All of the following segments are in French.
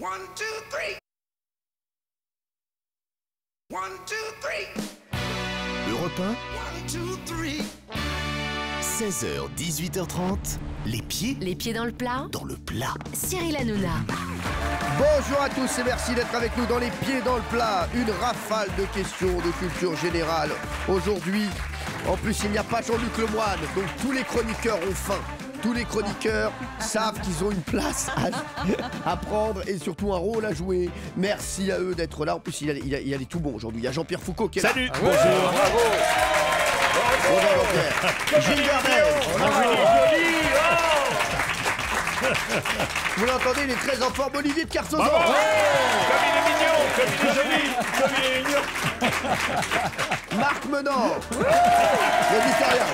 One, two, three. One, two, three. Europe 1, One, two, three. 16h, 18h30, les pieds Les pieds dans le plat, dans le plat. Cyril Hanouna. Bonjour à tous et merci d'être avec nous dans les pieds dans le plat. Une rafale de questions de culture générale. Aujourd'hui, en plus il n'y a pas Jean-Luc Lemoyne, donc tous les chroniqueurs ont faim. Tous les chroniqueurs savent qu'ils ont une place à prendre et surtout un rôle à jouer. Merci à eux d'être là. En plus, il y a des tout bons aujourd'hui. Il y a Jean-Pierre Foucault qui est Salut. là. Bonjour. Bravo. Bonjour Jean-Pierre. Gilles Verdez. Vous l'entendez, il est très en forme. Olivier de Kersauzon. Bravo. Comme il est mignon, comme il est joli, comme il est mignon. Marc Menant. Ne dites rien.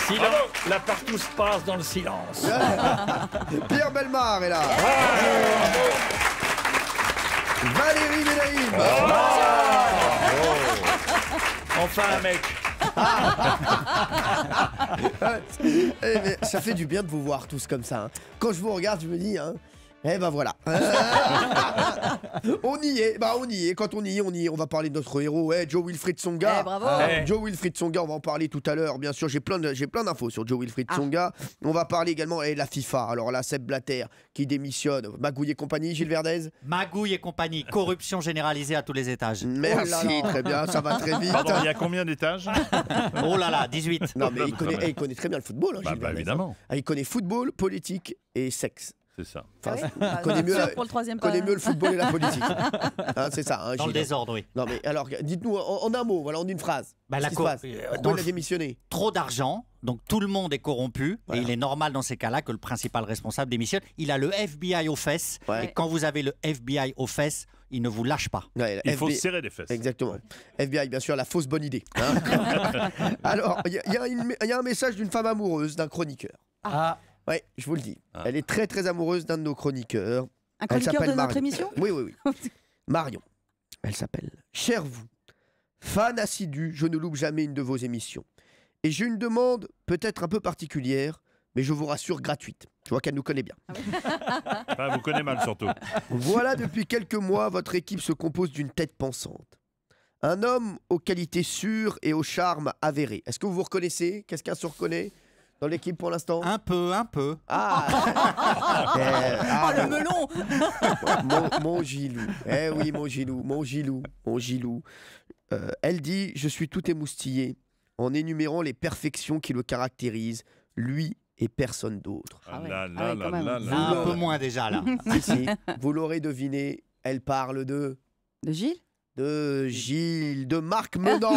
Silence, là partout se passe dans le silence. Pierre Bellemare est là. Valérie Ménaïm. Enfin un mec. Mais ça fait du bien de vous voir tous comme ça. Hein. Quand je vous regarde, je me dis, eh ben voilà. On y est, on y est. Quand on y est, on y est. On va parler de notre héros, Joe Wilfried Tsonga. Bravo. Joe Wilfried Tsonga, on va en parler tout à l'heure. Bien sûr, j'ai plein d'infos sur Joe Wilfried Tsonga. On va parler également de la FIFA. Alors là, Sepp Blatter qui démissionne. Magouille et compagnie, Gilles Verdez. Magouille et compagnie, corruption généralisée à tous les étages. Merci, très bien, ça va très vite. Pardon, il y a combien d'étages? Oh là là, 18. Non, mais il connaît très bien le football, Gilles Verdez. évidemment. Il connaît football, politique et sexe. C'est ça. Enfin, il connaît mieux le football et la politique. C'est ça. Dans le désordre, oui. Non, mais alors, dites-nous en un mot, voilà, en une phrase. Qu'est-ce qui se passe Pourquoi il a démissionné? Trop d'argent, donc tout le monde est corrompu, et il est normal dans ces cas-là que le principal responsable démissionne. Il a le FBI aux fesses, et quand vous avez le FBI aux fesses, il ne vous lâche pas. Il faut serrer les fesses. Exactement. FBI, bien sûr, la fausse bonne idée. Alors, il y a un message d'une femme amoureuse, d'un chroniqueur. Oui, je vous le dis. Elle est très très amoureuse d'un de nos chroniqueurs. Un chroniqueur de notre émission? Oui. Marion. Elle s'appelle. Cher vous, fan assidu, je ne loupe jamais une de vos émissions. Et j'ai une demande peut-être un peu particulière, mais je vous rassure gratuite. Je vois qu'elle nous connaît bien. Vous connaissez mal surtout. Voilà, depuis quelques mois, votre équipe se compose d'une tête pensante. Un homme aux qualités sûres et au charme avéré. Est-ce que vous vous reconnaissez? Quelqu'un se reconnaît dans l'équipe pour l'instant? Un peu. Le melon. Mon Gilou. Oui, mon Gilou. Elle dit, je suis tout émoustillé en énumérant les perfections qui le caractérisent, lui et personne d'autre. Un peu moins déjà, là. Si, vous l'aurez deviné, elle parle de Gilles? De Gilles, de Marc Menant.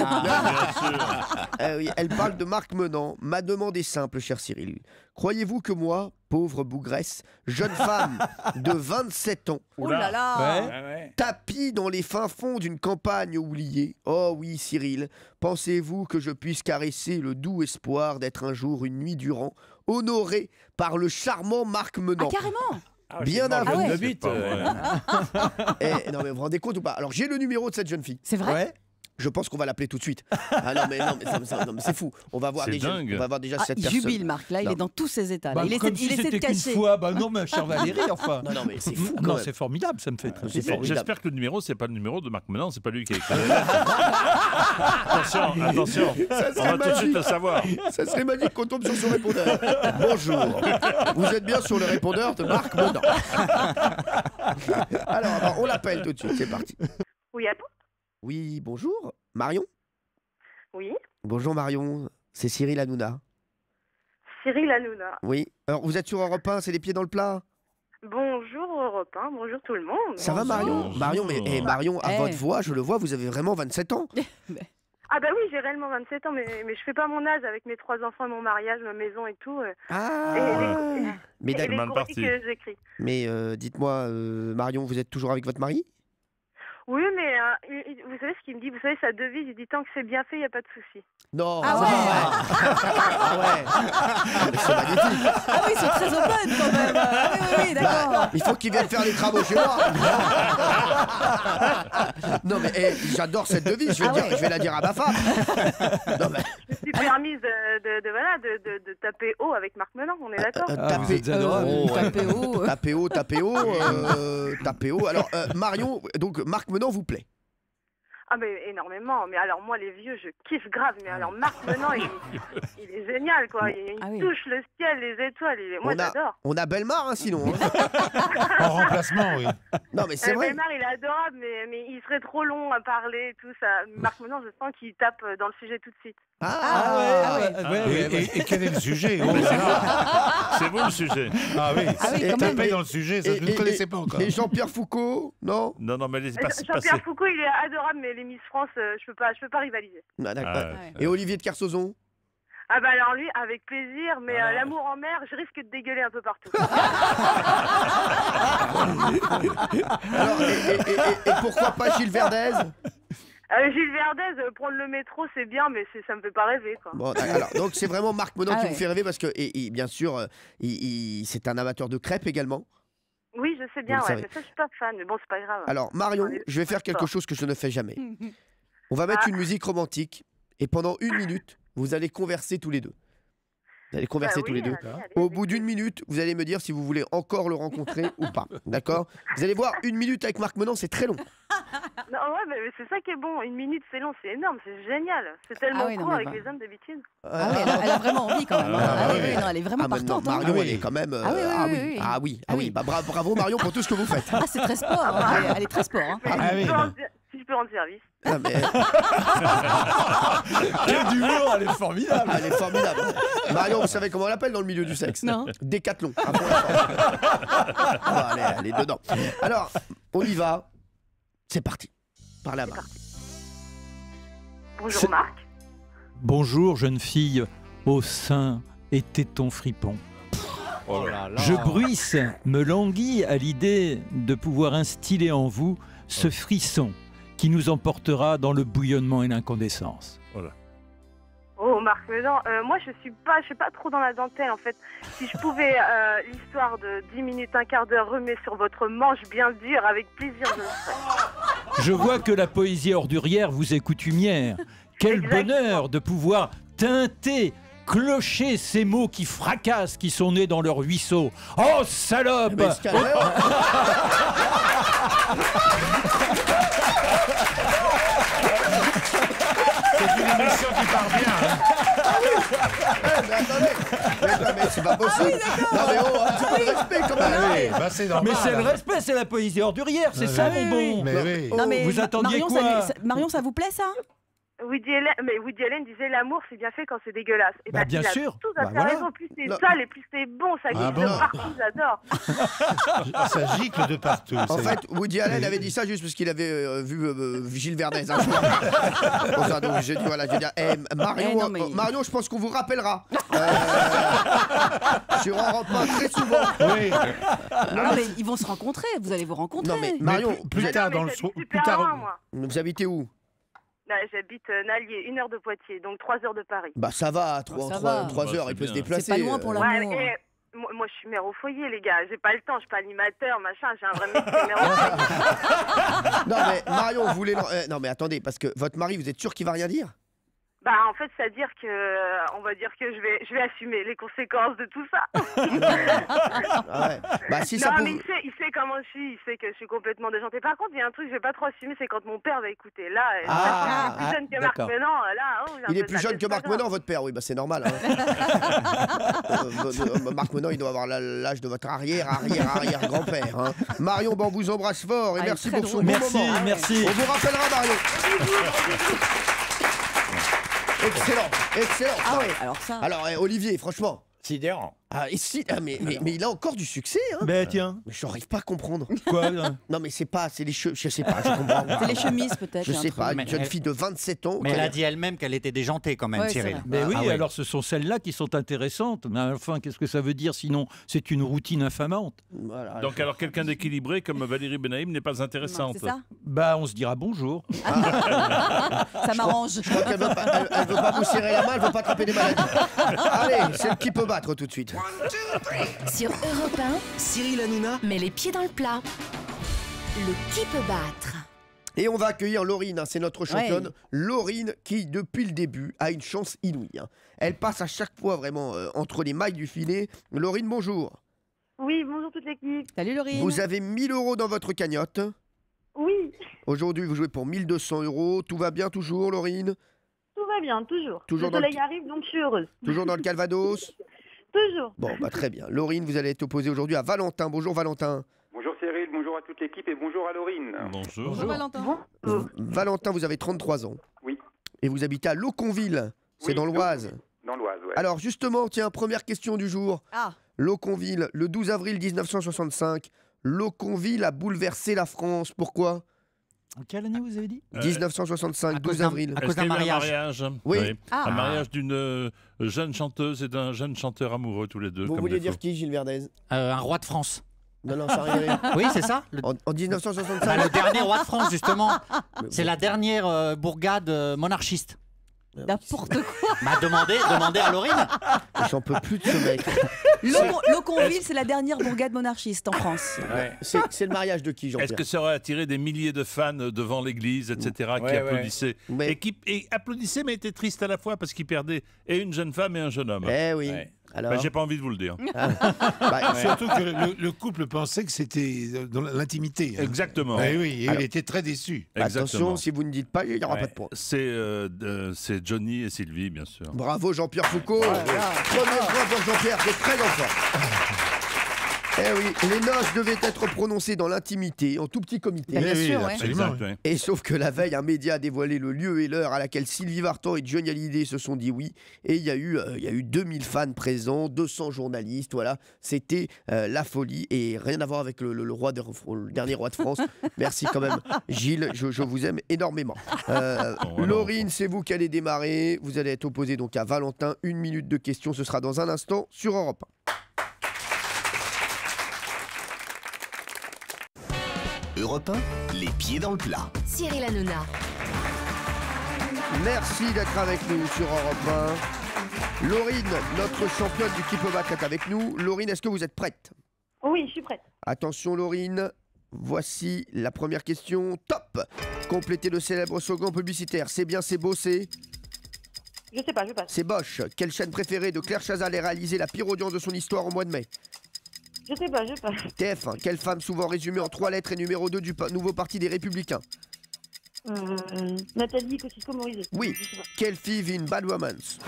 Oui, elle parle de Marc Menant. Ma demande est simple, cher Cyril. Croyez-vous que moi, pauvre bougresse, jeune femme de 27 ans, Oh là là. tapis dans les fins fonds d'une campagne oubliée, oh oui, Cyril, pensez-vous que je puisse caresser le doux espoir d'être un jour, une nuit durant, honoré par le charmant Marc Menant? Carrément. Bien avant. Non, Non mais vous vous rendez compte ou pas? Alors j'ai le numéro de cette jeune fille. C'est vrai? Je pense qu'on va l'appeler tout de suite. Non mais c'est fou. On va voir déjà cette Il personne. jubile, Marc. Là, il est dans tous ses états. Là. Il comme essaie si de c'était qu'une cacher. fois. Non, mais chère Valérie, enfin. Non mais c'est fou. Quand Non, même. c'est formidable, ça me fait très C'est formidable. J'espère que le numéro, c'est pas le numéro de Marc Menant, c'est pas lui qui a écrit. Attention, on va tout de suite le savoir. Ça serait magique qu'on tombe sur son répondeur. Bonjour. Vous êtes bien sur le répondeur de Marc Menant. Alors, on l'appelle tout de suite. C'est parti. Oui, allô? Oui, bonjour. Marion? Oui. Bonjour Marion. C'est Cyril Hanouna. Cyril Hanouna. Oui. Alors, vous êtes sur Europe 1, c'est les pieds dans le plat? Bonjour Europe 1, bonjour tout le monde. Ça va Marion? Marion, Marion, à votre voix, je le vois, vous avez vraiment 27 ans. Ah bah oui, j'ai réellement 27 ans, mais je fais pas mon âge avec mes 3 enfants, mon mariage, ma maison et tout. Mais et les mal chroniques parti. que j'écris. Mais dites-moi, Marion, vous êtes toujours avec votre mari? Oui, mais vous savez ce qu'il me dit? Vous savez, sa devise, il dit tant que c'est bien fait, il n'y a pas de souci. Non, Ah c'est ouais. pas vrai. Ah ouais. Ah, mais c'est magnifique. Ah oui, ils sont très open quand même. Ah oui, d'accord. Il faut qu'il vienne faire les travaux chez moi. Non mais j'adore cette devise, je vais la dire à ma femme. Non, mais... Je suis permise de taper haut avec Marc Menon, on est d'accord? Vous êtes adorable. Taper haut. Taper haut. Alors Marion, donc Marc Menon vous plaît? Ah mais énormément, mais alors moi les vieux je kiffe grave, mais alors Marc Menon il est génial quoi, il touche le ciel, les étoiles, moi j'adore. On a Bellemare hein, sinon. Hein. En remplacement, oui. Non mais c'est vrai. Bellemare il est adorable, mais il serait trop long à parler et tout ça. Marc Menon je sens qu'il tape dans le sujet tout de suite. Et quel est le sujet? C'est vous le sujet. Ah oui, taper dans le sujet, ça, je ne connaissais pas encore. Et Jean-Pierre Foucault, non? Non, mais allez-y, passez. Jean-Pierre Foucault, il est adorable, mais les Miss France, je peux pas rivaliser. Ah, d'accord. Et Olivier de Kersauzon? Ah bah alors lui, avec plaisir, mais l'amour en mer, je risque de dégueuler un peu partout. Alors, et pourquoi pas Gilles Verdez? Gilles Verdez, prendre le métro, c'est bien, mais ça me fait pas rêver, quoi. Bon, alors, donc c'est vraiment Marc Menon qui vous fait rêver parce que, bien sûr, c'est un amateur de crêpes également. Oui, je sais bien, mais ça, je suis pas fan, mais bon, c'est pas grave. Alors, Marion, je vais faire quelque chose que je ne fais jamais. On va mettre une musique romantique et pendant 1 minute, vous allez converser tous les deux. Vous allez converser tous les deux. Au bout d'1 minute, vous allez me dire si vous voulez encore le rencontrer ou pas. D'accord? Vous allez voir, 1 minute avec Marc Menon, c'est très long. Non, mais c'est ça qui est bon. 1 minute, c'est long, c'est énorme, c'est génial. C'est tellement court avec les hommes d'habitude. Ah oui, elle a vraiment envie quand même. Non, elle est vraiment partante. Marion, elle est quand même. Ah oui. Bah, bravo Marion pour tout ce que vous faites. Ah, c'est très sport. Elle est très sport. Si je peux rendre service. Ah, mais... Quel humour, elle est formidable. Elle est formidable. Marion, vous savez comment on l'appelle dans le milieu du sexe? Non. Décathlon. Allez, dedans. Alors, on y va. C'est parti. Par là-bas. Bonjour Marc. Bonjour jeune fille, au sein et téton fripon. Oh là là. Je bruisse, me languis à l'idée de pouvoir instiller en vous ce frisson qui nous emportera dans le bouillonnement et l'incandescence. Voilà. Oh Marc Menon, moi je suis pas trop dans la dentelle en fait. Si je pouvais l'histoire de 10 minutes, un quart d'heure remet sur votre manche bien dur, avec plaisir je le ferai. Je vois que la poésie ordurière vous est coutumière. Quel bonheur de pouvoir teinter, clocher ces mots qui fracassent, qui sont nés dans leur ruisseau. Oh salope! C'est une émission qui part bien. Mais attendez, mais c'est pas possible. Non mais un petit peu de respect quand même. C'est normal. Mais c'est le respect, c'est la poésie ordurière, c'est ça mon bon. Mais oui. Non, mais vous attendiez Marion, quoi? Marion, ça vous plaît ça? Woody Allen disait l'amour c'est bien fait quand c'est dégueulasse. Et bien sûr. Tout à fait raison. Plus c'est sale et plus c'est bon, ça glisse de partout, j'adore. Ça gicle de partout. En fait, Woody Allen avait dit ça juste parce qu'il avait vu Gilles Verdez. Donc j'ai dit voilà, je vais dire Marion, je pense qu'on vous rappellera. Sur Europe 1 très souvent. Oui. Non mais ils vont se rencontrer, vous allez vous rencontrer. Non mais Marion, plus tard dans le plus tard. Vous habitez où? J'habite Nallier, 1 heure de Poitiers, donc 3 heures de Paris. Bah ça va, 3 heures, il peut se déplacer. C'est pas loin pour l'amour. Moi, je suis mère au foyer, les gars. J'ai pas le temps, je suis pas animateur, machin. J'ai un vrai métier, mère au foyer. Non mais Marion, vous voulez... non mais attendez, parce que votre mari, vous êtes sûr qu'il va rien dire? Bah en fait, c'est-à-dire que on va dire que je vais assumer les conséquences de tout ça. Ah ouais. Bah si non, ça mais il sait comment je suis, il sait que je suis complètement déjantée. Par contre, il y a un truc que je vais pas trop assumer, c'est quand mon père va écouter. Là, il est plus jeune que Marc Menon. Il est plus jeune que Marc Menon, votre père, oui, bah c'est normal. Marc Menon, il doit avoir l'âge de votre arrière-grand-père. Hein. Marion, bon, on vous embrasse fort et merci pour son bon moment. Merci. On vous rappellera, Marion. Excellent. Ah oui, alors ça. Alors Olivier, franchement. Sidérant. Ah, mais il a encore du succès. Hein. Ben tiens. Mais je n'arrive pas à comprendre. Quoi Non, mais c'est les cheveux. Je sais pas, je comprends pas. C'est les chemises peut-être. Je sais pas, une Mais jeune fille de 27 ans. Mais elle a dit elle-même qu'elle était déjantée quand même, Ouais, Cyril. Mais oui, Ah alors ce sont celles-là qui sont intéressantes. Mais enfin, qu'est-ce que ça veut dire sinon? C'est une routine infamante. Voilà. Donc alors quelqu'un d'équilibré comme Valérie Benaïm n'est pas intéressante. C'est ça. Bah, on se dira bonjour. Ça m'arrange. Je crois qu'elle veut pas vous serrer la main, elle veut pas attraper des maladies. Allez, c'est le qui peut battre tout de suite. 1, 2, 3. Sur Europe 1, Cyril Hanouna met les pieds dans le plat. Le qui peut battre. Et on va accueillir Laurine, hein, c'est notre championne. Laurine qui, depuis le début, a une chance inouïe. Hein. Elle passe à chaque fois vraiment entre les mailles du filet. Laurine, bonjour. Oui, bonjour toute l'équipe. Salut Laurine. Vous avez 1000 € dans votre cagnotte. Oui, Aujourd'hui, vous jouez pour 1200 €. Tout va bien toujours, Laurine? tout va bien, toujours. Toujours le dans le- soleil arrive, donc je suis heureuse. Toujours dans le Calvados? Toujours. Bon, bah très bien. Laurine, vous allez être opposée aujourd'hui à Valentin. Bonjour Valentin. Bonjour Cyril, bonjour à toute l'équipe et bonjour à Laurine. Bonjour. Bonjour Valentin. Valentin, vous avez 33 ans. Oui. Et vous habitez à Loconville. C'est Oui, dans l'Oise. Dans l'Oise, ouais. Alors justement, tiens, première question du jour. Ah. Loconville, le 12 avril 1965, Loconville a bouleversé la France. Pourquoi? En quelle année vous avez dit? 1965, à cause 12 d'un- avril. à cause d'un Est-ce qu'il y a eu mariage. Oui. Ah. Un mariage d'une jeune chanteuse et d'un jeune chanteur amoureux tous les deux. Vous comme vouliez défaut. dire qui, Gilles Verdez? Un roi de France. Non, non, ça arrive. Oui, c'est ça. En 1965. Le dernier roi de France, justement. C'est la dernière bourgade monarchiste. N'importe quoi. Bah, demandez à Laurine. J'en peux plus de ce mec. Loconville, c'est la dernière bourgade monarchiste en France. C'est le mariage de qui, Est-ce Jean-Pierre? que ça aurait attiré des milliers de fans devant l'église, etc., qui applaudissaient Mais- et applaudissaient, mais étaient tristes à la fois parce qu'ils perdaient et une jeune femme et un jeune homme. Eh oui. Ouais. Alors. Mais j'ai pas envie de vous le dire. Bah, Surtout que le couple pensait que c'était dans l'intimité. hein. Exactement. Ouais, oui, et Alors- il était très déçu. Exactement. Attention, si vous ne dites pas, il n'y aura pas de point. C'est Johnny et Sylvie, bien sûr. Bravo Jean-Pierre Foucault. Premier point pour Jean-Pierre, qui est très en forme. Eh oui, les noces devaient être prononcées dans l'intimité, en tout petit comité. Bien sûr, ouais. absolument. Exact, ouais. Et sauf que la veille, un média a dévoilé le lieu et l'heure à laquelle Sylvie Vartan et Johnny Hallyday se sont dit oui. Et il y a eu 2000 fans présents, 200 journalistes, voilà. C'était la folie et rien à voir avec le dernier roi de France. Merci quand même, Gilles, je vous aime énormément. voilà. Laurine, c'est vous qui allez démarrer. Vous allez être opposé donc à Valentin. 1 minute de questions, ce sera dans un instant sur Europe 1. Europe 1, les pieds dans le plat. Cyril Hanouna. Merci d'être avec nous sur Europe 1. Laurine, notre championne du qui peut battre, est avec nous. Laurine, est-ce que vous êtes prête? Oui, je suis prête. Attention Laurine, voici la première question. Top! Complétez le célèbre slogan publicitaire. C'est bien, c'est beau, c'est... Je sais pas, je passe. C'est Bosch. Quelle chaîne préférée de Claire Chazal a réalisé la pire audience de son histoire au mois de mai? Je sais pas, je passe. TF1. Quelle femme souvent résumée en 3 lettres est numéro 2 du nouveau parti des Républicains? Nathalie Kosciusko-Morizet. Oui. Je sais pas. Quelle fille vit une Bad Romance?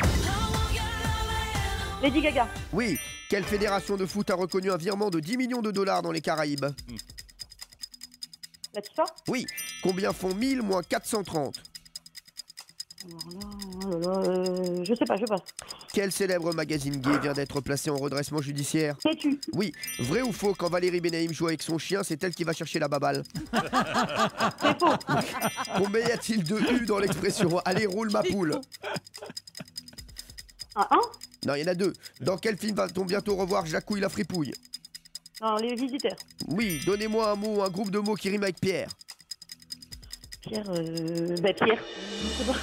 Lady Gaga. Oui. Quelle fédération de foot a reconnu un virement de 10 millions de dollars dans les Caraïbes? La FIFA. Oui. Combien font 1000 moins 430? Je sais pas, je passe. Quel célèbre magazine gay vient d'être placé en redressement judiciaire? Têtu. Oui. Vrai ou faux, quand Valérie Benaïm joue avec son chien, c'est elle qui va chercher la baballe? C'est faux. Combien y a-t-il de U dans l'expression « Allez, roule ma poule » Un 1. Non, il y en a 2. Dans quel film va-t-on bientôt revoir Jacouille la fripouille? Non, les visiteurs. Oui, donnez-moi un mot, un groupe de mots qui rime avec Pierre. Pierre. Pierre. Je sais pas.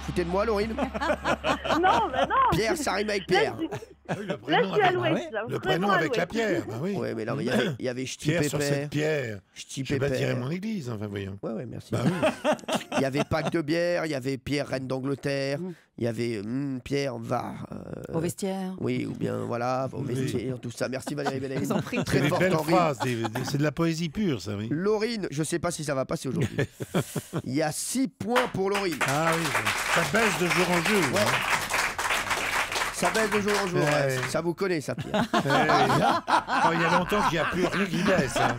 Foutez de moi, Laurine. Non, bah non. Pierre, ça rime avec Pierre. Ah oui, le Là, prénom je suis à avec, l'ouest. là, le vraiment prénom à avec la l'ouest. pierre. Bah oui. Ouais, mais non, mais il y avait Ch'ti Pierre sur Pépère. cette pierre. Ch'ti Je bâtirai Pépère. mon église, enfin voyons. Ouais, merci. Bah oui. Il y avait Pâques de bière, il y avait Pierre, reine d'Angleterre, il y avait Pierre, va. Au vestiaire. Oui, ou bien voilà, au Oui. vestiaire, tout ça. Merci Valérie Benaïm. Ils ont pris. C'est Très des fort belles en rime. phrases, c'est de la poésie pure, ça, oui. Laurine, je sais pas si ça va passer aujourd'hui. Il y a 6 points pour Laurine. Ah oui, ça baisse de jour en jour. Ouais. hein. Ça baisse de jour en jour. Ouais. Ça vous connaît, ça, Pierre. Oh, il y a longtemps qu'il n'y a plus rien qui baisse. hein.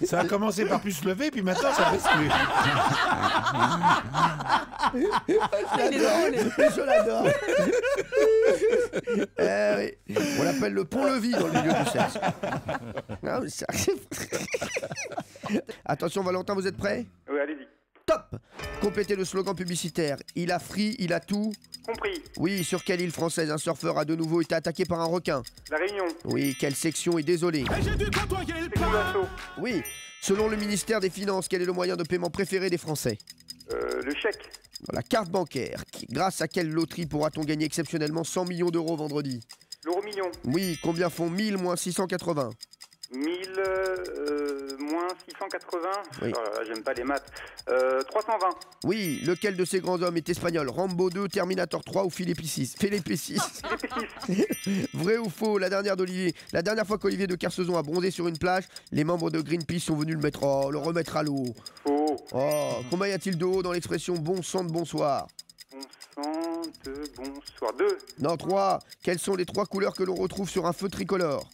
Ça a commencé par plus se lever, puis maintenant ça baisse plus. Je l'adore. Oui. On l'appelle le pont-levis dans le milieu du sexe. Non, mais ça arrive. Attention Valentin, vous êtes prêts? Oui, allez-y. Top. Complétez le slogan publicitaire. Il a free, il a tout. Compris. Oui, sur quelle île française un surfeur a de nouveau été attaqué par un requin? La Réunion. Oui, quelle section est désolée? Oui, selon le ministère des Finances, quel est le moyen de paiement préféré des Français? Le chèque. La carte bancaire. Grâce à quelle loterie pourra-t-on gagner exceptionnellement 100 millions d'euros vendredi? L'euro million. Oui, combien font 1000 moins 680? 1000 moins 680. Oui. Oh là là, j'aime pas les maths. 320. Oui, lequel de ces grands hommes est espagnol? Rambo 2, Terminator 3 ou Philippe VI? Philippe VI. Vrai ou faux? La dernière fois qu'Olivier de Kersauzon a bronzé sur une plage, les membres de Greenpeace sont venus le remettre à l'eau. Faux. Oh, combien y a-t-il de haut dans l'expression bon sang de bonsoir? Bon sang de bonsoir. 2. Non, 3. Quelles sont les 3 couleurs que l'on retrouve sur un feu tricolore?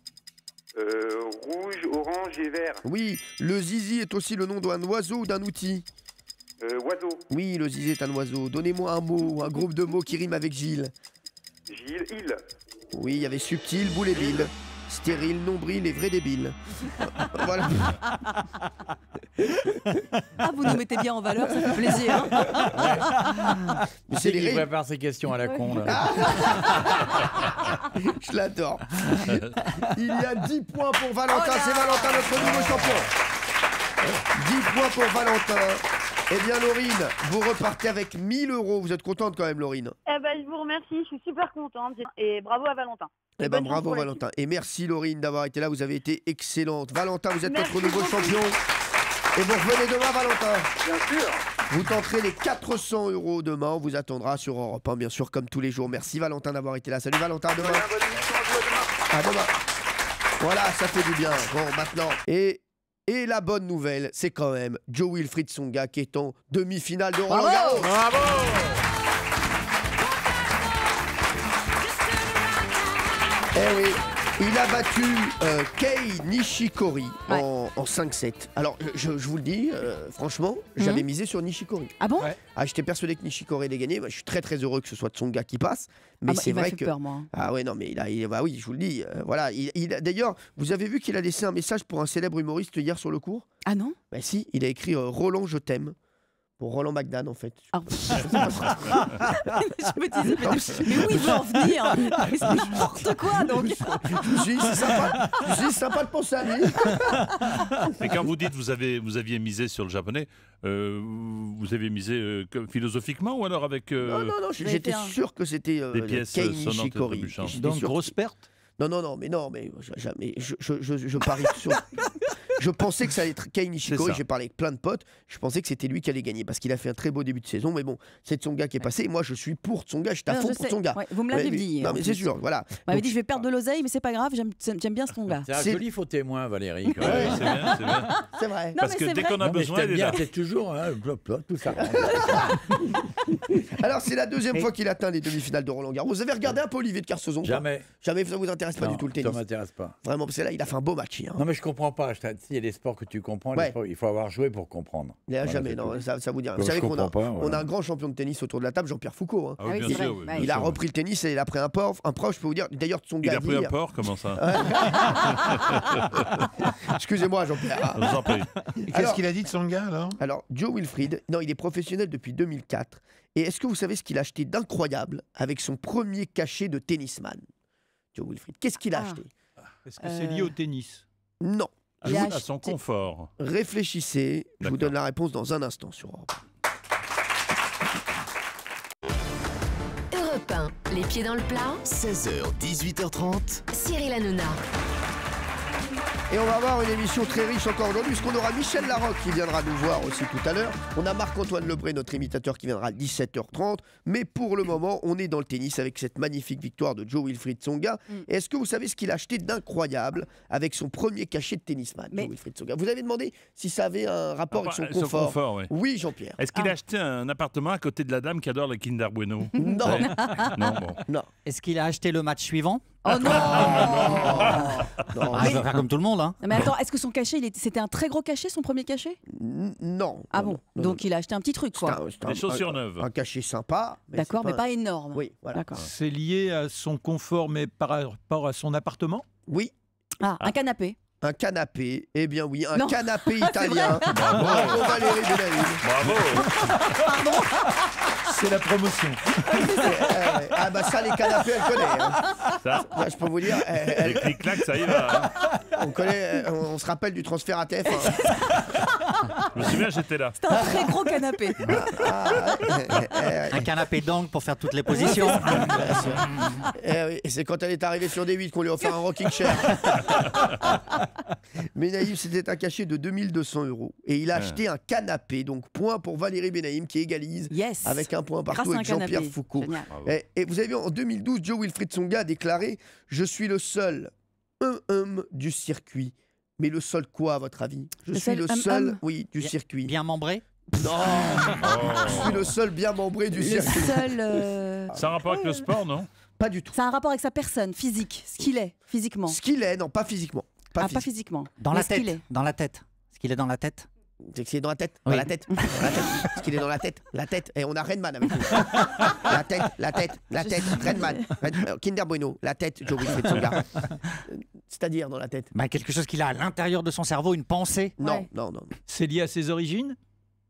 Rouge, orange et vert. Oui, le zizi est aussi le nom d'un oiseau ou d'un outil? Oiseau. Oui, le zizi est un oiseau. Donnez-moi un mot, un groupe de mots qui rime avec Gilles. Gilles, île. Oui, il y avait subtil, boule et bille. Stérile, nombril et vrai débile. Voilà. Ah, vous nous mettez bien en valeur, ça fait plaisir. Hein. Mais c'est les qui rimes. prépare ces questions à la con, là. Je l'adore. Il y a 10 points pour Valentin. C'est Valentin, notre nouveau champion. 10 points pour Valentin. Eh bien, Laurine, vous repartez avec 1000 euros. Vous êtes contente quand même, Laurine? Eh ben, je vous remercie, je suis super contente. Et bravo à Valentin. Eh ben, bonne chance bravo, pour Valentin. Et merci, Laurine, d'avoir été là. Vous avez été excellente. Valentin, vous êtes Merci notre nouveau beaucoup. champion. Et vous revenez demain, Valentin. Bien sûr. Vous tenterez les 400 euros demain. On vous attendra sur Europe 1, bien sûr, comme tous les jours. Merci, Valentin, d'avoir été là. Salut, Valentin. À demain. Bonne émission à vous, à demain. À demain. Voilà, ça fait du bien. Bon, maintenant. Et la bonne nouvelle, c'est quand même Joe Wilfried Tsonga qui est en demi-finale de Roland Garros. Bravo. Eh oui, il a battu Kei Nishikori en 5-7. Alors, je vous le dis, franchement, j'avais misé sur Nishikori. Ah bon? Ah, j'étais persuadé que Nishikori allait gagner. Moi, je suis très très heureux que ce soit Tsonga qui passe. Mais Ah bah, c'est il m'a vrai fait que. peur, moi. Ah ouais, non, mais bah oui, je vous le dis. Voilà. D'ailleurs, vous avez vu qu'il a laissé un message pour un célèbre humoriste hier sur le cours? Ah non? Bah si, il a écrit Roland, je t'aime. Pour Roland McDan, en fait. Ah. Je me disais, mais où il veut en venir? Mais c'est n'importe quoi, donc. Je me suis dit, c'est sympa. Je me suis dit, c'est sympa de penser à lui. Mais quand vous dites vous aviez misé sur le japonais, vous avez misé philosophiquement ou alors avec Non, j'étais sûr que c'était des pièces Kei sonnantes et Nishikori. trébuchantes. J'étais Donc, sûr grosse perte? Non, mais jamais. Je parie sur. Je pensais que ça allait être Kei Nishikori. J'ai parlé avec plein de potes. Je pensais que c'était lui qui allait gagner parce qu'il a fait un très beau début de saison. Mais bon, c'est Tsonga qui est passé. Et moi, je suis pour Tsonga. J'étais à fond pour Tsonga. Ouais, vous me l'avez dit. Non, mais c'est sûr. Voilà. Vous m'avez dit, je vais perdre de l'oseille, mais c'est pas grave, j'aime bien ce ton gars. C'est un joli faux témoin, Valérie. Ouais, c'est bien, c'est bien. C'est vrai. Non, Parce mais que c'est dès vrai. qu'on a besoin, elle est là. C'est toujours tout ça. Alors, c'est la deuxième fois qu'il atteint les demi-finales de Roland Garros. Vous avez regardé un peu Olivier de Kersauzon? Jamais. Jamais, ça vous intéresse pas du tout le tennis? Ça m'intéresse pas. Vraiment, parce que là, il a fait un beau match hier. Non, mais je comprends pas. Il y a des sports que tu comprends. Ouais. Il faut avoir joué pour comprendre. Là, Voilà, jamais, c'est non, tout. ça vous dit rien. Donc, Vous savez je qu'on a, comprends pas, voilà. on a un grand champion de tennis autour de la table, Jean-Pierre Foucault. Hein. Ah oui, Ah oui, bien c'est sûr. vrai. oui, Ouais. bien Il a sûr. repris le tennis et il a pris un prof, je peux vous dire. D'ailleurs, son Il gars a pris un porc, comment ça? Excusez-moi, Jean-Pierre. Je vous en prie. Qu'est-ce qu'il a dit de son gars, alors? Alors, Joe Wilfried, non, il est professionnel depuis 2004. Et est-ce que vous savez ce qu'il a acheté d'incroyable avec son premier cachet de tennisman? Joe Wilfried, qu'est-ce qu'il a acheté? Est-ce que c'est lié au tennis? Non. Il a À son acheté- confort. Réfléchissez, je vous D'accord. donne la réponse dans un instant sur Europe. Europe 1, les pieds dans le plat, 16h, 18h30. Cyril Hanouna. Et on va avoir une émission très riche encore aujourd'hui, puisqu'on aura Michel Larocque qui viendra nous voir aussi tout à l'heure. On a Marc-Antoine Lebré, notre imitateur, qui viendra à 17h30. Mais pour le moment, on est dans le tennis avec cette magnifique victoire de Joe Wilfried Tsonga. Et est-ce que vous savez ce qu'il a acheté d'incroyable avec son premier cachet de tennisman, Joe Wilfried Tsonga? Vous avez demandé si ça avait un rapport avec son confort. oui. Oui, Jean-Pierre. Est-ce qu'il a acheté un appartement à côté de la dame qui adore le Kinder Bueno? Non. Ouais. Non, bon. Non. Est-ce qu'il a acheté le match suivant? Oh non. Non. Je vais faire comme tout le monde. Hein. Mais attends, est-ce que son cachet, c'était un très gros cachet, son premier cachet? Non. Ah bon? Donc il a acheté un petit truc, quoi. Des chaussures neuves. Un cachet sympa. D'accord, mais pas énorme. Oui, voilà. D'accord. C'est lié à son confort, mais par rapport à son appartement? Oui. Ah, un canapé. Un canapé, eh bien oui, un Non. canapé Ah, c'est italien. vrai. Bravo Valérie Benaïm. Bravo. C'est la promotion. Ah bah ça, les canapés, elle connaît. Hein. Ça, Là, je peux vous dire, les clics-clacs, ça y va. hein. on connaît, on se rappelle du transfert à TF. Hein. Je me souviens, j'étais là. C'est un très gros canapé. Un canapé d'angle pour faire toutes les positions. Oui, et c'est quand elle est arrivée sur D8 qu'on lui a offert un rocking chair. Mais Naïm, c'était un cachet de 2200 €. Et il a acheté un canapé. Donc, point pour Valérie Benaïm qui égalise avec un point partout Grâce à avec un Jean-Pierre canapé. Foucault. Génial. Et vous avez vu, en 2012, Joe Wilfried Tsonga a déclaré « Je suis le seul du circuit ». Mais le seul quoi, à votre avis? Je suis le seul, oui, du circuit. Bien membré? Non. Je suis le seul bien membré du circuit. Le seul. C'est un rapport avec le sport, non? Pas du tout. C'est un rapport avec sa personne, physique, ce qu'il est, physiquement. Ce qu'il est, non, pas physiquement. Pas physiquement. Dans Mais la ce qu'il tête. est. Dans la tête. Ce qu'il est dans la tête. C'est qu'il est dans la tête, Oui. dans la tête, dans la tête. Ce qu'il est dans la tête. Et on a Redman avec nous. La tête, Redman. Kinder Bueno, la tête, Joe Wilfried Tsonga. C'est-à-dire dans la tête. Bah, quelque chose qu'il a à l'intérieur de son cerveau, une pensée. Non, Ouais. non. C'est lié à ses origines?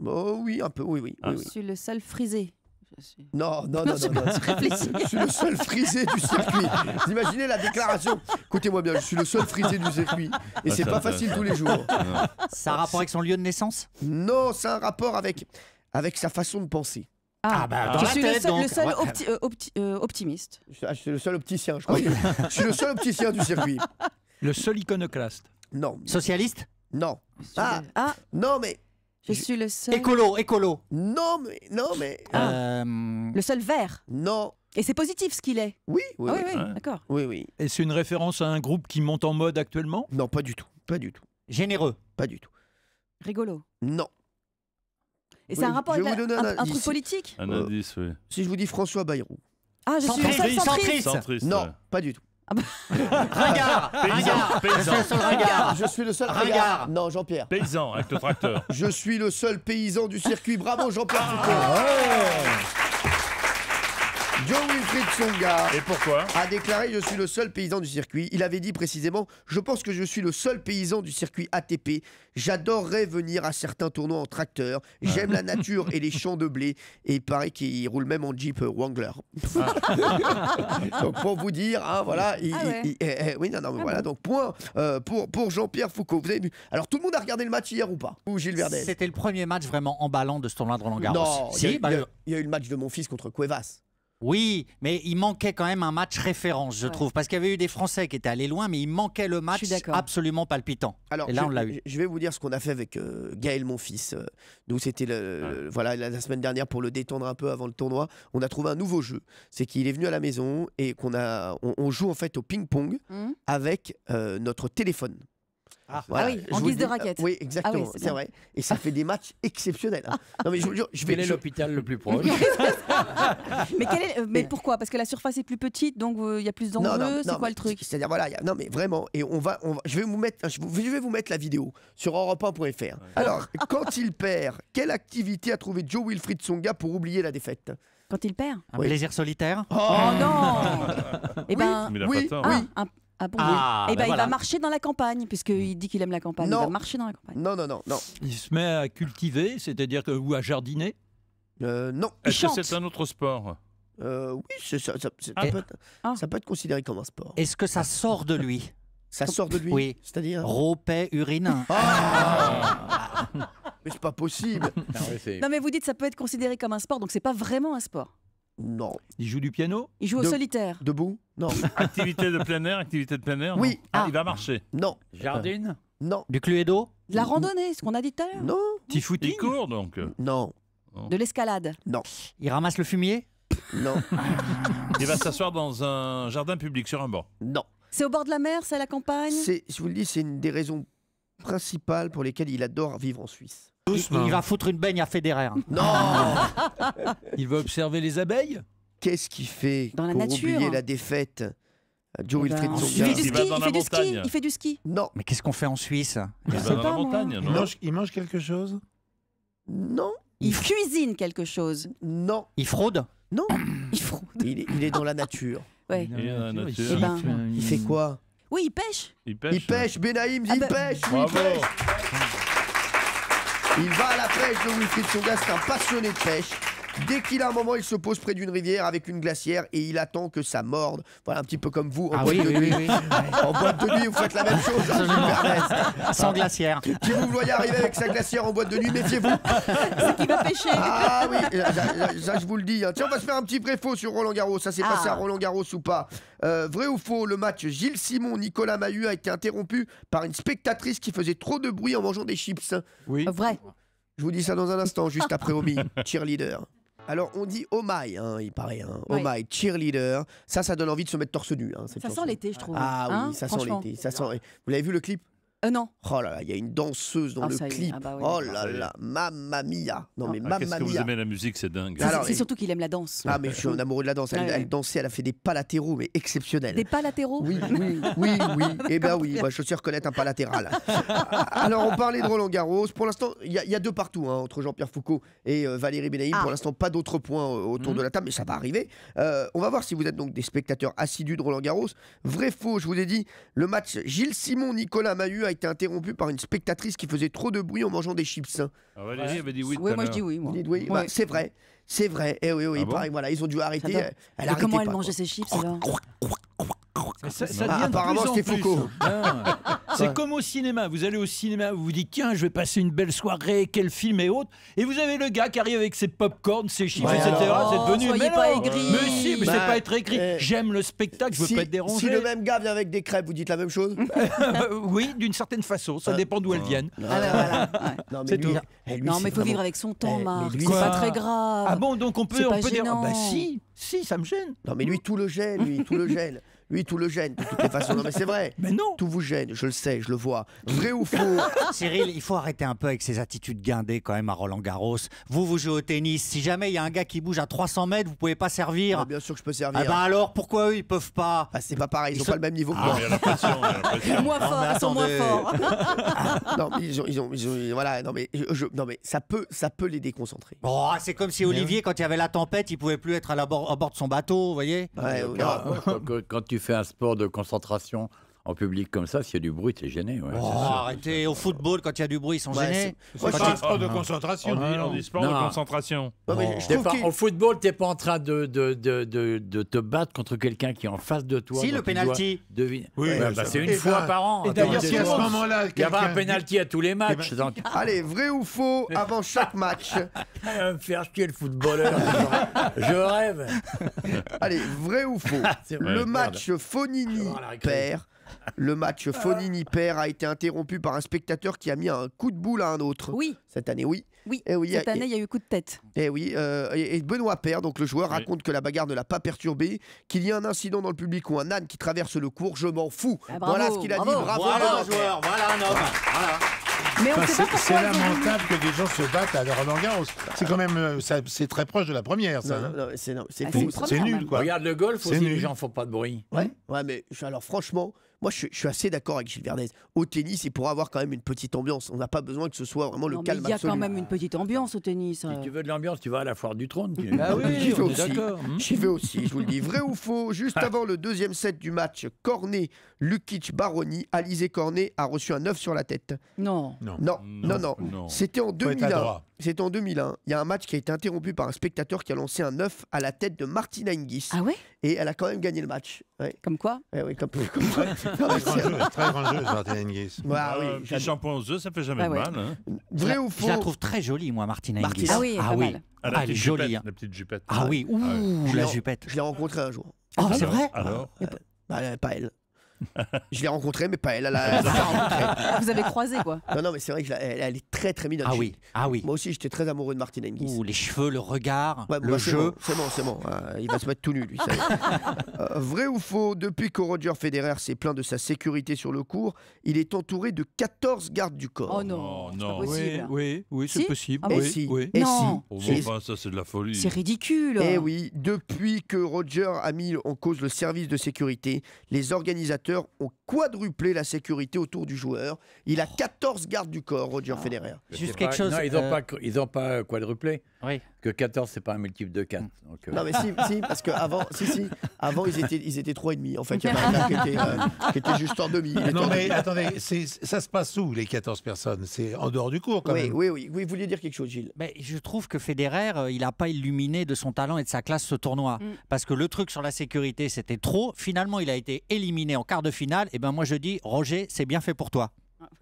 Oh oui, un peu, oui. Je suis le seul frisé. Non. Réfléchis. Je suis le seul frisé du circuit. Vous imaginez la déclaration? Écoutez-moi bien, je suis le seul frisé du circuit. Et c'est pas facile tous les jours. Ça a rapport avec son lieu de naissance? Non, c'est un rapport avec sa façon de penser. Ah, bah, dans Je la suis tête, le seul donc. optimiste. Je suis le seul opticien, je crois. Je suis le seul opticien du circuit. Le seul iconoclaste? Non. Socialiste? Non. Non, mais. Je suis le seul. Écolo. Non, mais. Le seul vert. Non. Et c'est positif ce qu'il est. Oui, Ah oui, d'accord. Oui. Et c'est une référence à un groupe qui monte en mode actuellement? Non, pas du tout. Généreux? Pas du tout. Rigolo. Non. Et c'est un rapport je avec vais vous donner un un truc indice. politique? Un indice, oui. Si je vous dis François Bayrou. Ah, je suis le seul centriste. Centriste. Non, pas du tout. Ringard. Paysan. Je suis le seul. Ringard. Non, Jean-Pierre. Paysan, avec le tracteur. Je suis le seul paysan du circuit. Bravo, Jean-Pierre Foucault. Joe Wilfried Tsonga Et pourquoi? a déclaré « Je suis le seul paysan du circuit ». Il avait dit précisément « Je pense que je suis le seul paysan du circuit ATP. J'adorerais venir à certains tournois en tracteur. J'aime la nature et les champs de blé. » Et il paraît qu'il roule même en Jeep Wrangler. Donc pour vous dire, hein, voilà. Oui, non, mais voilà. Donc point pour Jean-Pierre Foucault. Vous avez vu? Alors tout le monde a regardé le match hier ou pas? Ou Gilles Verdez? C'était le premier match vraiment emballant de ce tournoi de Roland-Garros. Non, Si, il y a eu le match de mon fils contre Cuevas. Oui, mais il manquait quand même un match référence, je trouve, parce qu'il y avait eu des Français qui étaient allés loin, mais il manquait le match absolument palpitant. Alors, et là, on l'a eu. Je vais vous dire ce qu'on a fait avec Gaël, mon fils. Nous, c'était voilà, la semaine dernière pour le détendre un peu avant le tournoi. On a trouvé un nouveau jeu. C'est qu'il est venu à la maison et on joue en fait au ping-pong avec notre téléphone. Voilà, oui, en guise de raquette. Oui, exactement, c'est c'est vrai. Et ça fait des matchs exceptionnels. Hein. Non, mais je vous jure, Quel est l'hôpital le plus proche? Mais pourquoi? Parce que la surface est plus petite, donc il y a plus d'enjeux. C'est quoi le truc? C'est-à-dire, voilà, non, mais vraiment, et je vais vous mettre la vidéo sur europe1.fr. Alors, quand il perd, quelle activité a trouvé Joe Wilfried Tsonga pour oublier la défaite? Quand il perd? Un plaisir solitaire? Oh non. Eh ben, Mais il a pas tort. Ah bon, Ah, oui. ben Il voilà. va marcher dans la campagne, puisqu'il dit qu'il aime la campagne. Non. Il va marcher dans la campagne. Non. Il se met à cultiver, c'est-à-dire ou à jardiner? Non. Est-ce que c'est un autre sport? Oui, ça peut être considéré comme un sport. Est-ce que ça sort de lui? Ça sort de lui? Oui. C'est-à-dire? Ropet, urine. Mais c'est pas possible. Non, mais vous dites ça peut être considéré comme un sport, donc c'est pas vraiment un sport. Non. Il joue du piano? Il joue au solitaire. Debout? Non. Activité de plein air, Oui. Non il va marcher. Non. Jardine? Non. Du cluedo? De la randonnée, ce qu'on a dit tout à l'heure. Non. Petit footing? Il court donc. Non. De l'escalade. Non. Il ramasse le fumier? Non. Il va s'asseoir dans un jardin public sur un banc. Non. C'est au bord de la mer, c'est à la campagne. Je vous le dis, c'est une des raisons principales pour lesquelles il adore vivre en Suisse. Il va foutre une baigne à Federer. Non. Il va observer les abeilles? Qu'est-ce qu'il fait Dans la pour nature. oublier la défaite? Joe Wilfried Il Tsonga. fait du Il va ski, dans il la fait du ski, montagne. il fait du ski. Non, Mais qu'est-ce qu'on fait en Suisse? Il sais va dans pas, la moi. montagne, Il non? mange quelque chose? non, Il cuisine quelque chose. non, Il fraude? non. Il fraude. Il est dans la nature. Ouais. Il est dans la Il nature. Eh ben, siffle, Il fait quoi? Oui, il pêche. Il pêche. Il pêche, Benaïm dit Ah il bah- pêche, oui, il Bravo. pêche. Il va à la pêche, Joe Wilfried Tsonga, c'est un passionné de pêche. Dès qu'il a un moment, il se pose près d'une rivière avec une glacière et il attend que ça morde. Voilà, un petit peu comme vous en boîte de nuit. En boîte de nuit, vous faites la même chose. Sans glacière. Si vous le voyez arriver avec sa glacière en boîte de nuit, méfiez-vous. C'est qu'il va pêcher. Ah oui, ça je vous le dis. Hein. Tiens, on va se faire un petit vrai-faux sur Roland Garros. Ça s'est passé à Roland Garros ou pas? Vrai ou faux, le match Gilles Simon-Nicolas Mahut a été interrompu par une spectatrice qui faisait trop de bruit en mangeant des chips. Oui. Vrai. Je vous dis ça dans un instant, juste après Omi, cheerleader. Alors on dit oh my, hein, il paraît, hein. Oh Oui. my, cheerleader. Ça donne envie de se mettre torse nu. Hein, cette Ça chanson. sent l'été, je trouve. Ah oui, Hein, ça sent franchement. l'été. Ça sent... Vous l'avez vu le clip? Non. Oh là là, il y a une danseuse dans Ah, le ça y est. clip. Ah bah oui, Oh d'accord. là Ça y est. là, mamma mia. Non mais Ah, mamma qu'est-ce que vous mia. aimez la musique, c'est dingue. C'est Alors, c'est surtout qu'il aime la danse. Ah mais je suis un amoureux de la danse. Elle, Ouais, ouais. elle dansait, elle a fait des pas latéraux mais exceptionnels. Des pas latéraux. Oui, oui, oui, oui. Eh bien oui, moi, je sais reconnaître un pas latéral. Alors on parlait de Roland Garros. Pour l'instant, il y a 2 partout hein, entre Jean-Pierre Foucault et Valérie Benaïm. Ah. Pour l'instant, pas d'autres points autour de la table, mais ça va arriver. On va voir si vous êtes donc des spectateurs assidus de Roland Garros. Vrai faux, je vous ai dit, le match Gilles Simon-Nicolas Mahut a été interrompu par une spectatrice qui faisait trop de bruit en mangeant des chips. Ah, Valérie avait dit oui. Oui, moi je dis oui. Moi. Vous dites oui, Ouais. bah, c'est vrai. C'est vrai. Eh oui, oui, Ah il bon paraît, voilà, ils ont dû arrêter. J'adore. Elle Et arrêtait comment elle pas, mangeait quoi. ses chips alors? Ça devient Ah, de apparemment, plus en c'était plus. Foucault. Ah. C'est comme au cinéma. Vous allez au cinéma, vous vous dites tiens, je vais passer une belle soirée, quel film et autres. Et vous avez le gars qui arrive avec ses pop-corn, ses chiffres, Ouais, etc. alors. C'est devenu. Soyez mais pas non. aigris. Mais si, mais Bah, c'est pas être aigri. J'aime le spectacle, je veux Si, pas être dérangé. si le même gars vient avec des crêpes, vous dites la même chose? Oui, d'une certaine façon. Ça dépend d'où elles viennent. Ah bah voilà. Ouais. Non, mais C'est lui, tout. lui, Non, c'est mais il faut vraiment- vivre avec son temps, Eh, Marc. mais lui, C'est pas quoi très grave. Ah bon, donc on peut, C'est on pas peut dire. gênant. Bah si, ça me gêne. Non, mais lui, tout le gêne, lui, tout le gêne. Lui, tout le gêne, de toutes les façons. Non, mais c'est vrai. Mais non. Tout vous gêne, je le sais, je le vois. Vrai ou faux? Cyril, il faut arrêter un peu avec ces attitudes guindées quand même à Roland Garros. Vous jouez au tennis. Si jamais il y a un gars qui bouge à 300 mètres, vous pouvez pas servir. Ah, bien sûr que je peux servir. Ah bah alors, pourquoi eux, ils peuvent pas? Ah, c'est pas pareil, ils ont sont- pas le même niveau que Ah, moi. il y a la pression, il y a la pression. Moins Non, fort, mais ils sont moins attendez. forts. Non, mais ils ont voilà, non mais non mais ça peut les déconcentrer. Oh, c'est comme si Olivier, quand il y avait la tempête, il pouvait plus être à bord de son bateau, vous voyez? Ouais, non. Quand tu fais un sport de concentration en public comme ça, s'il y a du bruit, t'es gêné. Ouais, Oh, c'est sûr. arrêtez, au football, quand il y a du bruit, ils sont Ouais, gênés. C'est Quand pas un il- sport de concentration. On dit sport de Non. concentration. Non, mais je T'es trouve pas- qu'il- Au football, t'es pas en train de te battre contre quelqu'un qui est en face de toi. Si, dont le tu dois penalty. deviner. Oui, Ouais, ça bah, va. c'est une Et fois bah- par an. Et d'ailleurs, Attends, si à ce c'est- moment-là, il y avait un quelqu'un- penalty à tous les matchs. Donc, Allez, vrai ou faux avant chaque match? elle va me faire chier le footballeur. Je rêve. Allez, vrai ou faux? C'est vrai, Le merde. match Je vais Fonini voir la récré. perd. Le match Fonini perd a été interrompu par un spectateur qui a mis un coup de boule à un autre. Oui, Cette année, oui. oui. Eh oui, Cette année, il y a eu coup de tête. Et oui, et Benoît Paire, donc le joueur, Oui. raconte que la bagarre ne l'a pas perturbé, qu'il y a un incident dans le public ou un âne qui traverse le cours, je m'en fous. Ah, bravo, Voilà ce qu'il a dit, bravo. bravo Voilà Benoît un joueur, voilà un homme. Voilà. Mais on Enfin, sait pas pourquoi. c'est ils ont voulu- lamentable que des gens se battent à Roland Garros. C'est quand même, c'est très proche de la première, ça. Non, hein. non, c'est Ah, fou. c'est une C'est première, nul, même. quoi. Regarde le golf C'est aussi, nul. les gens font pas de bruit. Ouais, mais alors franchement, moi je suis assez d'accord avec Gilles Verdez. Au tennis, il pourra avoir quand même une petite ambiance. On n'a pas besoin que ce soit vraiment le Non, mais calme il y a absolu. quand même une petite ambiance au tennis. Si tu veux de l'ambiance, tu vas à la foire du trône. Ah oui, J'y vais on est aussi. d'accord. J'y vais aussi, je vous le dis. Vrai ou faux? Juste avant le deuxième set du match, Cornet, Lukic, Baroni, Alizé Cornet a reçu un 9 sur la tête. Non. Non. Non, non, non. non. C'était en Faut être 2001. adroit. C'était en 2001. Il y a un match qui a été interrompu par un spectateur qui a lancé un 9 à la tête de Martina Hingis. Ah ouais? Et elle a quand même gagné le match. Ouais. Comme quoi? Oui, comme quoi. Très grande joueuse, Martin Hingis. Ah oui, Petit j'adore. shampoing aux œufs, ça fait jamais Ah de ouais. mal. Hein. Vrai ou Je la faux? trouve très jolie, moi, Martina Hingis. Martina. Ah oui, pas mal. Ah, la Ah, elle est petite jolie. jupette, hein. la petite jupette. Ah oui, ouh, Je la l'ai- jupette. Je l'ai rencontrée un jour. Oh, c'est vrai? Alors, Bah, pas elle. Je l'ai rencontrée, mais pas elle. Elle l'a pas rencontrée. Vous avez croisé, quoi. Non, mais c'est vrai qu'elle est très très mignonne. Ah oui, ah oui. Moi aussi, j'étais très amoureux de Martina Hingis. Ouh, les cheveux, le regard, Ouais, le bah, jeu. C'est bon. Il va se mettre tout nu, lui. Ça y est. Vrai ou faux, depuis que Roger Federer s'est plaint de sa sécurité sur le court, il est entouré de 14 gardes du corps. Oh non, c'est pas Oui, possible. oui, c'est Si possible. Ah bon oui, si. oui. Et Non. Oh, si. enfin, ça, c'est de la folie. C'est ridicule. Eh oui, depuis que Roger a mis en cause le service de sécurité, les organisateurs ont quadruplé la sécurité autour du joueur. Il a 14 gardes du corps, Roger Federer. Juste quelque chose. Non, ils n'ont pas quadruplé. Oui. Que 14, c'est pas un multiple de 4. Donc, Non mais si, parce qu'avant, avant ils étaient 3,5. En fait, il y avait un gars qui était juste en demi. Il était Non en mais demi. attendez, ça se passe où les 14 personnes? C'est en dehors du cours quand même. Oui, vous vouliez dire quelque chose, Gilles? Mais je trouve que Federer, il n'a pas illuminé de son talent et de sa classe ce tournoi. Parce que le truc sur la sécurité, c'était trop. Finalement, il a été éliminé en quart de finale. Et ben moi, je dis, Roger, c'est bien fait pour toi.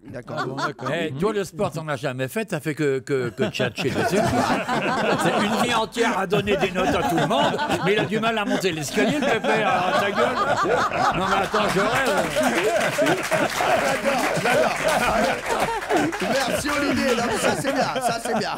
D'accord. toi, le sport, t'en as jamais fait, t'as fait que tchatcher. C'est une vie entière à donner des notes à tout le monde, mais il a du mal à monter l'escalier, le pépère, à ta gueule. Non, mais attends, je rêve. Merci Olivier, non, mais ça c'est bien.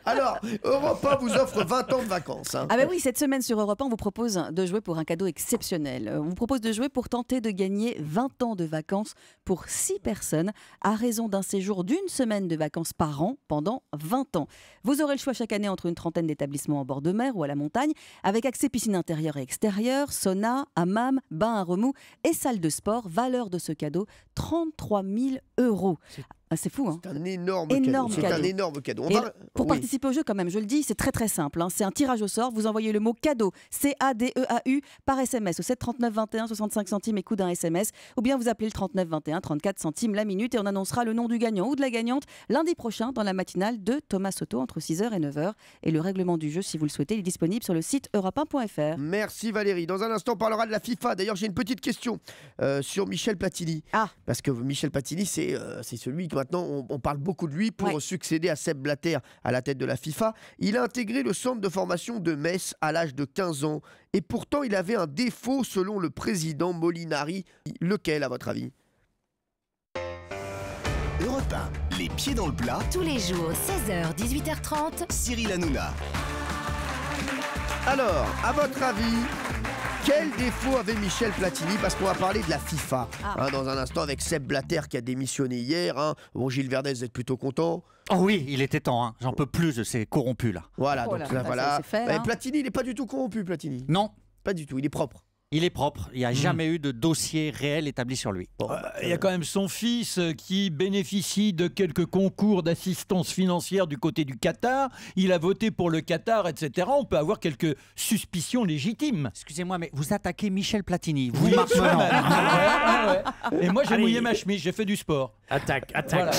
Alors, Europe 1 vous offre 20 ans de vacances. Hein. Ah ben oui, cette semaine sur Europe 1, on vous propose de jouer pour un cadeau exceptionnel. On vous propose de jouer pour tenter de gagner 20 ans de vacances pour 6 personnes à raison d'un séjour d'une semaine de vacances par an pendant 20 ans. Vous aurez le choix chaque année entre une trentaine d'établissements en bord de mer ou à la montagne, avec accès piscine intérieure et extérieure, sauna, hammam, bain à remous et salle de sport. Valeur de ce cadeau, 33 000 €. Ah, c'est fou, hein. C'est un énorme Énorme cadeau. C'est cadeau. un énorme cadeau. Et pour participer au jeu, quand même, je le dis, c'est très très simple. Hein. C'est un tirage au sort. Vous envoyez le mot cadeau, C-A-D-E-A-U, par SMS au 7 39 21, 65 centimes et coût d'un SMS. Ou bien vous appelez le 39 21, 34 centimes la minute et on annoncera le nom du gagnant ou de la gagnante lundi prochain dans la matinale de Thomas Soto entre 6h et 9h. Et le règlement du jeu, si vous le souhaitez, il est disponible sur le site europe1.fr. Merci Valérie. Dans un instant, on parlera de la FIFA. D'ailleurs, j'ai une petite question sur Michel Platini. Ah. Parce que Michel Platini, c'est celui que maintenant on parle beaucoup de lui pour succéder à Sepp Blatter à la tête de la FIFA. Il a intégré le centre de formation de Metz à l'âge de 15 ans. Et pourtant, il avait un défaut selon le président Molinari. Lequel, à votre avis? Europe 1, les pieds dans le plat. Tous les jours, 16h, 18h30. Cyril Hanouna. Alors, à votre avis, quel défaut avait Michel Platini? Parce qu'on va parler de la FIFA dans un instant avec Sepp Blatter qui a démissionné hier. Hein. Bon, Gilles Verdez, vous êtes plutôt content? Oh oui, il était temps. Hein. J'en peux plus de ces corrompus là. Voilà, donc là, voilà. c'est fait, hein. Platini, il n'est pas du tout corrompu, Platini. Non. Pas du tout, il est propre. Il est propre. Il n'y a jamais eu de dossier réel établi sur lui. Bon, Il y a quand même son fils qui bénéficie de quelques concours d'assistance financière du côté du Qatar. Il a voté pour le Qatar, etc. On peut avoir quelques suspicions légitimes. Excusez-moi, mais vous attaquez Michel Platini. Vous, Oui, Marc quand Menon. même. Ouais. Et moi, j'ai mouillé ma chemise, j'ai fait du sport. Attaque. Alors,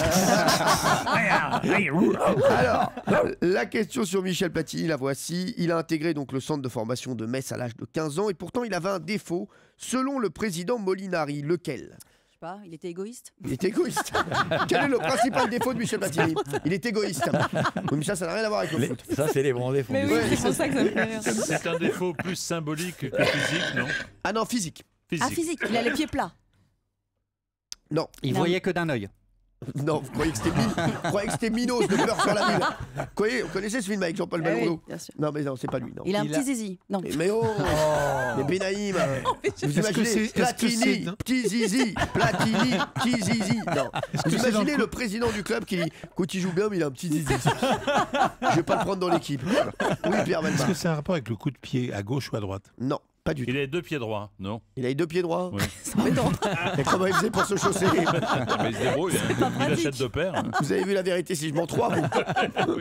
la question sur Michel Platini, la voici. Il a intégré donc le centre de formation de Metz à l'âge de 15 ans et pourtant il avait un défaut selon le président Molinari. Lequel? Je sais pas, il était égoïste. Il est égoïste. Quel est le principal défaut de Michel Platini? Il est égoïste. Oui, mais ça n'a rien à voir avec le foot. Ça, c'est les bons défauts. Mais oui, c'est pour ça que ça me fait rire. C'est un défaut plus symbolique que physique, non? Ah non, physique. Ah, physique, il a les pieds plats. Non. Il voyait que d'un œil. Non, vous croyez que c'était Minos de Beurre sur la ville? Vous connaissez ce film avec Jean-Paul Ah oui, Belmondo? bien sûr. Non, mais non, c'est pas lui. Non. Il a un petit zizi. Non. Mais oh, mais Benaïm, vous imaginez Platini, petit zizi, Platini, petit zizi. Non. Vous imaginez le président du club qui dit, écoute, il joue bien, mais il a un petit zizi. Je vais pas le prendre dans l'équipe. Oui, Pierre Velmar. Est-ce que c'est un rapport avec le coup de pied à gauche ou à droite? Non. Pas du tout. Il a les deux pieds droits, non? Il a les deux pieds droits. Oui. C'est embêtant. Et comment il faisait pour se chausser? Mais il se débrouille, il achète deux paires. Vous avez vu la vérité si je m'en trois, vous?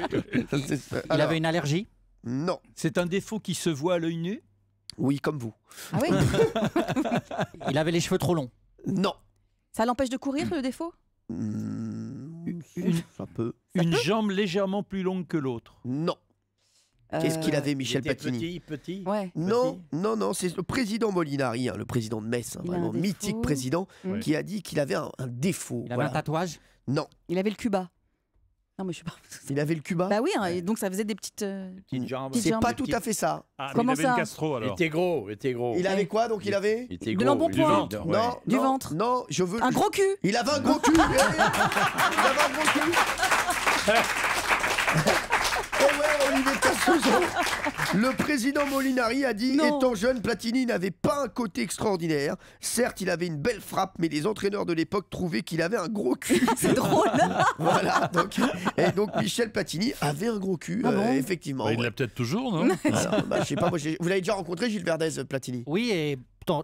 Il avait une allergie? Non. C'est un défaut qui se voit à l'œil nu? Oui, comme vous. Ah oui. Il avait les cheveux trop longs? Non. Ça l'empêche de courir, le défaut? Ça peut. Une jambe légèrement plus longue que l'autre? Non. Qu'est-ce qu'il avait, Michel Platini? Petit. Ouais. Non, c'est le président Molinari, le président de Metz, Il a vraiment un défaut. mythique président, qui a dit qu'il avait un défaut. Il avait un tatouage? Non. Il avait le Cuba. Non, mais je sais pas. Il avait le Cuba. Bah oui, hein, et donc ça faisait des petites. Petite jambe. Petites C'est jambes. pas tout à fait ça. Ah, mais Comment il avait ça une gastro Il alors. était gros, il était gros. Il avait quoi donc il avait Il était De gros. l'embonpoint. Du ventre, ouais. Non, Du non, ventre. Non, je veux. Un gros cul. Il avait un gros cul. Il avait un gros cul. Oh ouais, Olivier Cassouzo. Le président Molinari a dit, Non. étant jeune, Platini n'avait pas un côté extraordinaire. Certes, il avait une belle frappe, mais les entraîneurs de l'époque trouvaient qu'il avait un gros cul. C'est drôle. Voilà. Donc Michel Platini avait un gros cul, Ah bon effectivement. Bah, il ouais. l'a peut-être toujours, non? Alors, bah, je sais pas, moi, vous l'avez déjà rencontré, Gilles Verdez, Platini? Oui, et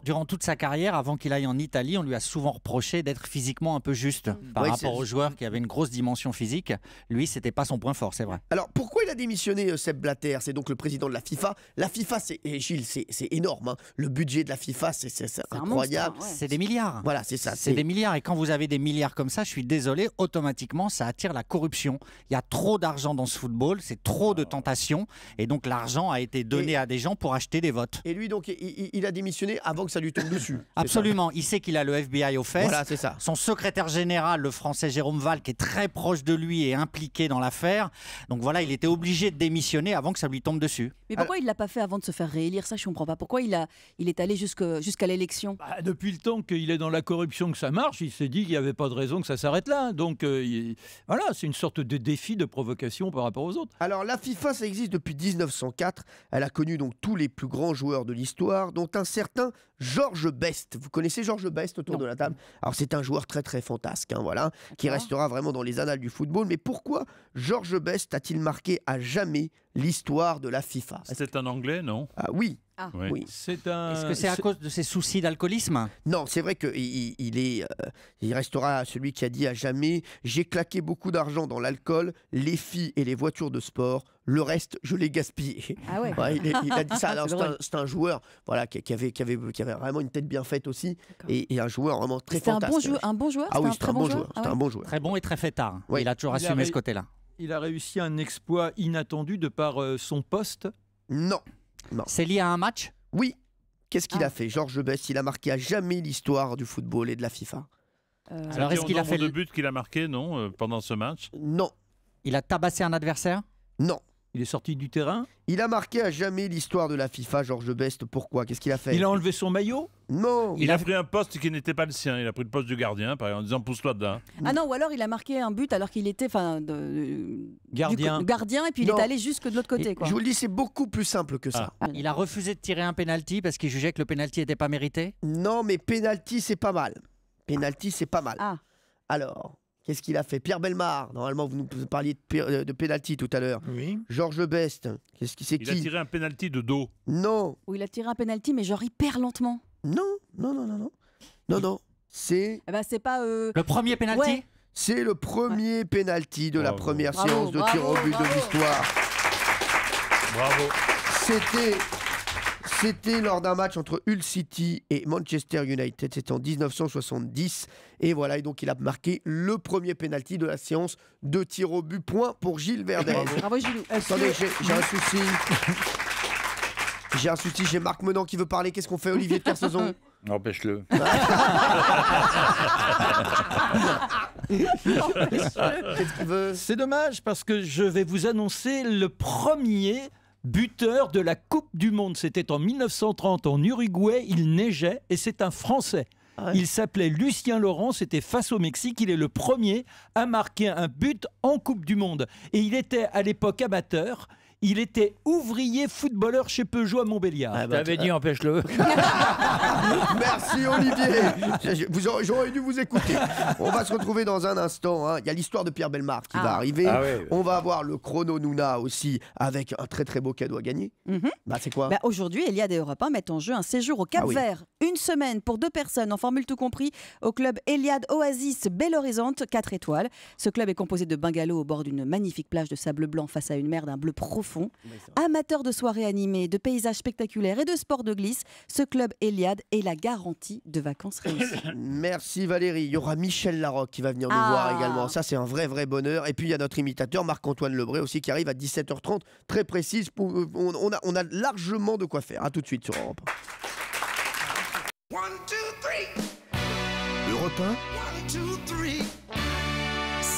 durant toute sa carrière, avant qu'il aille en Italie, on lui a souvent reproché d'être physiquement un peu juste par Oui, rapport c'est- aux joueurs qui avaient une grosse dimension physique. Lui, c'était pas son point fort, c'est vrai. Alors, pourquoi il a démissionné, Sepp Blatter? C'est donc le président de la FIFA. La FIFA, et Gilles, c'est énorme. Hein. Le budget de la FIFA, c'est un incroyable. monstre, ouais. C'est des milliards. Voilà, c'est ça. C'est des milliards. Et quand vous avez des milliards comme ça, je suis désolé, automatiquement, ça attire la corruption. Il y a trop d'argent dans ce football, c'est trop de tentations. Et donc, l'argent a été donné à des gens pour acheter des votes. Et lui, donc, il a démissionné avant que ça lui tombe dessus. c'est Absolument. Il sait qu'il a le FBI aux ça. fesses. Voilà, c'est ça. Son secrétaire général, le français Jérôme Valls, qui est très proche de lui et impliqué dans l'affaire. Donc voilà, il était obligé de démissionner avant que ça lui tombe dessus. Mais pourquoi il l'a pas fait avant de se faire réélire? Ça, je comprends pas. Pourquoi il est allé jusqu'à l'élection? Bah, depuis le temps qu'il est dans la corruption, que ça marche, il s'est dit qu'il n'y avait pas de raison que ça s'arrête là. Donc voilà, c'est une sorte de défi, de provocation par rapport aux autres. Alors, la FIFA, ça existe depuis 1904. Elle a connu donc tous les plus grands joueurs de l'histoire, dont un certain Georges Best. Vous connaissez Georges Best autour de la table? Alors, c'est un joueur très très fantasque, hein, voilà, qui restera vraiment dans les annales du football. Mais pourquoi Georges Best a-t-il marqué à jamais l'histoire de la FIFA? C'est un Anglais, non? Ah oui. Oui. Oui. C'est un. Est-ce que c'est à cause de ses soucis d'alcoolisme? Non, c'est vrai qu'il restera celui qui a dit à jamais « J'ai claqué beaucoup d'argent dans l'alcool, les filles et les voitures de sport. Le reste, je l'ai gaspillé. » Ah ouais. Ouais, il a dit ça. Alors, C'est drôle. c'est un joueur voilà, qui avait vraiment une tête bien faite aussi et un joueur vraiment très C'était fantastique. un bon joueur. Ah oui, C'était c'était un bon joueur. Ah C'était ouais. un bon joueur. Très bon et très fêtard. Oui. Il a toujours Il a assumé ré- ce côté-là. Il a réussi un exploit inattendu de par son poste. Non. C'est lié à un match? Oui. Qu'est-ce qu'il Ah. a fait, Georges Best? Il a marqué à jamais l'histoire du football et de la FIFA. Alors, est-ce qu'il a fait de buts qu'il a marqué, non, pendant ce match? Non. Il a tabassé un adversaire? Non. Il est sorti du terrain. Il a marqué à jamais l'histoire de la FIFA, Georges Best. Pourquoi? Qu'est-ce qu'il a fait? Il a enlevé son maillot. Non. Il a pris un poste qui n'était pas le sien. Il a pris le poste du gardien, par exemple, en disant pousse-toi dedans. Ah non, ou alors il a marqué un but alors qu'il était Gardien. gardien et puis il Non. est allé jusque de l'autre côté. Quoi. Je vous le dis, c'est beaucoup plus simple que ça. Il a refusé de tirer un penalty parce qu'il jugeait que le penalty n'était pas mérité? Non, mais penalty, c'est pas mal. Penalty, c'est pas mal. Ah. Alors, qu'est-ce qu'il a fait? Pierre Bellemare, normalement, vous nous parliez de penalty tout à l'heure. Oui. Georges Best, c'est Il a qui? tiré un penalty de dos. Non, Où il a tiré un penalty mais genre hyper lentement. non, non, non, non, non. Non, non. C'est Eh ben, c'est pas. Le premier penalty? Ouais. c'est le premier penalty de la Bravo. première Bravo, séance de tir au bravo, but bravo. de l'histoire. Bravo. C'était lors d'un match entre Hull City et Manchester United. C'était en 1970. Et voilà, et donc il a marqué le premier penalty de la séance de tir au but. Point pour Gilles Verdez. Bravo Gilou. Attendez, j'ai un souci. J'ai un souci, j'ai Marc Menant qui veut parler. Qu'est-ce qu'on fait, Olivier de Kersauzon? Empêche-le. Qu'est-ce qu'il veut? C'est dommage parce que je vais vous annoncer le premier buteur de la Coupe du Monde. C'était en 1930 en Uruguay. Il neigeait et c'est un Français. Ouais. Il s'appelait Lucien Laurent, c'était face au Mexique. Il est le premier à marquer un but en Coupe du Monde. Et il était à l'époque amateur. Il était ouvrier footballeur chez Peugeot à Montbéliard. Ah bah, T'avais dit empêche-le. Merci Olivier. J'aurais dû vous écouter. On va se retrouver dans un instant. Hein. Il y a l'histoire de Pierre Bellemare qui va arriver. Ah ouais. On va avoir le chrono Nouna aussi avec un très très beau cadeau à gagner. Bah c'est quoi? Bah, aujourd'hui, Eliade et Europe 1 mettent en jeu un séjour au Cap Ah oui. Vert. Une semaine pour 2 personnes, en formule tout compris, au club Eliade Oasis Belle Horizonte, 4 étoiles. Ce club est composé de bungalows au bord d'une magnifique plage de sable blanc face à une mer d'un bleu profond. Amateur de soirées animées, de paysages spectaculaires et de sport de glisse, ce club Eliade est la garantie de vacances réussies. Merci Valérie. Il y aura Michel Larocque qui va venir nous Ah. voir également. Ça, c'est un vrai bonheur. Et puis, il y a notre imitateur Marc-Antoine Lebré aussi qui arrive à 17h30, très précise. On a largement de quoi faire. À tout de suite sur Europe 1, 2, 3. Europe 1, 1, 2, 3.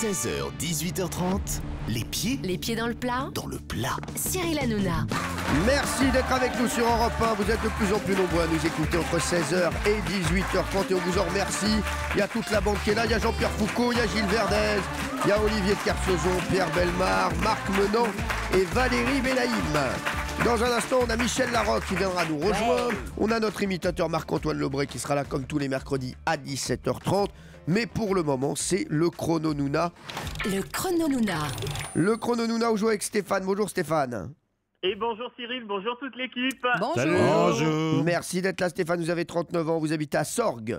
16h, 18h30, les pieds dans le plat. dans le plat. Cyril Hanouna. Merci d'être avec nous sur Europe 1. Vous êtes de plus en plus nombreux à nous écouter entre 16h et 18h30 et on vous en remercie. Il y a toute la bande qui est là. Il y a Jean-Pierre Foucault, il y a Gilles Verdez, il y a Olivier de Kersauzon, Pierre Bellemare, Marc Menant et Valérie Benaïm. Dans un instant, on a Michel Larocque qui viendra nous rejoindre. On a notre imitateur Marc-Antoine Lebré qui sera là comme tous les mercredis à 17h30. Mais pour le moment, c'est le Chrono Nouna. Le Chrono Nouna. Le Chrono Nouna, on joue avec Stéphane. Bonjour Stéphane. Et bonjour Cyril, bonjour toute l'équipe. Bonjour. Merci d'être là Stéphane, vous avez 39 ans, vous habitez à Sorgues.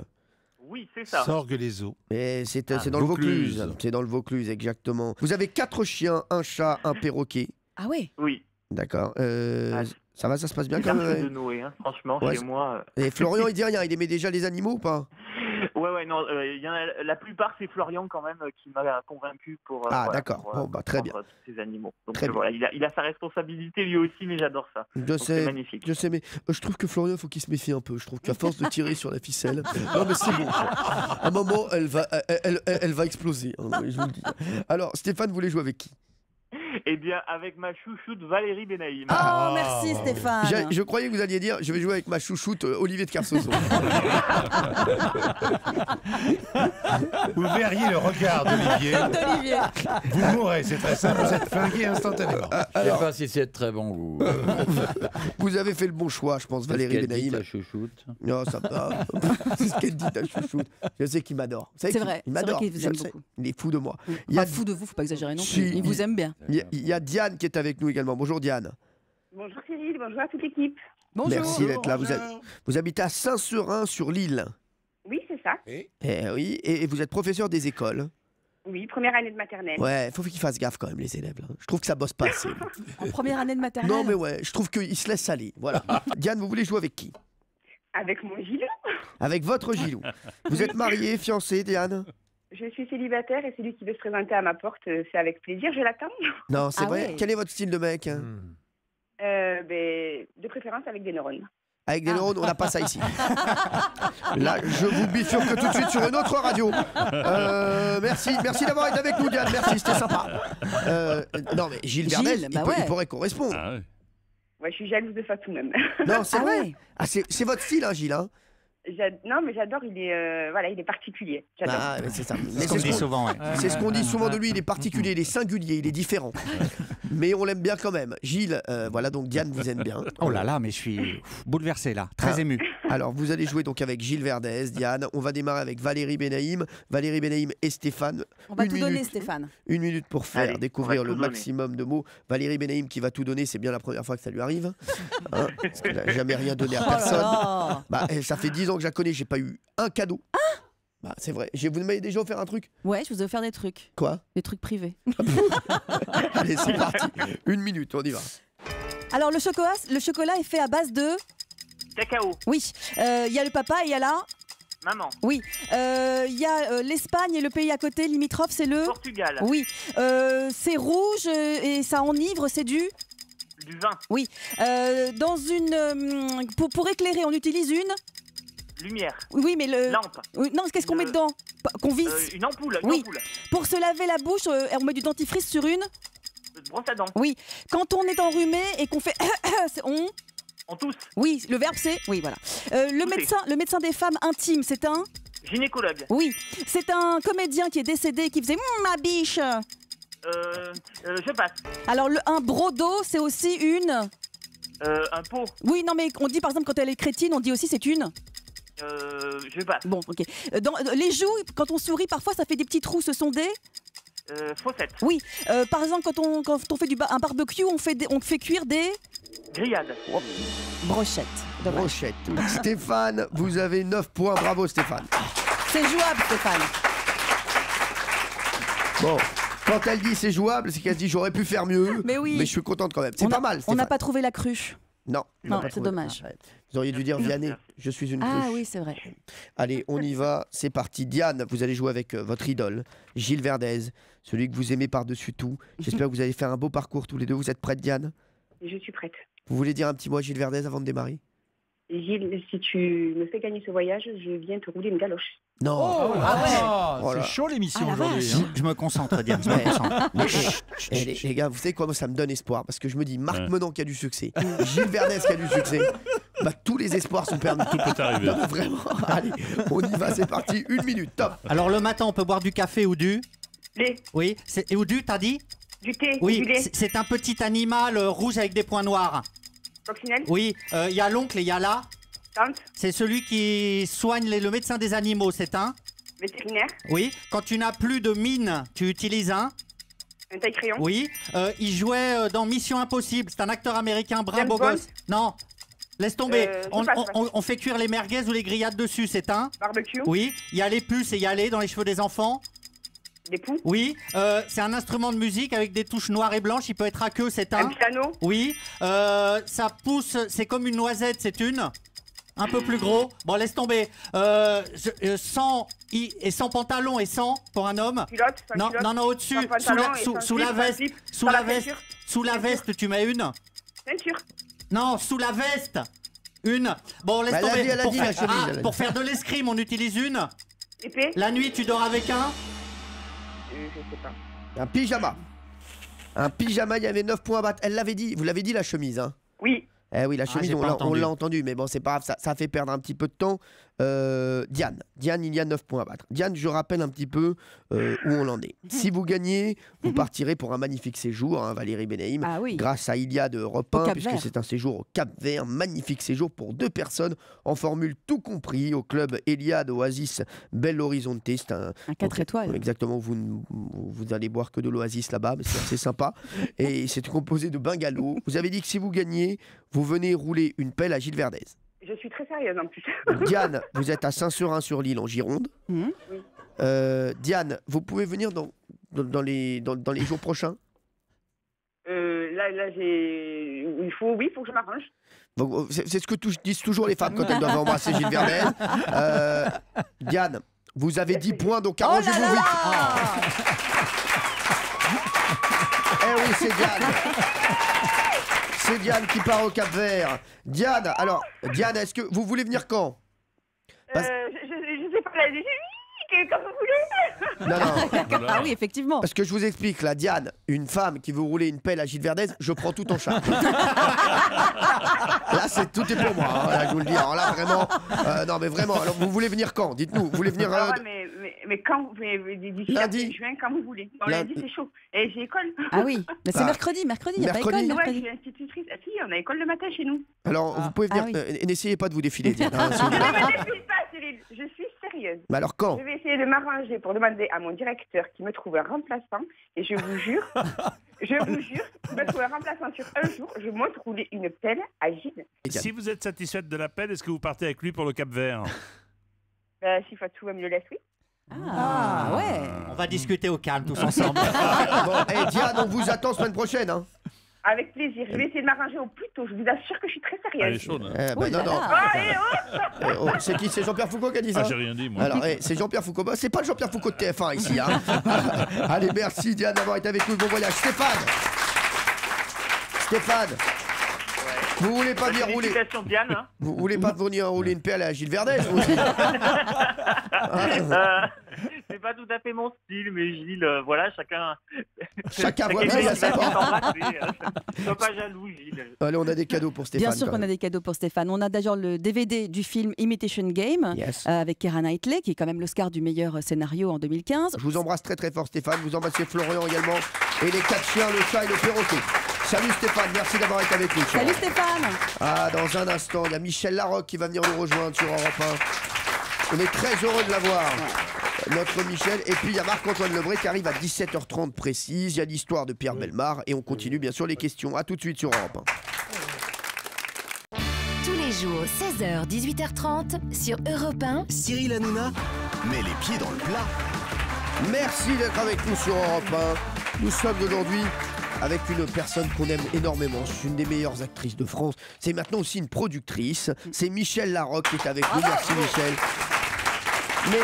Oui, c'est ça. Sorgues-les-Eaux. Et c'est dans le Vaucluse. C'est dans le Vaucluse, exactement. Vous avez 4 chiens, un chat, un perroquet. Ah ouais. Oui. D'accord. Ça va, ça se passe bien C'est quand un même truc de Noé, hein. Franchement, Ouais, chez moi. Et Florian, il dit rien, il aimait déjà les animaux ou pas? Ouais, non, il y en a, la plupart, c'est Florian quand même qui m'a convaincu pour. Ah, d'accord. Bon, bah, très bien. prendre tous ces animaux. Donc Très bien. voilà, il a sa responsabilité lui aussi, mais j'adore ça. Je Donc, sais, c'est magnifique. je sais, mais je trouve que Florian, il faut qu'il se méfie un peu. Je trouve qu'à force de tirer sur la ficelle, non mais c'est bon. À un moment, elle va exploser. Hein, je vous le dis. Alors, Stéphane voulait jouer avec qui? Eh bien, avec ma chouchoute Valérie Benaïm. Oh, merci Stéphane. Je croyais que vous alliez dire, je vais jouer avec ma chouchoute Olivier de Kersauzon. Vous verriez le regard d'Olivier. D'Olivier. Vous mourrez, c'est très simple, vous êtes flingué instantanément. Je sais pas si c'est de très bon goût. Vous avez fait le bon choix, je pense, Valérie Qu'est-ce qu'elle dit, Benaïm. ta chouchoute? Non, ça va. C'est ce qu'elle dit, ta chouchoute. Je sais qu'il m'adore. Vous savez C'est qu'il- vrai, il c'est vrai m'adore. qu'il vous Je aime le sais. beaucoup. Il est fou de moi. Il y a fou de vous, faut pas exagérer non plus. Si, Il vous aime bien. Il y a Diane qui est avec nous également. Bonjour Diane. Bonjour Cyril, bonjour à toute l'équipe. Bonjour. Merci d'être là. Vous habitez à Saint-Seurin sur l'île. Oui, c'est ça. Eh oui, et vous êtes professeur des écoles. Oui, première année de maternelle. Ouais, faut qu'ils fassent gaffe quand même les élèves. Là. Je trouve que ça bosse pas assez. En première année de maternelle. Non mais ouais, je trouve qu'ils se laissent aller. Voilà. Diane, vous voulez jouer avec qui? Avec mon Gilles. Avec votre Gilou. Vous êtes mariée, fiancée, Diane? Je suis célibataire et celui qui veut se présenter à ma porte, c'est avec plaisir, je l'attends. Non, c'est Ah vrai. ouais. Quel est votre style de mec? De préférence avec des neurones. Avec des neurones, on n'a pas ça ici. Là, je vous bifurque tout de suite sur une autre radio. Merci d'avoir été avec nous, Diane. Merci, c'était sympa. Non, mais Gilles Verdez, Gilles, il pourrait correspondre. Ah ouais. Ouais, je suis jalouse de Fatou même. Non, c'est Ah vrai. ouais. Ah, c'est votre style, hein, Gilles. Hein. Non, mais j'adore, il est particulier. J'adore. Ah, mais c'est ça. Mais C'est ce qu'on dit souvent. Ouais. C'est ce qu'on dit souvent de lui. Il est particulier, il est singulier, il est différent. Mais on l'aime bien quand même. Gilles, voilà, donc Diane vous aime bien. Oh là là, mais je suis bouleversé là, très ému. Alors, vous allez jouer donc avec Gilles Verdez, Diane. On va démarrer avec Valérie Benaïm. Valérie Benaïm et Stéphane. On va Une tout donner minute. Stéphane. Une minute pour faire Allez, découvrir on va le tout donner. maximum de mots. Valérie Benaïm qui va tout donner, c'est bien la première fois que ça lui arrive. Hein, parce qu'elle n'a jamais rien donné à Oh là personne. là. Bah, ça fait 10 ans que je la connais, j'ai pas eu un cadeau. Bah, c'est vrai. Vous m'avez déjà offert un truc? Ouais, je vous ai offert des trucs. Quoi? Des trucs privés. Allez, c'est parti. Une minute, on y va. Alors le chocolat est fait à base de... Cacao, Oui, il y a le papa et il y a la... maman, Oui, il y a l'Espagne et le pays à côté, limitrophe, c'est le... Portugal, Oui, c'est rouge et ça enivre, c'est du... du vin, Oui, dans une... pour éclairer, on utilise une... lumière, Oui, mais le... lampe, Oui, non, qu'est-ce qu'on met dedans? Qu'on visse. une ampoule, Oui. ampoule, Pour se laver la bouche, on met du dentifrice sur une... brosse à dents, Oui, quand on est enrhumé et qu'on fait... on tousse, Oui, le verbe c'est... Oui, voilà. Le médecin des femmes intimes, c'est un... gynécologue, Oui, c'est un comédien qui est décédé et qui faisait ma biche. je passe, Alors un brodo, c'est aussi une... un pot, Oui, non mais on dit par exemple quand elle est crétine, on dit aussi c'est une... je passe, Bon, ok. Dans les joues, quand on sourit, parfois ça fait des petits trous, ce sont des... faussette, Oui, par exemple quand on fait un barbecue, on fait cuire des... grillade, Brochettes. Dommage. Brochette. Stéphane, vous avez 9 points. Bravo, Stéphane. C'est jouable, Stéphane. Bon, quand elle dit c'est jouable, c'est qu'elle dit j'aurais pu faire mieux. Mais oui. Mais je suis contente quand même. C'est On pas a- mal, On Stéphane. n'a pas trouvé la cruche. Non, on n'a Non, pas c'est trouvé. dommage. Arrête. Vous auriez dû dire Vianney, je suis une Ah cruche. oui, c'est vrai. Allez, on y va, c'est parti. Diane, vous allez jouer avec votre idole, Gilles Verdez, celui que vous aimez par-dessus tout. J'espère que vous allez faire un beau parcours tous les deux. Vous êtes prête, Diane? Je suis prête. Vous voulez dire un petit mot à Gilles Verdez avant de démarrer? Gilles, si tu me fais gagner ce voyage, je viens te rouler une galoche. Non. C'est chaud l'émission aujourd'hui. Je me concentre, Diane. Je me concentre. Les gars, vous savez quoi, moi ça me donne espoir parce que je me dis Marc Menon qui a du succès, Gilles Verdez qui a du succès, bah tous les espoirs sont perdus. Tout peut arriver. Non, vraiment. Allez, on y va, c'est parti, 1 minute, top. Alors le matin, on peut boire du café ou du Lait. Oui, et ou du, t'as dit Du thé. Oui, Du lait. c'est un petit animal rouge avec des points noirs. Coccinelle. Oui, il y a l'oncle et il y a la. Tante. C'est celui qui soigne le médecin des animaux, c'est un. Vétérinaire. Oui, quand tu n'as plus de mine, tu utilises un. Un taille-crayon. Oui, il jouait dans Mission Impossible, c'est un acteur américain brun, James beau Bond. gosse. Non, laisse tomber. je passe. On fait cuire les merguez ou les grillades dessus, c'est un. Barbecue. Oui, il y a les puces et il y a les dans les cheveux des enfants. Des poux. Oui, c'est un instrument de musique avec des touches noires et blanches, il peut être à queue, c'est Un un. piano. Oui, ça pousse, c'est comme une noisette, c'est une. Un peu plus gros. Bon, laisse tomber. Sans pantalon et sans pour un homme. Culotte. Sans Non, culotte. non, au-dessus, Sans pantalon et sans sous la slip, veste, sans slip. sous Sans la la veste, ceinture. sous la veste, tu mets une. Ceinture. Non, sous la veste, une. Bon, laisse Bah, elle a tomber. dit, elle a Pour dit, faire- la chemise, elle a dit. pour faire de l'escrime, on utilise une. Épée. La nuit, tu dors avec un. Je sais pas. Un pyjama. Un pyjama, il y avait 9 points à battre. Elle l'avait dit, vous l'avez dit la chemise, hein. Oui. Eh oui, la chemise, j'ai on pas l'a entendu. entendu, mais bon, c'est pas grave, ça fait perdre un petit peu de temps. Diane, il y a 9 points à battre. Diane, je rappelle un petit peu où on en est. Si vous gagnez, vous partirez pour un magnifique séjour, hein, Valérie Benaïm, Ah oui. grâce à Iliade Europe Au 1, Cap puisque Vert. c'est un séjour au Cap Vert, magnifique séjour pour 2 personnes en formule tout compris au club Iliade Oasis Belo Horizonte. C'est un 4 étoiles. Exactement, vous allez boire que de l'Oasis là-bas, mais c'est assez sympa. Et c'est composé de bungalows. Vous avez dit que si vous gagnez, vous venez rouler une pelle à Gilles Verdez. Je suis très sérieuse en plus. Diane, vous êtes à Saint-Seurin-sur-l'Île en Gironde. Mhm. Diane, vous pouvez venir dans les jours prochains. Là, il faut que je m'arrange. Donc, c'est ce que disent toujours les femmes quand elles doivent embrasser Gilles Verdez. Diane, vous avez 10 points, donc arrangez-vous vite. Eh oui, c'est Diane. C'est Diane qui part au Cap Vert. Diane, alors, Diane, est-ce que vous voulez venir quand? Je sais pas, là, comme vous voulez. Non. Ah oui, effectivement. Parce que je vous explique, là, Diane, une femme qui veut rouler une pelle à Gilles Verdez, je prends tout en charge. Là, tout est pour moi, hein, là, je vous le dis. Alors là, vraiment, non, mais vraiment, alors vous voulez venir quand? Dites-nous, vous voulez venir... Alors, mais quand d'ici Lundi. juin, quand vous voulez. Bon, Lundi. lundi, c'est chaud. Et j'ai école. Ah oui, mais c'est Ah. mercredi, il n'y a pas Mercredi. école Ouais, je mercredi. suis institutrice. Ah si, on a école le matin chez nous. Alors, vous pouvez venir... Ah oui. n'essayez pas de vous défiler, Diane. hein, s'il vous Ne plaît. me défile pas, Cyril. Je suis sérieuse. Mais alors, quand? Je vais essayer de m'arranger pour demander à mon directeur qui me trouve un remplaçant. Et je vous jure, qu'il me trouve un remplaçant sur un jour. Je monte rouler une pelle à Gilles. Si vous êtes satisfaite de l'appel, est-ce que vous partez avec lui pour le Cap Vert? Si Fatou me le laisse, oui. Ah ouais. On va discuter au calme tous ensemble. Bon, et Diane, on vous attend semaine prochaine. Hein. Avec plaisir. Je vais essayer de m'arranger au plus tôt. Je vous assure que je suis très Elle est sérieuse. chaude. Hein. Eh ben, Ouh là non. là. Ah, et oh C'est qui? C'est Jean-Pierre Foucault qui a dit ça? Ah, j'ai rien dit, moi. Alors, c'est Jean-Pierre Foucault. Bah, c'est pas le Jean-Pierre Foucault de TF1 ici. Hein. Allez, merci Diane d'avoir été avec nous. Bon voyage. Stéphane, vous voulez pas venir rouler? Félicitations Diane. Hein. Vous voulez pas venir rouler une pelle à Gilles Verdez vous aussi? C'est pas tout à fait mon style, mais Gilles, voilà, chacun. Chacun voit bien à sa porte. Sois pas jaloux, Gilles. Allez, on a des cadeaux pour Stéphane. Bien sûr quand qu'on a même. des cadeaux pour Stéphane. On a d'ailleurs le DVD du film Imitation Game Yes. avec Keira Knightley, qui est quand même l'Oscar du meilleur scénario en 2015. Je vous embrasse très très fort Stéphane, vous embrassez Florian également et les 4 chiens, le chat et le perroquet. Salut Stéphane, merci d'avoir été avec nous. Salut Stéphane. Ah, dans un instant, il y a Michel Larocque qui va venir nous rejoindre sur Europe 1. On est très heureux de l'avoir, notre Michel. Et puis il y a Marc-Antoine Lebré qui arrive à 17h30 précise. Il y a l'histoire de Pierre Bellemare et on continue bien sûr les questions. A tout de suite sur Europe 1. Tous les jours, 16h, 18h30 sur Europe 1. Cyril Hanouna met les pieds dans le plat. Merci d'être avec nous sur Europe 1. Nous sommes aujourd'hui avec une personne qu'on aime énormément. C'est une des meilleures actrices de France. C'est maintenant aussi une productrice. C'est Michel Larocque qui est avec nous. Merci Michel. Mais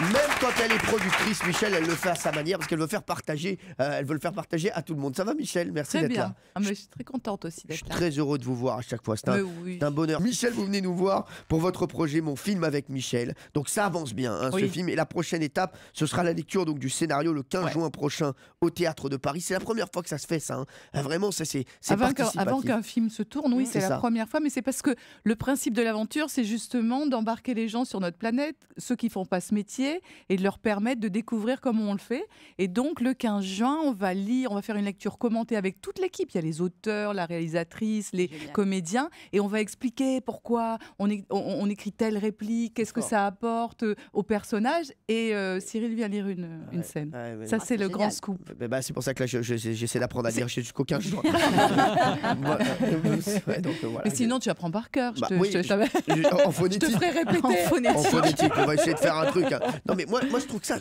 Même quand elle est productrice, Michel, elle le fait à sa manière parce qu'elle veut faire partager, à tout le monde. Ça va, Michel? Merci Très d'être bien. là. Ah, mais je suis très contente aussi Je suis d'être là. très heureux de vous voir à chaque fois. C'est Mais oui. un bonheur. Michel, vous venez nous voir pour votre projet Mon film avec Michel. Donc ça avance bien, hein, ce Oui. film. Et la prochaine étape, ce sera la lecture donc, du scénario le 15 juin prochain au Théâtre de Paris. C'est la première fois que ça se fait, ça. Hein. Vraiment, c'est participatif. Avant qu'un film se tourne, oui, c'est C'est la ça. première fois, mais c'est parce que le principe de l'aventure, c'est justement d'embarquer les gens sur notre planète, ceux qui font pas ce métier, et de leur permettre de découvrir comment on le fait. Et donc, le 15 juin, on va faire une lecture commentée avec toute l'équipe. Il y a les auteurs, la réalisatrice, les comédiens, et on va expliquer pourquoi on écrit telle réplique, qu'est-ce que ça apporte au personnage. Et Cyril vient lire une scène. Ça, c'est le grand scoop. C'est pour ça que là, j'essaie d'apprendre à lire jusqu'au 15 juin. Mais sinon, tu apprends par cœur. En Je phonétique. te ferai répéter. En phonétique, on va essayer de faire un truc. Hein. Non, mais moi, je trouve que ça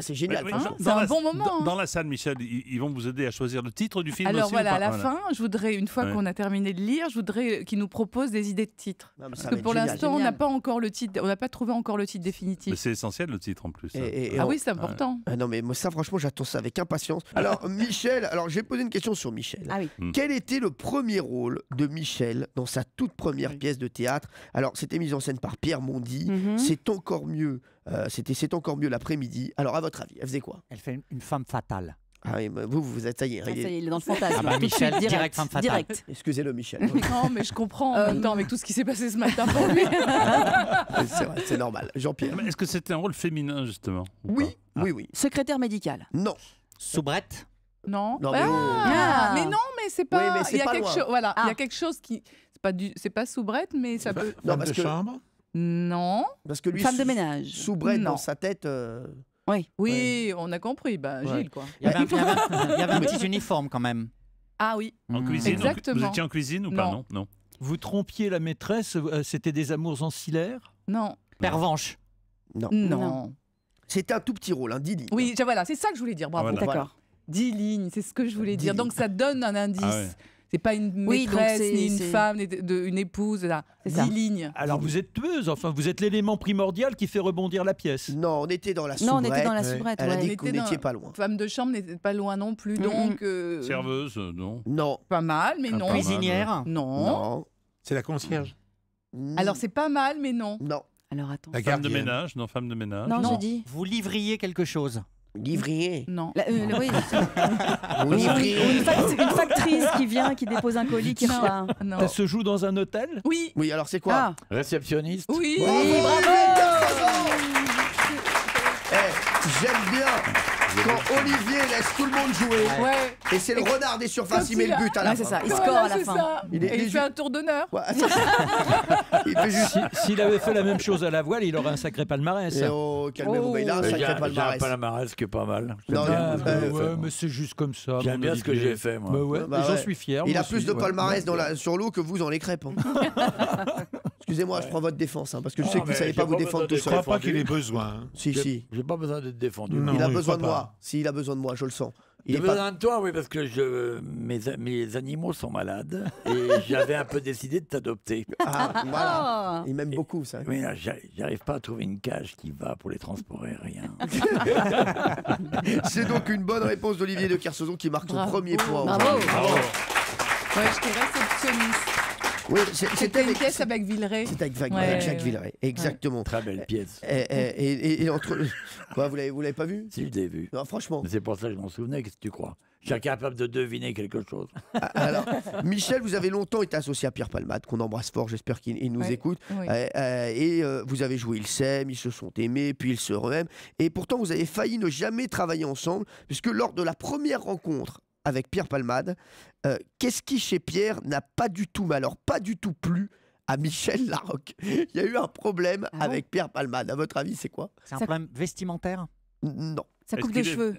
c'est génial. Oui, franchement. C'est un bon moment. Dans la salle, Michel, ils vont vous aider à choisir le titre du film Alors aussi, voilà, ou à pas la fin, je voudrais, une fois qu'on a terminé de lire, je voudrais qu'ils nous proposent des idées de titres. Non, Parce que pour l'instant, on n'a pas encore le titre, on n'a pas trouvé encore le titre Mais définitif. c'est essentiel le titre en plus. Ah oui, c'est important. Ah non, mais moi, ça, franchement, j'attends ça avec impatience. Alors, Michel, j'ai posé une question sur Michel. Ah oui. Quel était le premier rôle de Michel dans sa toute première pièce de théâtre? Alors, c'était mis en scène par Pierre Mondy. C'est encore mieux. C'est encore mieux l'après-midi. Alors, à votre avis, elle faisait quoi? Elle fait une femme fatale. Ah oui, vous êtes, ça y est. Ça y est, il est dans le fantasme. Ah bah, Tout de Michel, suite, direct femme fatale. direct. Excusez-le, Michel. Non, mais je comprends en même temps avec tout ce qui s'est passé ce matin pour lui. C'est vrai, c'est normal. Jean-Pierre. Est-ce que c'était un rôle féminin justement? Oui, oui. Secrétaire médical. Non. Soubrette. Non. Non, mais Mais non, mais c'est pas. Oui, mais c'est il y a pas quelque loin. chose. Voilà, il y Ah. a quelque chose qui. C'est pas soubrette, mais ça peut. Non, parce que, Non. parce que lui, Femme de ménage. Soubrette Non. dans sa tête. Oui, on a compris. Bah, Ouais. Gilles, quoi. Il y avait un petit uniforme quand même. Ah oui. En cuisine? Exactement. Vous étiez en cuisine ou pas? Non. Vous trompiez la maîtresse, c'était des amours ancillaires? Non. Pervenche. Non. C'était un tout petit rôle, 10 lignes. Oui, voilà, c'est ça que je voulais dire. Bravo. Voilà. D'accord. 10 lignes, c'est ce que je voulais 10 dire. lignes. Donc ça donne un indice. Ah ouais. C'est pas une Oui, donc maîtresse, c'est- ni une c'est- femme, ni une épouse. Là. C'est 10 ça. lignes. Alors vous êtes tueuse, enfin vous êtes l'élément primordial qui fait rebondir la pièce. Non, on était dans la soubrette. Non, on était dans la soubrette. Elle a ouais. dit que vous n'étiez pas loin. Femme de chambre n'était pas loin non plus, donc. Serveuse? Non. Non. Pas mal, mais non. pas mal. Cuisinière. Non. Non. C'est la concierge. Alors c'est pas mal, mais non. Non. Alors attends. La Femme de gardienne. ménage? Non, femme de ménage. Non, Non. j'ai dit. Vous livriez quelque chose. Livrier. Non. Oui. Ou livrier. Ou une factrice qui vient, qui dépose un colis, qui repart. Non. Ça se joue dans un hôtel? Oui. Oui, alors c'est quoi? Ah, Réceptionniste? Oui. Oui, bravo. J'aime bien quand Olivier laisse tout le monde jouer. Ouais. Et c'est le renard des surfaces, Quand il met il le a- but à la Ouais, fin. c'est ça. Il Voilà, score à la c'est fin. ça. Il est- Et il il est fait un tour d'honneur. Ouais, il fait juste. S'il avait fait la même chose à la voile, il aurait un sacré palmarès. Et oh, calmez-vous, mais il a un J'ai sacré un palmarès. palmarès qui est pas mal. Non, Ah, non, bah euh, ouais, mais c'est juste comme ça. J'aime mon bien ce que Olivier. j'ai fait, moi. Bah ouais, Bah mais j'en ouais. suis fier. Il moi a plus aussi, de ouais. palmarès sur l'eau que vous dans les crêpes. Hein. Excusez-moi, je prends votre défense, parce que je sais que vous ne savez pas vous défendre tout Je seul. crois pas qu'il ait besoin. hein. Si. J'ai pas besoin d'être défendu. Non, Il a je besoin de crois moi. Si, il a besoin de moi, je le sens. Il J'ai est pas... besoin de toi, oui, parce que mes animaux sont malades et j'avais un peu décidé de t'adopter. Ah, voilà. Ah. Il m'aime beaucoup, ça. Mais là, j'arrive pas à trouver une cage qui va pour les transporter, rien. C'est donc une bonne réponse d'Olivier de Kersauzon qui marque son Bravo. premier point. Bravo. aujourd'hui. Ouais, j'étais réceptionniste. Oui, C'était une pièce avec Villeray. C'était avec Ouais, Jacques ouais. Villeray, exactement. Très belle pièce. Et entre... Quoi, vous l'avez pas vu? Si, je l'ai vu. Non, franchement. Mais c'est pour ça que je m'en souvenais, qu'est-ce que tu crois? Je suis capable de deviner quelque chose. Alors, Michel, vous avez longtemps été associé à Pierre Palmade, qu'on embrasse fort, j'espère qu'il nous Ouais, écoute. oui. Et vous avez joué Ils s'aiment, ils se sont aimés, puis ils se re-aiment. Et pourtant, vous avez failli ne jamais travailler ensemble, puisque lors de la première rencontre avec Pierre Palmade, qu'est-ce qui, chez Pierre, n'a pas du tout, mais alors pas du tout plu à Michel Larocque? Il y a eu un problème avec Pierre Palmade. À votre avis, c'est quoi? C'est un problème vestimentaire? Non. Ça coupe de cheveux.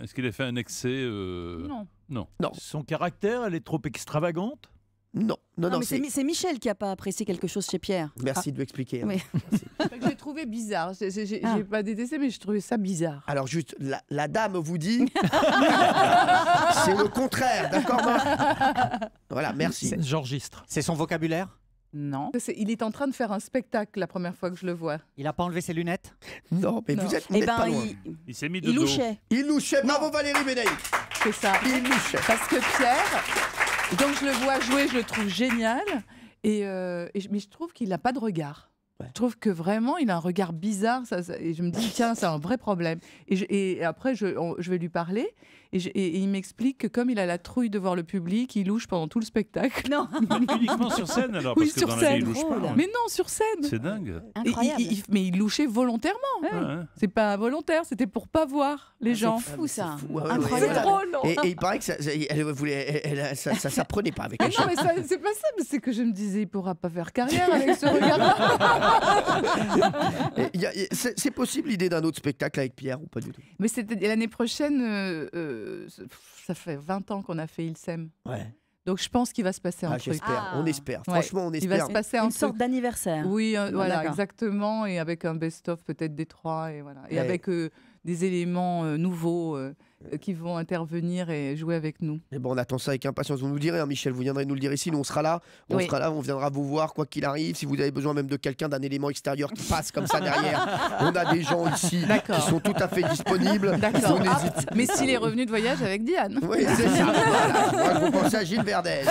Est-ce qu'il a fait un excès? Non. Non. Son caractère, elle est trop extravagante? Non. Non, mais c'est Michel qui n'a pas apprécié quelque chose chez Pierre. Merci de m'expliquer. hein. Oui. J'ai trouvé bizarre. J'ai pas détesté, mais je trouvais ça bizarre. Alors juste, la dame vous dit, c'est le contraire, d'accord Marc? Voilà, merci. J'enregistre. C'est son vocabulaire? Non. Il est en train de faire un spectacle la première fois que je le vois. Il n'a pas enlevé ses lunettes? Non, mais vous êtes pas loin. Il s'est mis de Il dos. louchait. Il louchait. Bravo Valérie Bénaï. C'est ça. Il louchait. Parce que Pierre, donc je le vois jouer, je le trouve génial. Mais je trouve qu'il n'a pas de regard. Je trouve que vraiment, il a un regard bizarre. Et je me dis, tiens, c'est un vrai problème. Et après, je vais lui parler. Et il m'explique que comme il a la trouille de voir le public, il louche pendant tout le spectacle. Non. Uniquement sur scène alors, Oui, parce que sur dans la vie, il scène. louche pas. Mais non, sur scène. C'est dingue. Incroyable. Mais il louchait volontairement. Ouais. C'est pas involontaire, c'était pour pas voir les gens. C'est fou ça. Fou, ouais, Incroyable. C'est drôle, non Et il paraît que ça s'apprenait pas avec Ah les non, mais c'est pas ça, mais c'est que je me disais, il pourra pas faire carrière avec ce regard-là. C'est possible l'idée d'un autre spectacle avec Pierre ou pas du tout? Mais c'était l'année prochaine, ça fait 20 ans qu'on a fait Ilsem. Ouais. Donc je pense qu'il va se passer un truc. J'espère, on espère. Ouais. Franchement, on Il va espère. se passer Une un sorte truc. d'anniversaire. Oui, voilà, d'accord. exactement. Et avec un best-of peut-être des trois. Et, voilà. Et Ouais. avec des éléments nouveaux qui vont intervenir et jouer avec nous. Et bon, on attend ça avec impatience. Vous nous direz, hein, Michel, vous viendrez nous le dire ici. Nous, on sera là. On Oui. sera là, on viendra vous voir, quoi qu'il arrive. Si vous avez besoin même de quelqu'un, d'un élément extérieur qui passe comme ça derrière, on a des gens ici qui sont tout à fait disponibles. D'accord. On hésite. Mais s'il est revenu de voyage avec Diane. Oui, c'est ça. Voilà. Je vois que vous pensez à Gilles Verdez.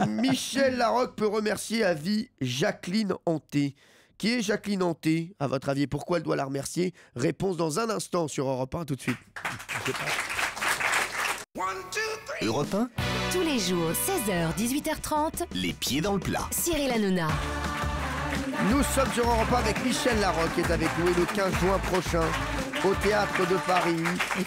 Michel Larocque peut remercier à vie Jacqueline Hanté. Qui est Jacqueline Hanté, à votre avis? Pourquoi elle doit la remercier? Réponse dans un instant sur Europe 1, tout de suite. Europe 1, Tous les jours, 16h, 18h30, les pieds dans le plat. Cyril Hanouna. Nous sommes sur Europe 1 avec Michel Larocque qui est avec nous et le 15 juin prochain au Théâtre de Paris.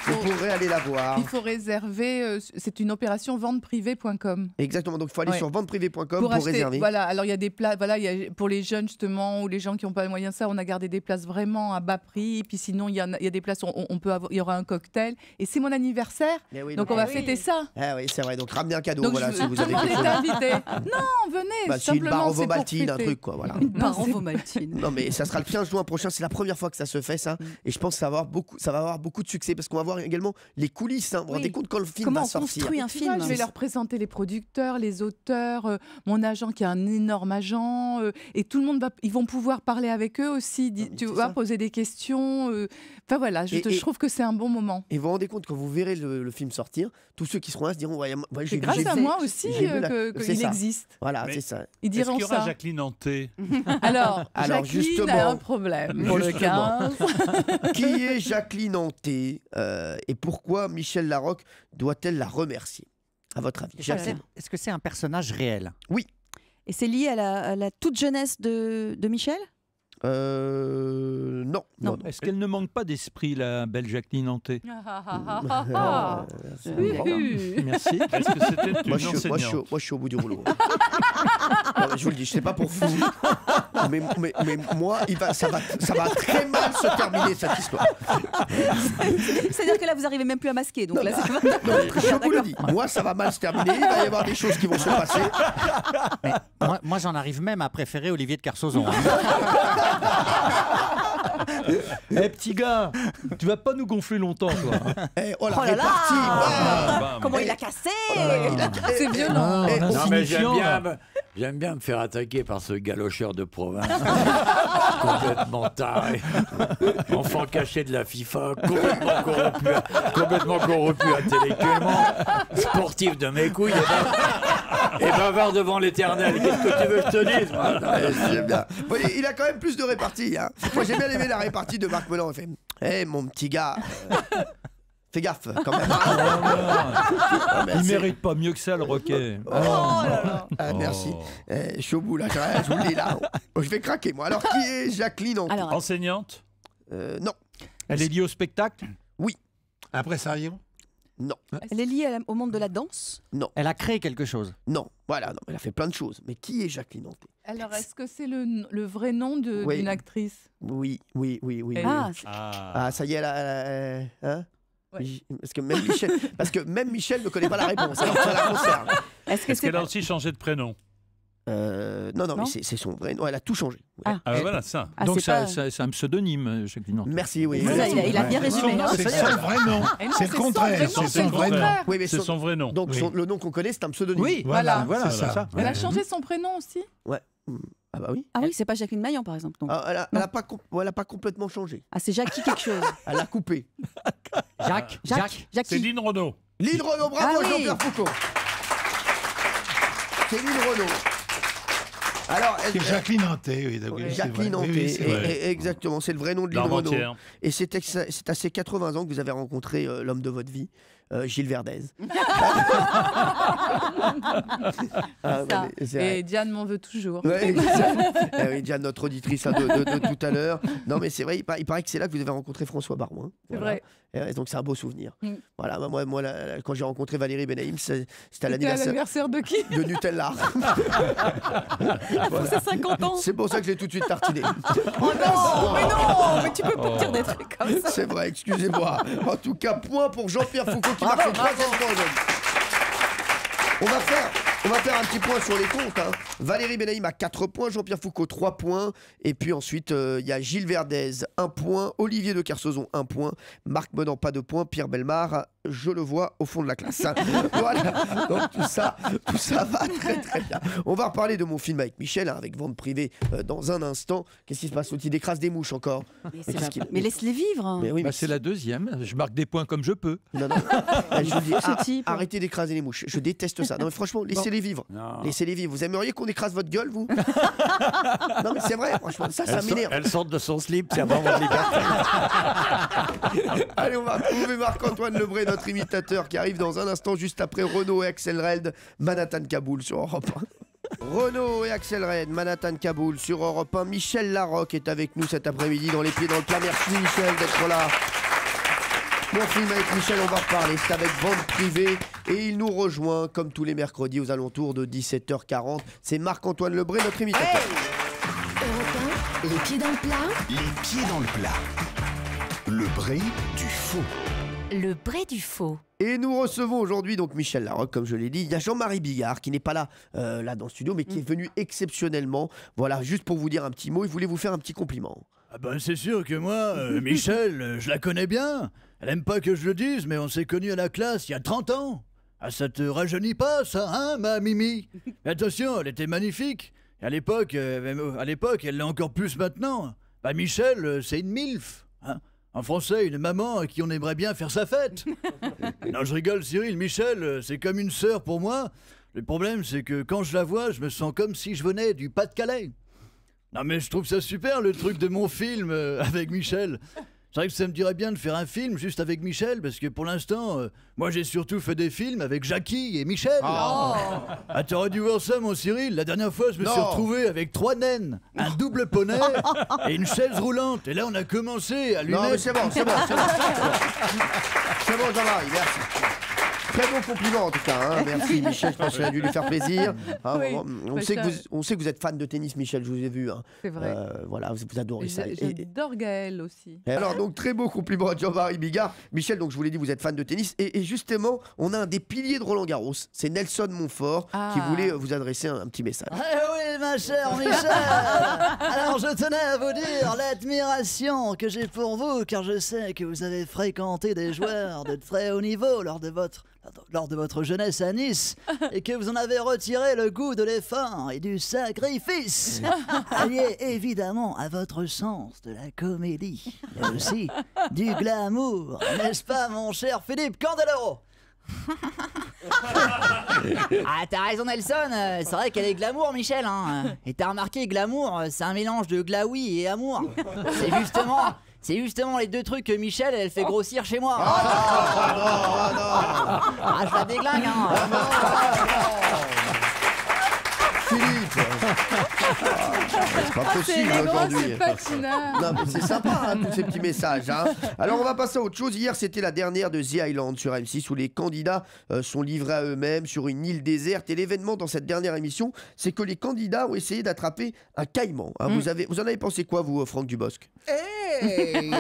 Vous pourrez aller la voir. Il faut réserver, c'est une opération venteprivée.com. Exactement, donc il faut aller Ouais. sur venteprivé.com pour acheter, réserver. Voilà, alors il y a des places, voilà, pour les jeunes justement, ou les gens qui n'ont pas les moyens, ça, on a gardé des places vraiment à bas prix. Puis sinon, il y a des places, on peut avoir, il y aura un cocktail. Et c'est mon anniversaire, Eh oui, donc on va fêter ça. Ah oui, c'est vrai, donc ramenez un cadeau, Donc voilà, si vous tout avez le monde quelque est chose. invité. Non, venez, Bah, si, une simplement, barre c'est pour ovomaltine, un fêter. truc quoi, voilà. Une barre ovomaltine. Non mais ça sera le 15 juin prochain, c'est la première fois que ça se fait ça, et je pense que ça va avoir beaucoup de succès parce qu'on va voir également les coulisses. Hein. Vous vous rendez compte quand le film Comment va on sortir? construit un Tu vois, film? je vais leur présenter les producteurs, les auteurs, mon agent qui est un énorme agent, et tout le monde ils vont pouvoir parler avec eux aussi, tu vois, poser des questions. Enfin voilà, je trouve que c'est un bon moment. Et vous vous rendez compte quand vous verrez le film sortir, tous ceux qui seront là se diront ouais, C'est grâce à moi aussi qu'il existe. Voilà, Mais c'est ça. Ils diront Est-ce qu'il y aura ça. Jacqueline Hanté? Alors Jacqueline justement, a un problème pour le 15. Qui est Jacqueline Hanté et pourquoi Michel Larocque doit-elle la remercier, à votre avis? Est-ce que c'est un personnage réel? Oui. Et c'est lié à la toute jeunesse de Michel? Non. Est-ce qu'elle ne manque pas d'esprit, la belle Jacqueline Hanté? Merci. Est-ce que c'était une enseignante? Moi, je suis au bout du rouleau. Non, mais je vous le dis, je sais pas pour vous, mais moi, ça va très mal se terminer cette histoire. C'est-à-dire que là, vous arrivez même plus à masquer. Donc là, c'est Non, mais je vous le dis, moi, ça va mal se terminer. Il va y avoir des choses qui vont se passer. Mais moi j'en arrive même à préférer Olivier de Kersauzon. Eh petit gars, tu vas pas nous gonfler longtemps, toi. Oh la Oh là là répartie. Comment il a cassé C'est violent. Non, mais j'aime bien me faire attaquer par ce galocheur de province. Complètement taré. Enfant caché de la FIFA, complètement corrompu intellectuellement, sportif de mes couilles et bavard devant l'éternel. Qu'est-ce que tu veux que je te dise, moi? J'aime bien. Bon, il a quand même plus de répartie. Hein. Moi, j'ai bien aimé la répartie de Marc Melan. Il fait hé, mon petit gars, fais gaffe quand même. Il mérite pas mieux que ça, le Roquet. Merci. Je suis au bout là, je vous le dis là. Je vais craquer moi. Alors, qui est Jacqueline Hanté? Enseignante? Non. Elle est liée au spectacle? Oui. Impresario? Non. Elle est liée au monde de la danse? Non. Elle a créé quelque chose? Non. Voilà, non, elle a fait plein de choses. Mais qui est Jacqueline Hanté? Alors, est-ce que c'est le vrai nom Oui. d'une actrice? Oui. Ah, Ça y est, là. Hein? Ouais. Parce que même Michel ne connaît pas la réponse. Alors que ça la concerne. Est-ce qu'elle a aussi changé de prénom? Non, mais c'est son vrai nom. Elle a tout changé. Ah, voilà, ça. Donc c'est un pseudonyme, Jacqueline Nanté. Merci, oui. Il a bien résumé. C'est son vrai nom. C'est le contraire. C'est son vrai nom. Oui, mais C'est son vrai nom. Donc le nom qu'on connaît, c'est un pseudonyme. Oui, Voilà, voilà, c'est ça. Elle a changé son prénom aussi. Ouais. Ah bah oui. Ah oui, c'est pas Jacqueline Maillan par exemple. Donc. Elle a pas complètement changé. Ah, c'est Jackie quelque chose. Elle a coupé. Jacques. C'est Lynn Renaud. Lynn Renaud, bravo Ah oui. Jean-Pierre Foucault. C'est Lynn Renaud. Alors, C'est Jacqueline Nanté, oui. Jacqueline Nanté. Nanté, exactement, c'est le vrai nom de Lynn Renaud. L'armentière. Et c'est à ses 80 ans que vous avez rencontré l'homme de votre vie, Gilles Verdez. Ah, Ça. mais c'est vrai. Et Diane m'en veut toujours. Ouais, oui, Diane, notre auditrice de tout à l'heure. Non, mais c'est vrai, il paraît que c'est là que vous avez rencontré François Barouin. C'est vrai. Et donc c'est un beau souvenir. Mm. Voilà, moi quand j'ai rencontré Valérie Benaïm, c'était à C'était à l'anniversaire l'anniversaire de qui? de Nutella. Pour ses 50 ans. C'est pour ça que je l'ai tout de suite tartiné. Oh non, mais non, mais tu peux pas dire des trucs comme ça. C'est vrai, excusez-moi. En tout cas, point pour Jean-Pierre Foucault qui marque le 3e point aujourd'hui. On va faire un petit point sur les comptes. Hein. Valérie Benaïm a 4 points, Jean-Pierre Foucault 3 points. Et puis ensuite, il y a Gilles Verdez 1 point, Olivier de Kersauzon 1 point, Marc Menant pas de points, Pierre Bellemare, je le vois au fond de la classe. Voilà, donc tout ça va très très bien. On va reparler de mon film avec Michel, hein, avec vente privée dans un instant. Qu'est-ce qui se passe? Il écrase des mouches encore. Mais laisse-les vivre. Mais oui, mais c'est la deuxième. Je marque des points comme je peux. Non. Je vous dis, arrêtez d'écraser les mouches. Je déteste ça. Non, mais franchement, laissez-les vivre. Laissez-les vivre. Vous aimeriez qu'on écrase votre gueule, vous? Non, mais c'est vrai, franchement, ça m'énerve. Elles sortent de son slip, c'est vraiment de liberté. Allez, on va retrouver Marc-Antoine Lebré, notre imitateur, qui arrive dans un instant, juste après Renaud et Axel Red, Manhattan Kaboul sur Europe 1. Renaud et Axel Red, Manhattan Kaboul sur Europe 1. Michel Larocque est avec nous cet après-midi dans Les Pieds dans le Plat. Merci Michel d'être là. Mon film avec Michel, on va reparler, c'est avec vente privée et il nous rejoint comme tous les mercredis aux alentours de 17h40. C'est Marc-Antoine Lebré, notre imitateur. Europe 1, les pieds dans le plat. Les pieds dans le plat. Le Bré du faux. Le Bré du faux. Et nous recevons aujourd'hui donc Michel Larocque, comme je l'ai dit. Il y a Jean-Marie Bigard qui n'est pas là, là dans le studio, mais qui est venu exceptionnellement. Voilà, juste pour vous dire un petit mot, il voulait vous faire un petit compliment. Ah ben c'est sûr que moi, Michel, je la connais bien. Elle aime pas que je le dise, mais on s'est connus à la classe il y a 30 ans. Ah, ça te rajeunit pas, ça, hein, ma Mimi? Mais attention, elle était magnifique. Et à l'époque, elle l'est encore plus maintenant. Bah, Michel, c'est une MILF. Hein. En français, une maman à qui on aimerait bien faire sa fête. Non, je rigole, Cyril. Michel, c'est comme une sœur pour moi. Le problème, c'est que quand je la vois, je me sens comme si je venais du Pas-de-Calais. Non, mais je trouve ça super, le truc de mon film avec Michel. C'est vrai que ça me dirait bien de faire un film juste avec Michel, parce que pour l'instant, moi j'ai surtout fait des films avec Jackie et Michel. Oh. Ah, t'aurais dû voir ça, mon Cyril. La dernière fois, je me suis retrouvé avec 3 naines, un double poney et une chaise roulante. Et là, on a commencé à lui Non, mettre... mais c'est bon. C'est bon, Jean-Marie, merci. Très bon compliment en tout cas, hein. Merci Michel, je pense que ça a dû lui faire plaisir. Hein, Oui, on sait que vous êtes fan de tennis, Michel, je vous ai vu. Hein. C'est vrai. Voilà, vous adorez ça. J'adore Gaël aussi. Et alors donc très beau compliment à Jean-Marie Bigard. Michel, donc je vous l'ai dit, vous êtes fan de tennis et justement on a un des piliers de Roland Garros, c'est Nelson Montfort qui voulait vous adresser un petit message. Oui, ma chère Michel. Alors je tenais à vous dire l'admiration que j'ai pour vous, car je sais que vous avez fréquenté des joueurs de très haut niveau lors de votre jeunesse à Nice et que vous en avez retiré le goût de l'effort et du sacrifice, allié évidemment à votre sens de la comédie, mais aussi du glamour, n'est-ce pas mon cher Philippe Candeloro? Ah, t'as raison Nelson, c'est vrai qu'elle est glamour Michel, hein. Et t'as remarqué, glamour, c'est un mélange de glaoui et amour. C'est justement les deux trucs que Michel, elle fait grossir chez moi. Ah, je la déglingue, hein. Philippe, c'est pas possible aujourd'hui. Non, mais c'est sympa, hein, tous ces petits messages. Hein. Alors, on va passer à autre chose. Hier, c'était la dernière de The Island sur M6 où les candidats sont livrés à eux-mêmes sur une île déserte. Et l'événement dans cette dernière émission, c'est que les candidats ont essayé d'attraper un caïman. Hein. Vous en avez pensé quoi, vous, Franck Dubosc? Hey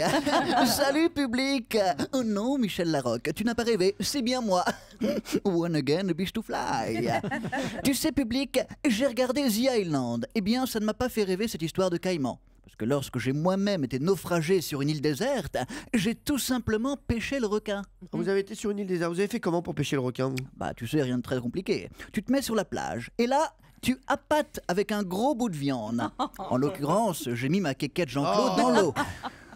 Salut public. Oh non, Michel Larocque, tu n'as pas rêvé, c'est bien moi. One again, a biche to fly. Tu sais public, j'ai regardé The Island. Eh bien, ça ne m'a pas fait rêver cette histoire de caïman. Parce que lorsque j'ai moi-même été naufragé sur une île déserte, j'ai tout simplement pêché le requin. Vous avez été sur une île déserte, vous avez fait comment pour pêcher le requin vous? Bah tu sais, rien de très compliqué. Tu te mets sur la plage, et là, tu appâtes avec un gros bout de viande. En l'occurrence, j'ai mis ma quéquette Jean-Claude dans l'eau.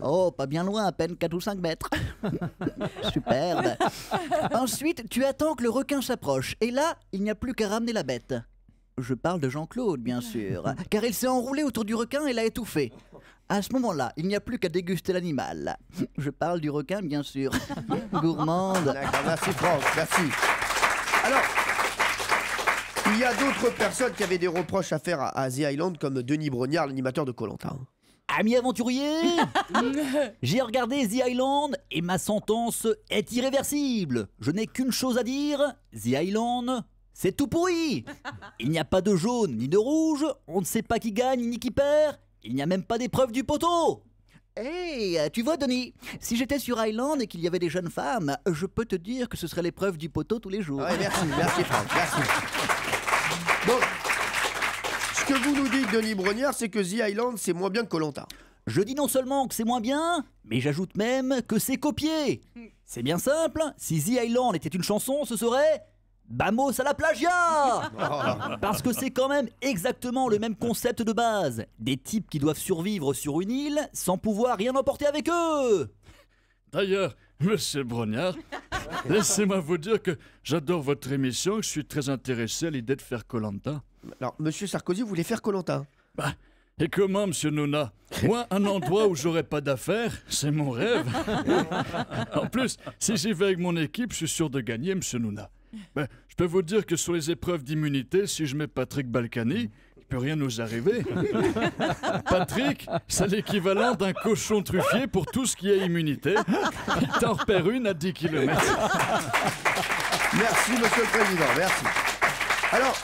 Oh, pas bien loin, à peine 4 ou 5 mètres. Superbe. Ensuite, tu attends que le requin s'approche, et là, il n'y a plus qu'à ramener la bête. Je parle de Jean-Claude, bien sûr, car il s'est enroulé autour du requin et l'a étouffé. À ce moment-là, il n'y a plus qu'à déguster l'animal. Je parle du requin, bien sûr. Gourmande. D'accord, merci Franck, merci. Alors, il y a d'autres personnes qui avaient des reproches à faire à The Island, comme Denis Brognard, l'animateur de Koh-Lanta. Amis aventuriers, j'ai regardé The Island et ma sentence est irréversible. Je n'ai qu'une chose à dire, The Island, c'est tout pourri. Il n'y a pas de jaune ni de rouge, on ne sait pas qui gagne ni qui perd, il n'y a même pas d'épreuve du poteau. Hey, tu vois Denis, si j'étais sur Island et qu'il y avait des jeunes femmes, je peux te dire que ce serait l'épreuve du poteau tous les jours. Ouais, merci Franck, merci. Donc, ce que vous nous dites, Denis Brognard, c'est que The Island, c'est moins bien que Koh-Lanta. Je dis non seulement que c'est moins bien, mais j'ajoute même que c'est copié. C'est bien simple, si The Island était une chanson, ce serait Vamos à la plagia. Parce que c'est quand même exactement le même concept de base. Des types qui doivent survivre sur une île sans pouvoir rien emporter avec eux. D'ailleurs, monsieur Brognard, laissez-moi vous dire que j'adore votre émission et que je suis très intéressé à l'idée de faire Koh-Lanta. Alors, monsieur Sarkozy voulait faire Koh-Lanta. Bah, et comment, monsieur Nouna? Moi, un endroit où j'aurais pas d'affaires, c'est mon rêve. En plus, si j'y vais avec mon équipe, je suis sûr de gagner, monsieur Nouna. Ben, je peux vous dire que sur les épreuves d'immunité, si je mets Patrick Balkany, il peut rien nous arriver. Patrick, c'est l'équivalent d'un cochon truffier pour tout ce qui est immunité. Il t'en repère une à 10 km. Merci, monsieur le président, merci. Alors,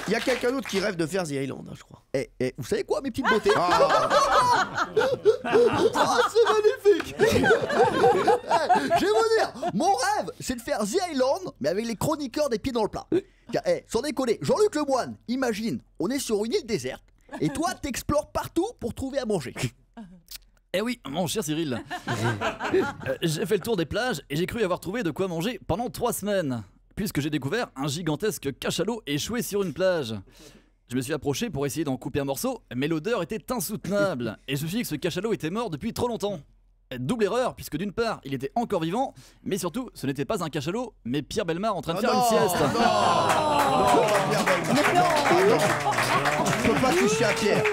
il y a quelqu'un d'autre qui rêve de faire The Island, hein, je crois. Et vous savez quoi, mes petites beautés? C'est magnifique. Je vais vous dire, mon rêve, c'est de faire The Island, mais avec les chroniqueurs des pieds dans le plat. Sans déconner, Jean-Luc Lemoyne, imagine, on est sur une île déserte, et toi, t'explores partout pour trouver à manger. Eh oui, mon cher Cyril, j'ai fait le tour des plages et j'ai cru avoir trouvé de quoi manger pendant 3 semaines, puisque j'ai découvert un gigantesque cachalot échoué sur une plage. Je me suis approché pour essayer d'en couper un morceau, mais l'odeur était insoutenable, et je me suis dit que ce cachalot était mort depuis trop longtemps. Double erreur, puisque d'une part, il était encore vivant, mais surtout, ce n'était pas un cachalot, mais Pierre Bellemare en train de faire une sieste. Je peux pas toucher à Pierre.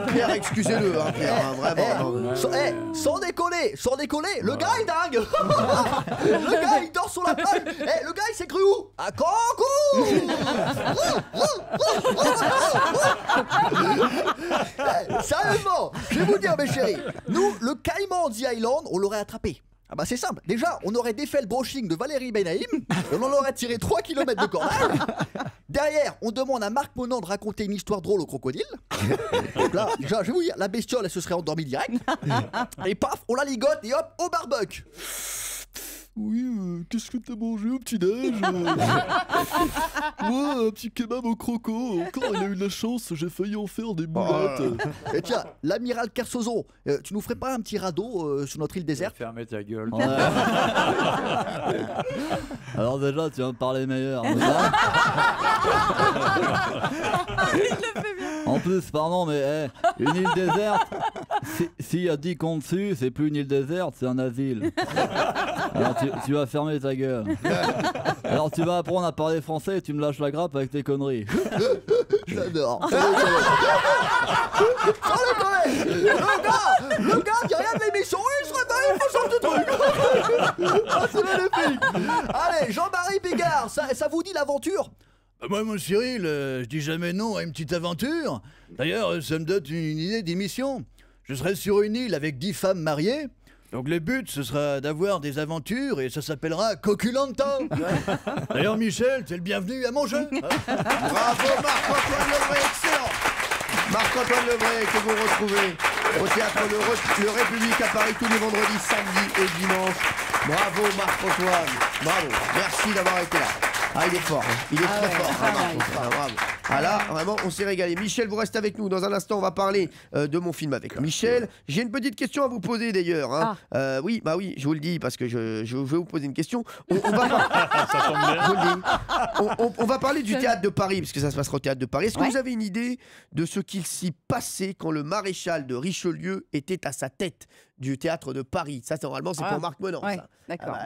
Pierre, excusez-le, hein, Pierre, hein, vraiment. Sans déconner, le gars est dingue. Le gars, il dort sur la plage. Le gars, il s'est cru où? À Cancun. Sérieusement, je vais vous dire, mes chéris, nous, le caïman The Island, on l'aurait attrapé. Ah bah c'est simple, déjà on aurait défait le brushing de Valérie Benaïm, on en aurait tiré 3 km de cordage. Derrière, on demande à Marc Monand de raconter une histoire drôle au crocodile. Donc là, déjà, je vais vous dire, la bestiole, elle se serait endormie direct. Et paf, on la ligote et hop, au barbecue. Oui, qu'est-ce que t'as mangé au petit-déj? Moi, un petit kebab au croco. Encore, il a eu de la chance, j'ai failli en faire des boulettes. Et tiens, l'amiral Kersozon, tu nous ferais pas un petit radeau sur notre île déserte? Fermez ta gueule. Ouais. Alors déjà, tu vas me parler meilleur. En plus, pardon, mais une île déserte, s'il y a 10 cons dessus, c'est plus une île déserte, c'est un asile. Alors tu vas fermer ta gueule. Alors tu vas apprendre à parler français et tu me lâches la grappe avec tes conneries. J'adore. Le gars qui regarde l'émission, il se réveille, il faut sortir de truc. Ah, c'est magnifique. Allez, Jean-Marie Picard, ça vous dit l'aventure? Moi, mon Cyril, je dis jamais non à une petite aventure. D'ailleurs, ça me donne une idée d'émission. Je serai sur une île avec 10 femmes mariées. Donc le but, ce sera d'avoir des aventures et ça s'appellera Koh-Lanta. D'ailleurs, Michel, t'es le bienvenu à mon jeu. Bravo Marc-Antoine Lebray, excellent. Marc-Antoine Lebray, que vous retrouvez au théâtre le République à Paris tous les vendredis, samedis et dimanches. Bravo Marc-Antoine, bravo, merci d'avoir été là. Ah, il est fort, hein. Il est très fort. Bravo. Ah là, vraiment, on s'est régalé. Michel, vous restez avec nous. Dans un instant, on va parler de mon film avec Michel. J'ai une petite question à vous poser d'ailleurs. Hein. Oui, je vous le dis parce que je vais vous poser une question. On va parler du théâtre de Paris, parce que ça se passera au théâtre de Paris. Est-ce que vous avez une idée de ce qu'il s'y passait quand le maréchal de Richelieu était à sa tête du théâtre de Paris? Ça, normalement, c'est pour Marc Menant. Ça. D'accord.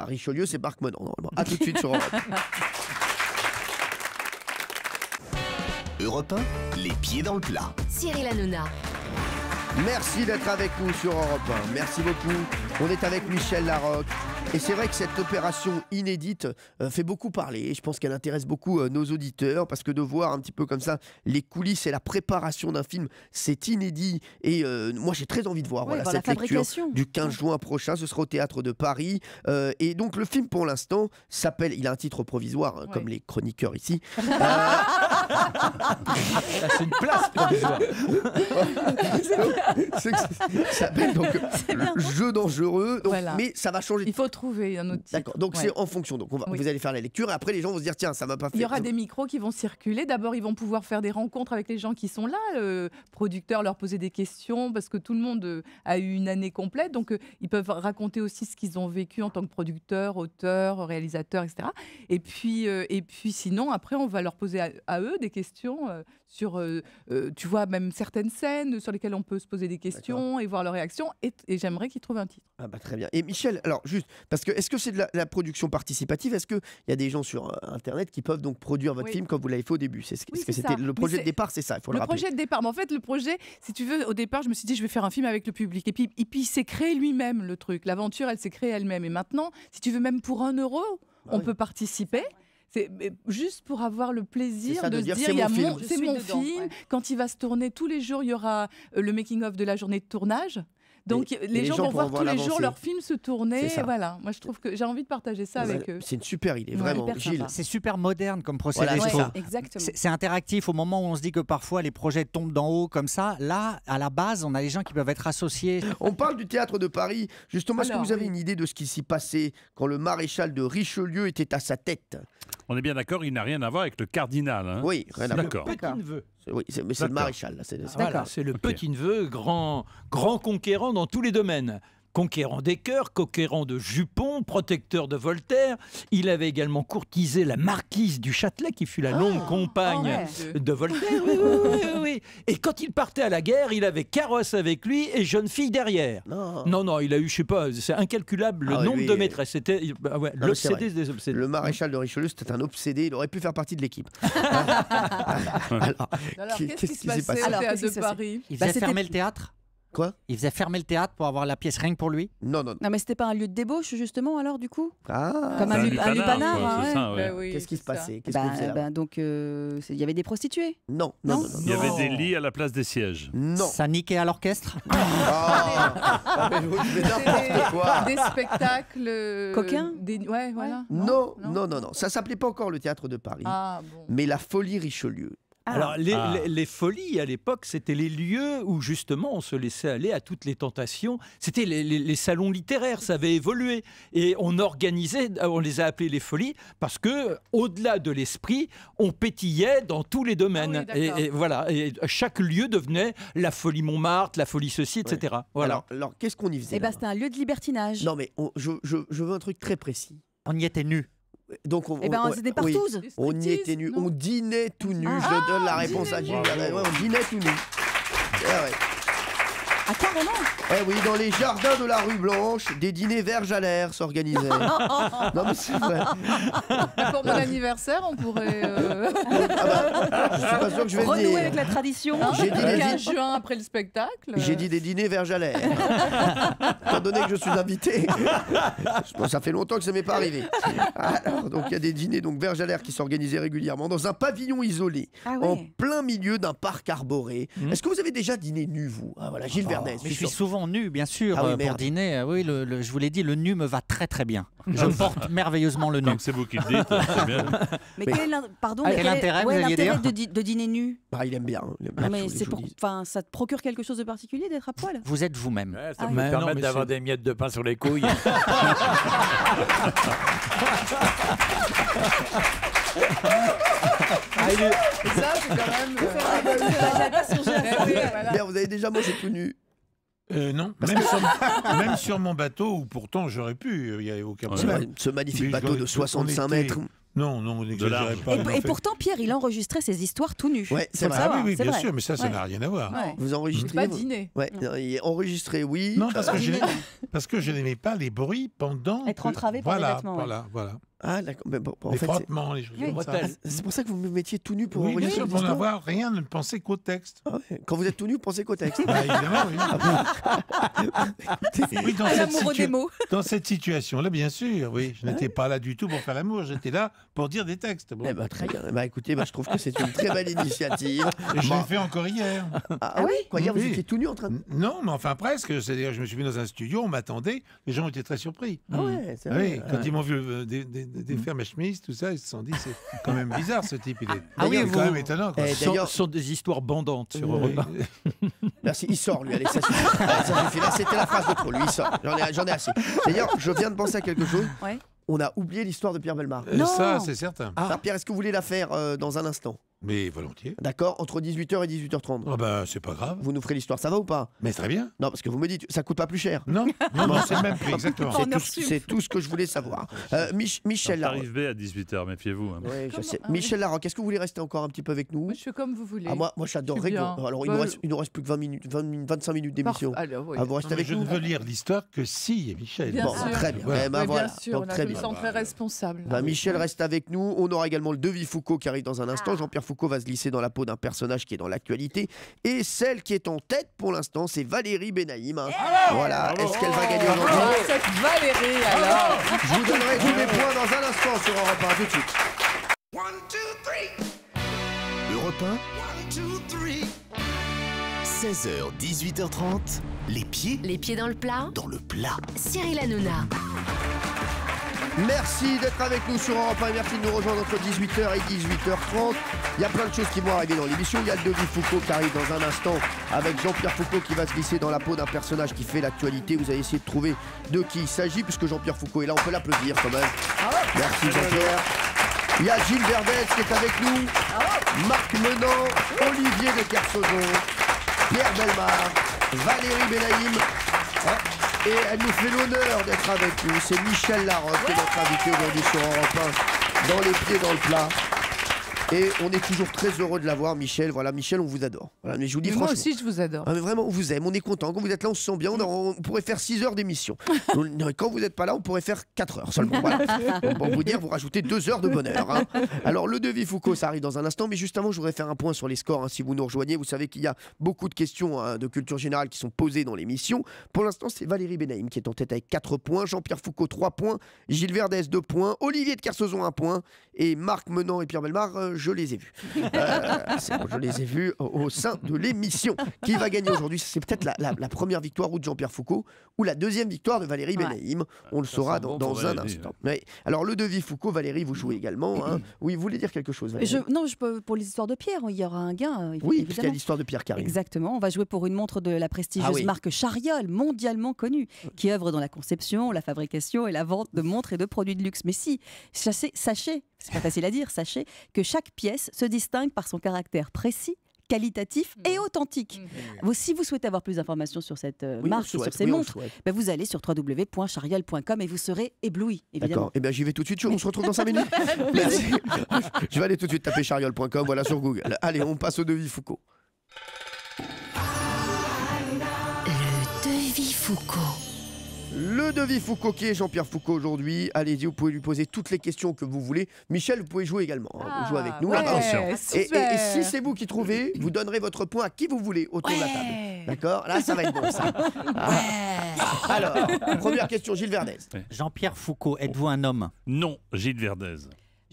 Richelieu, c'est Marc Menant, normalement. A tout de suite sur Europe. Europe 1, les pieds dans le plat. Cyril Hanouna. Merci d'être avec nous sur Europe 1. Merci beaucoup. On est avec Michel Larocque. Et c'est vrai que cette opération inédite fait beaucoup parler. Je pense qu'elle intéresse beaucoup nos auditeurs, parce que de voir un petit peu comme ça les coulisses et la préparation d'un film, c'est inédit. Et moi, j'ai très envie de voir cette lecture du 15 juin prochain. Ce sera au théâtre de Paris. Et donc, le film, pour l'instant, s'appelle... Il a un titre provisoire, hein, comme les chroniqueurs ici. C'est une place provisoire. Ça s'appelle donc Jeu dangereux. Donc, mais ça va changer. Il faut trouver un autre titre. D'accord, donc c'est en fonction. Donc vous allez faire la lecture et après les gens vont se dire tiens, ça m'a pas fait. Il y aura des micros qui vont circuler. D'abord, ils vont pouvoir faire des rencontres avec les gens qui sont là, le producteur, leur poser des questions, parce que tout le monde a eu une année complète. Donc ils peuvent raconter aussi ce qu'ils ont vécu en tant que producteur, auteur, réalisateur, etc. Et puis sinon, après, on va leur poser à eux des questions sur, tu vois, même certaines scènes sur lesquelles on peut se poser des questions et voir leurs réactions. Et j'aimerais qu'ils trouvent un titre. Ah bah très bien. Et Michel, alors juste, parce que est-ce que c'est de la production participative? Est-ce qu'il y a des gens sur Internet qui peuvent donc produire votre film comme vous l'avez fait au début? Parce que c'était le projet de départ, c'est ça, il faut le rappeler. Le projet de départ, mais en fait, le projet, si tu veux, au départ, je me suis dit, je vais faire un film avec le public. Et puis il s'est créé lui-même, le truc. L'aventure, elle s'est créée elle-même. Et maintenant, si tu veux, même pour 1 €, on peut participer. C'est juste pour avoir le plaisir de se dire, c'est mon film. Quand il va se tourner, tous les jours, il y aura le making-of de la journée de tournage. Donc les gens vont voir tous les jours leur film se tourner. Voilà. Moi, je trouve que j'ai envie de partager ça avec eux. C'est une super idée, vraiment. Gilles. C'est super moderne comme procédé. C'est interactif au moment où on se dit que parfois les projets tombent d'en haut comme ça. Là, à la base, on a les gens qui peuvent être associés. On parle du théâtre de Paris. Justement, est-ce que vous avez une idée de ce qui s'y passait quand le maréchal de Richelieu était à sa tête? On est bien d'accord, il n'a rien à voir avec le cardinal. Hein. Oui, rien à voir. D'accord. Petit-neveu. Oui, mais c'est le maréchal. Là. C'est le petit-neveu, grand conquérant dans tous les domaines. Conquérant des cœurs, conquérant de Jupon, protecteur de Voltaire. Il avait également courtisé la marquise du Châtelet, qui fut la longue compagne de Voltaire. Oui. Et quand il partait à la guerre, il avait carrosse avec lui et jeune fille derrière. Non, il a eu, je sais pas, c'est incalculable le nombre de maîtresses. C'était l'obsédé des obsédés. Le maréchal de Richelieu, c'était un obsédé. Il aurait pu faire partie de l'équipe. Alors, qu'est-ce qui se passait au théâtre de Paris? Il faisait fermer le théâtre? Quoi? Il faisait fermer le théâtre pour avoir la pièce rien que pour lui? Non, mais c'était pas un lieu de débauche, justement, alors, du coup? Comme un lupanar. Qu'est-ce qui se passait? Donc, il y avait des prostituées? Non. Il y avait des lits à la place des sièges. Non. Ça niquait à l'orchestre? N'importe quoi. Des spectacles... Coquins? Ouais, voilà. Non. Ça s'appelait pas encore le théâtre de Paris. Mais la Folie Richelieu. Alors, les folies, à l'époque, c'était les lieux où, justement, on se laissait aller à toutes les tentations. C'était les salons littéraires, ça avait évolué. Et on organisait, on les a appelés les folies, parce que, au-delà de l'esprit, on pétillait dans tous les domaines. Et voilà, et chaque lieu devenait la folie Montmartre, la folie ceci, etc. Voilà. Alors qu'est-ce qu'on y faisait? C'était un lieu de libertinage. Non, mais je veux un truc très précis. On y était nus. Donc c'était partouze. On y était nus. On dînait tout nus. Je donne la réponse à Gilles. On dînait tout nus. Ah, carrément? Oui, dans les jardins de la rue Blanche, des dîners verges à l'air s'organisaient. Non, mais c'est vrai. Pour mon anniversaire, on pourrait... je suis pas sûr que je vais renouer avec la tradition. J'ai dit le 15 juin après le spectacle. J'ai dit des dîners verges à l'air. Étant donné que je suis invité, ça fait longtemps que ça m'est pas arrivé. Alors, donc il y a des dîners verges à l'air qui s'organisaient régulièrement dans un pavillon isolé, en plein milieu d'un parc arboré. Est-ce que vous avez déjà dîné nu, vous? Voilà, Gilles Verdun. Verdez. Mais je suis souvent nu, bien sûr, Ah oui, pour merde. dîner. Oui, je vous l'ai dit, le nu me va très très bien. Je porte merveilleusement le nu. Donc c'est vous qui le dites, c'est bien. Mais pardon, Ah, mais quel intérêt, vous alliez l'intérêt dire de dîner nu? Bah, il aime bien. Non, mais c'est pour, enfin, ça te procure quelque chose de particulier d'être à poil? Vous êtes vous-même. Ouais, ça Ah peut oui. me permettre d'avoir des miettes de pain sur les couilles. Ça, c'est quand même. Bien, vous avez déjà mangé tout nu? Non, même sur mon bateau, où pourtant j'aurais pu, il n'y a aucun problème. Ce magnifique Mais bateau de 65 mètres. Non, vous n'exagérez pas. Et pourtant, Pierre, il enregistrait ses histoires tout nu. Ouais, c'est Faut le vrai. savoir, Ah oui, c'est bien vrai. sûr, mais ça Ouais. n'a rien à voir. Ouais. Vous enregistrez Pas dîner. Ouais, enregistré, oui. Non, parce que je n'aimais pas les bruits pendant. Être entravé par les voilà, vêtements, ouais. Voilà. Ah, d'accord. Mais bon, en Les fait, frottements, les choses Oui. comme ça. Ah, c'est pour ça que vous me mettiez tout nu pour Oui, bien enregistrer sûr, des pour histoires. n'avoir rien, ne penser qu'au texte. Ah ouais. Quand vous êtes tout nu, pensez qu'au texte. Bah, évidemment, oui. Oui, L'amoureux des mots. dans cette situation-là, bien sûr, oui. Je n'étais pas là du tout pour faire l'amour, j'étais là pour dire des textes. Bon. Eh ben, très bien. Eh ben, écoutez, je trouve que c'est une très belle initiative. Et je Bon. l'ai fait encore hier. Ah oui? Quoi, hier, vous Oui. étiez tout nu en train de. Non, mais enfin presque. C'est-à-dire, je me suis mis dans un studio, on m'attendait, les gens étaient très surpris. Ah ouais, c'est vrai. Oui, quand ils m'ont vu défaire ma chemise, tout ça, ils se sont dit, c'est quand même bizarre ce type. Il est, Ah oui, il est vous- quand même étonnant. Quoi. Eh, Ce d'ailleurs- sont des histoires bandantes sur Oui. Europe 1. Merci, il sort lui, allez, ça suffit. Allez, ça suffit. Là, c'était la phrase de trop, lui, il sort. J'en ai assez. D'ailleurs, je viens de penser à quelque chose. Ouais. On a oublié l'histoire de Pierre Bellemare. Ça, c'est certain. Alors, Pierre, est-ce que vous voulez la faire dans un instant? Mais volontiers. D'accord, entre 18h et 18h30. Ah ben, c'est pas grave. Vous nous ferez l'histoire, ça va ou pas? Mais très bien. Non, parce que vous me dites, ça coûte pas plus cher. Non, c'est le même prix, exactement. C'est tout ce que je voulais savoir. Michel Larocque. Arrivé à 18h, méfiez-vous. Hein. Oui, je sais. Michel Larocque, est-ce que vous voulez rester encore un petit peu avec nous? Je fais comme vous voulez. Ah, moi j'adorerais. Je suis bien. Alors, Bah, il nous reste plus que 25 minutes d'émission. Parfait. Alors, oui. Ah, vous restez Non, mais avec je nous? ne veux lire l'histoire que si, Michel. Bien Bon, sûr. très bien. Voilà. Eh ben, Oui, voilà. bien sûr, Donc, là, très je me bien. sens très responsable. Bah, Michel reste avec nous. On aura également le devis Foucault qui arrive dans un instant. Jean-Pierre Foucault va se glisser dans la peau d'un personnage qui est dans l'actualité. Et celle qui est en tête pour l'instant, c'est Valérie Benaïm. Voilà. Est-ce qu'elle va gagner aujourd'hui? Ah, cette Valérie, alors. Je vous donnerai tous les points dans un instant sur Europe 1. Tout de suite. 1, 2, 3. Europe 1, 2, 3. 16h, 18h30, les pieds Les pieds dans le plat. dans le plat. Cyril Hanouna. Merci d'être avec nous sur Europe 1 et merci de nous rejoindre entre 18h et 18h30. Il y a plein de choses qui vont arriver dans l'émission. Il y a le devis Foucault qui arrive dans un instant avec Jean-Pierre Foucault qui va se glisser dans la peau d'un personnage qui fait l'actualité. Vous allez essayer de trouver de qui il s'agit puisque Jean-Pierre Foucault est là. On peut l'applaudir quand même. Merci Jean-Pierre. Il y a Gilles Verdez qui est avec nous. Marc Menant, Olivier de Kersauzon, Pierre Bellemare, Valérie Benaïm. Et elle nous fait l'honneur d'être avec nous. C'est Michel Larocque qui est notre invité aujourd'hui sur Europe 1 dans les pieds dans le plat. Et on est toujours très heureux de l'avoir, Michel. Voilà, Michel, on vous adore. Voilà, mais je vous dis Mais moi franchement. aussi, je vous adore. Ah, mais vraiment, on vous aime, on est content. Quand vous êtes là, on se sent bien. On pourrait faire 6 heures d'émission. Quand vous n'êtes pas là, on pourrait faire 4 heures seulement. Voilà. Donc, pour vous dire, vous rajoutez 2 heures de bonheur. Hein. Alors, le devis Foucault, ça arrive dans un instant. Mais juste avant, je voudrais faire un point sur les scores. Hein, si vous nous rejoignez, vous savez qu'il y a beaucoup de questions de culture générale qui sont posées dans l'émission. Pour l'instant, c'est Valérie Benaïm qui est en tête avec 4 points. Jean-Pierre Foucault, 3 points. Gilles Verdez, 2 points. Olivier de Kersauzon, 1 point. Et Marc Menant et Pierre Bellemare, je les ai vus. C'est bon, je les ai vus au sein de l'émission. Qui va gagner aujourd'hui? C'est peut-être la première victoire ou de Jean-Pierre Foucault ou la deuxième victoire de Valérie Benaïm. On le saura dans un instant. Ouais. Alors le devis Foucault, Valérie, vous jouez également. Hein. Oui, vous voulez dire quelque chose, Valérie? Non, pour l'histoire de Pierre, il y aura un gain. Oui, évidemment. puisqu'il y a l'histoire de Pierre qui arrive. Exactement. On va jouer pour une montre de la prestigieuse marque Chariol, mondialement connue, qui œuvre dans la conception, la fabrication et la vente de montres et de produits de luxe. Mais si, sachez, c'est pas facile à dire, sachez que chaque pièce se distingue par son caractère précis, qualitatif et authentique. Si vous souhaitez avoir plus d'informations sur cette marque et sur ces montres, vous allez sur www.chariol.com et vous serez ébloui, évidemment. D'accord. Eh bien, j'y vais tout de suite. On se retrouve dans 5 minutes. Merci. Je vais aller tout de suite taper chariol.com, voilà, sur Google. Allez, on passe au devis Foucault. Le devis Foucault. Le devis Foucault qui est Jean-Pierre Foucault aujourd'hui. Allez-y, vous pouvez lui poser toutes les questions que vous voulez. Michel, vous pouvez jouer également. Vous jouez avec nous. ouais, Attention. Et super. si c'est vous qui trouvez, vous donnerez votre point à qui vous voulez autour de la table. D'accord? Là, ça va être bon, ça. Alors, première question, Gilles Verdez. Jean-Pierre Foucault, êtes-vous un homme? Non, Gilles Verdez.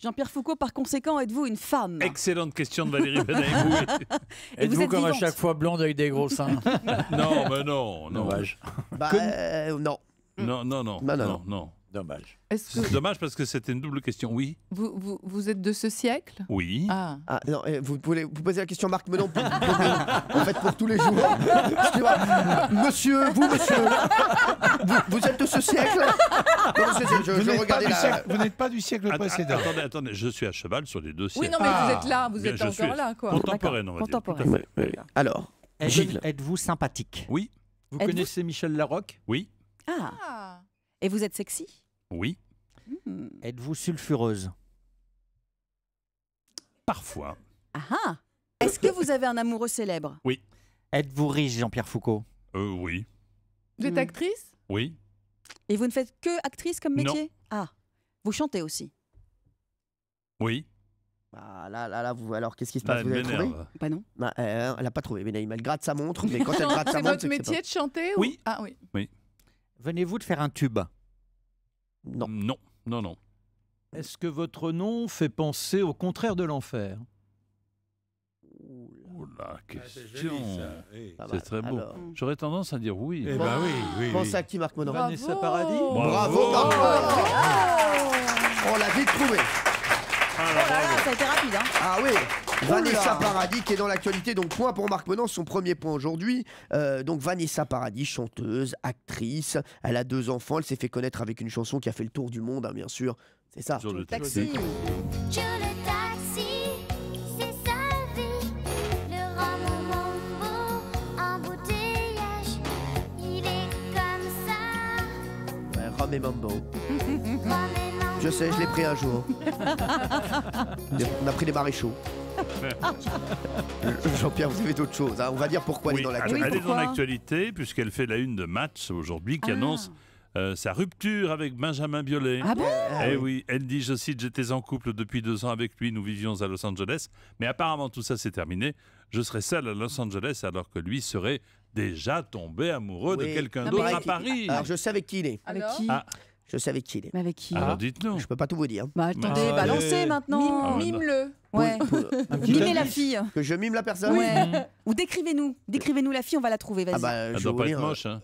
Jean-Pierre Foucault, par conséquent, êtes-vous une femme? Excellente question de Valérie Benaïm. Oui. Et vous Êtes-vous êtes comme à vivante. chaque fois blonde avec des gros seins? Non, mais non. Dommage. Bah, non. Non. Bah, non. Non. Dommage. Est-ce que C'est dommage parce que c'était une double question. Oui. vous êtes de ce siècle? Oui. Ah. Ah, non, vous posez la question à Marc Menon en fait pour tous les jours. Excusez-moi. Monsieur, vous vous êtes de ce siècle? Non, je regardais Vous n'êtes pas du siècle précédent. Attendez, je suis à cheval sur les deux siècles. Oui, non, mais vous êtes là, vous Bien, êtes je suis encore là, quoi. Contemporaine, on va dire. Tout à fait. Alors, êtes-vous sympathique? Oui. Vous Êtes-vous- connaissez Michel Larocque? Oui. Ah. Et vous êtes sexy? Oui. Êtes-vous sulfureuse? Parfois. Ah. Est-ce que vous avez un amoureux célèbre? Oui. Êtes-vous riche, Jean-Pierre Foucault? Oui. Vous êtes actrice? Oui. Et vous ne faites que actrice comme Non. métier? Ah. Vous chantez aussi? Oui. bah, là, vous, alors qu'est-ce qui se passe? Elle Vous avez trouvé? m'énerve. Bah non. Bah, elle n'a pas trouvé. Benaïm, elle gratte sa montre, mais quand elle gratte sa C'est montre, votre c'est que c'est métier de chanter? Oui. Ah oui. Oui. Venez-vous de faire un tube? Non. Non. Est-ce que votre nom fait penser au contraire de l'enfer? Oula, question. Pas C'est mal. très beau. Alors. J'aurais tendance à dire oui. Eh ben oui. Pensez à qui, Marc Menon? Vanessa Paradis? Bravo, Marc Menon. On l'a vite trouvé. Oh là là, ça a été rapide, hein. Ah oui, Vanessa Paradis qui est dans l'actualité, donc point pour Marc Menon, son premier point aujourd'hui. Donc Vanessa Paradis, chanteuse, actrice, elle a 2 enfants, elle s'est fait connaître avec une chanson qui a fait le tour du monde, hein, bien sûr. C'est ça. Sur le Taxi. Sur le taxi, c'est sa vie. Le rhum au mambo, embouteillage. Il est comme ça. Ouais, Rhum et Mambo. Rhum et mambo. Je sais, je l'ai pris un jour. On a pris des maréchaux. Jean-Pierre, vous avez d'autres choses. Hein. On va dire pourquoi elle est dans l'actualité. Elle est dans l'actualité puisqu'elle fait la une de Match aujourd'hui qui annonce sa rupture avec Benjamin Biolay. Ah bon? Eh oui, elle dit, je cite, j'étais en couple depuis 2 ans avec lui, nous vivions à Los Angeles, mais apparemment tout ça c'est terminé. Je serai seule à Los Angeles alors que lui serait déjà tombé amoureux de Oui. quelqu'un Non, d'autre mais- à Paris. Alors je sais avec qui il est. Avec Alors qui? Ah. Je sais avec qui il est. Mais avec qui? Alors dites-nous. Je peux pas tout vous dire. Bah attendez, Ah, balancez allez. maintenant. Mime-le. Ouais. Mimez la fille. Que je mime la personne. Ouais. Ou décrivez-nous la fille, on va la trouver, vas-y. Ah bah, Elle je doit vais pas vous être dire, moche. Hein.